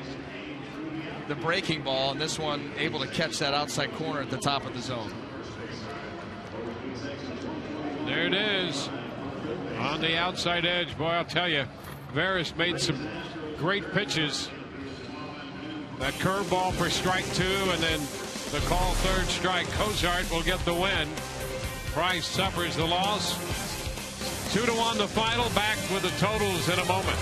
the breaking ball, and this one able to catch that outside corner at the top of the zone. There it is on the outside edge. Boy, I'll tell you, Veras made some great pitches. That curveball for strike 2, and then the call third strike. Cozart will get the win. Price suffers the loss. 2-1 the final. Back with the totals in a moment.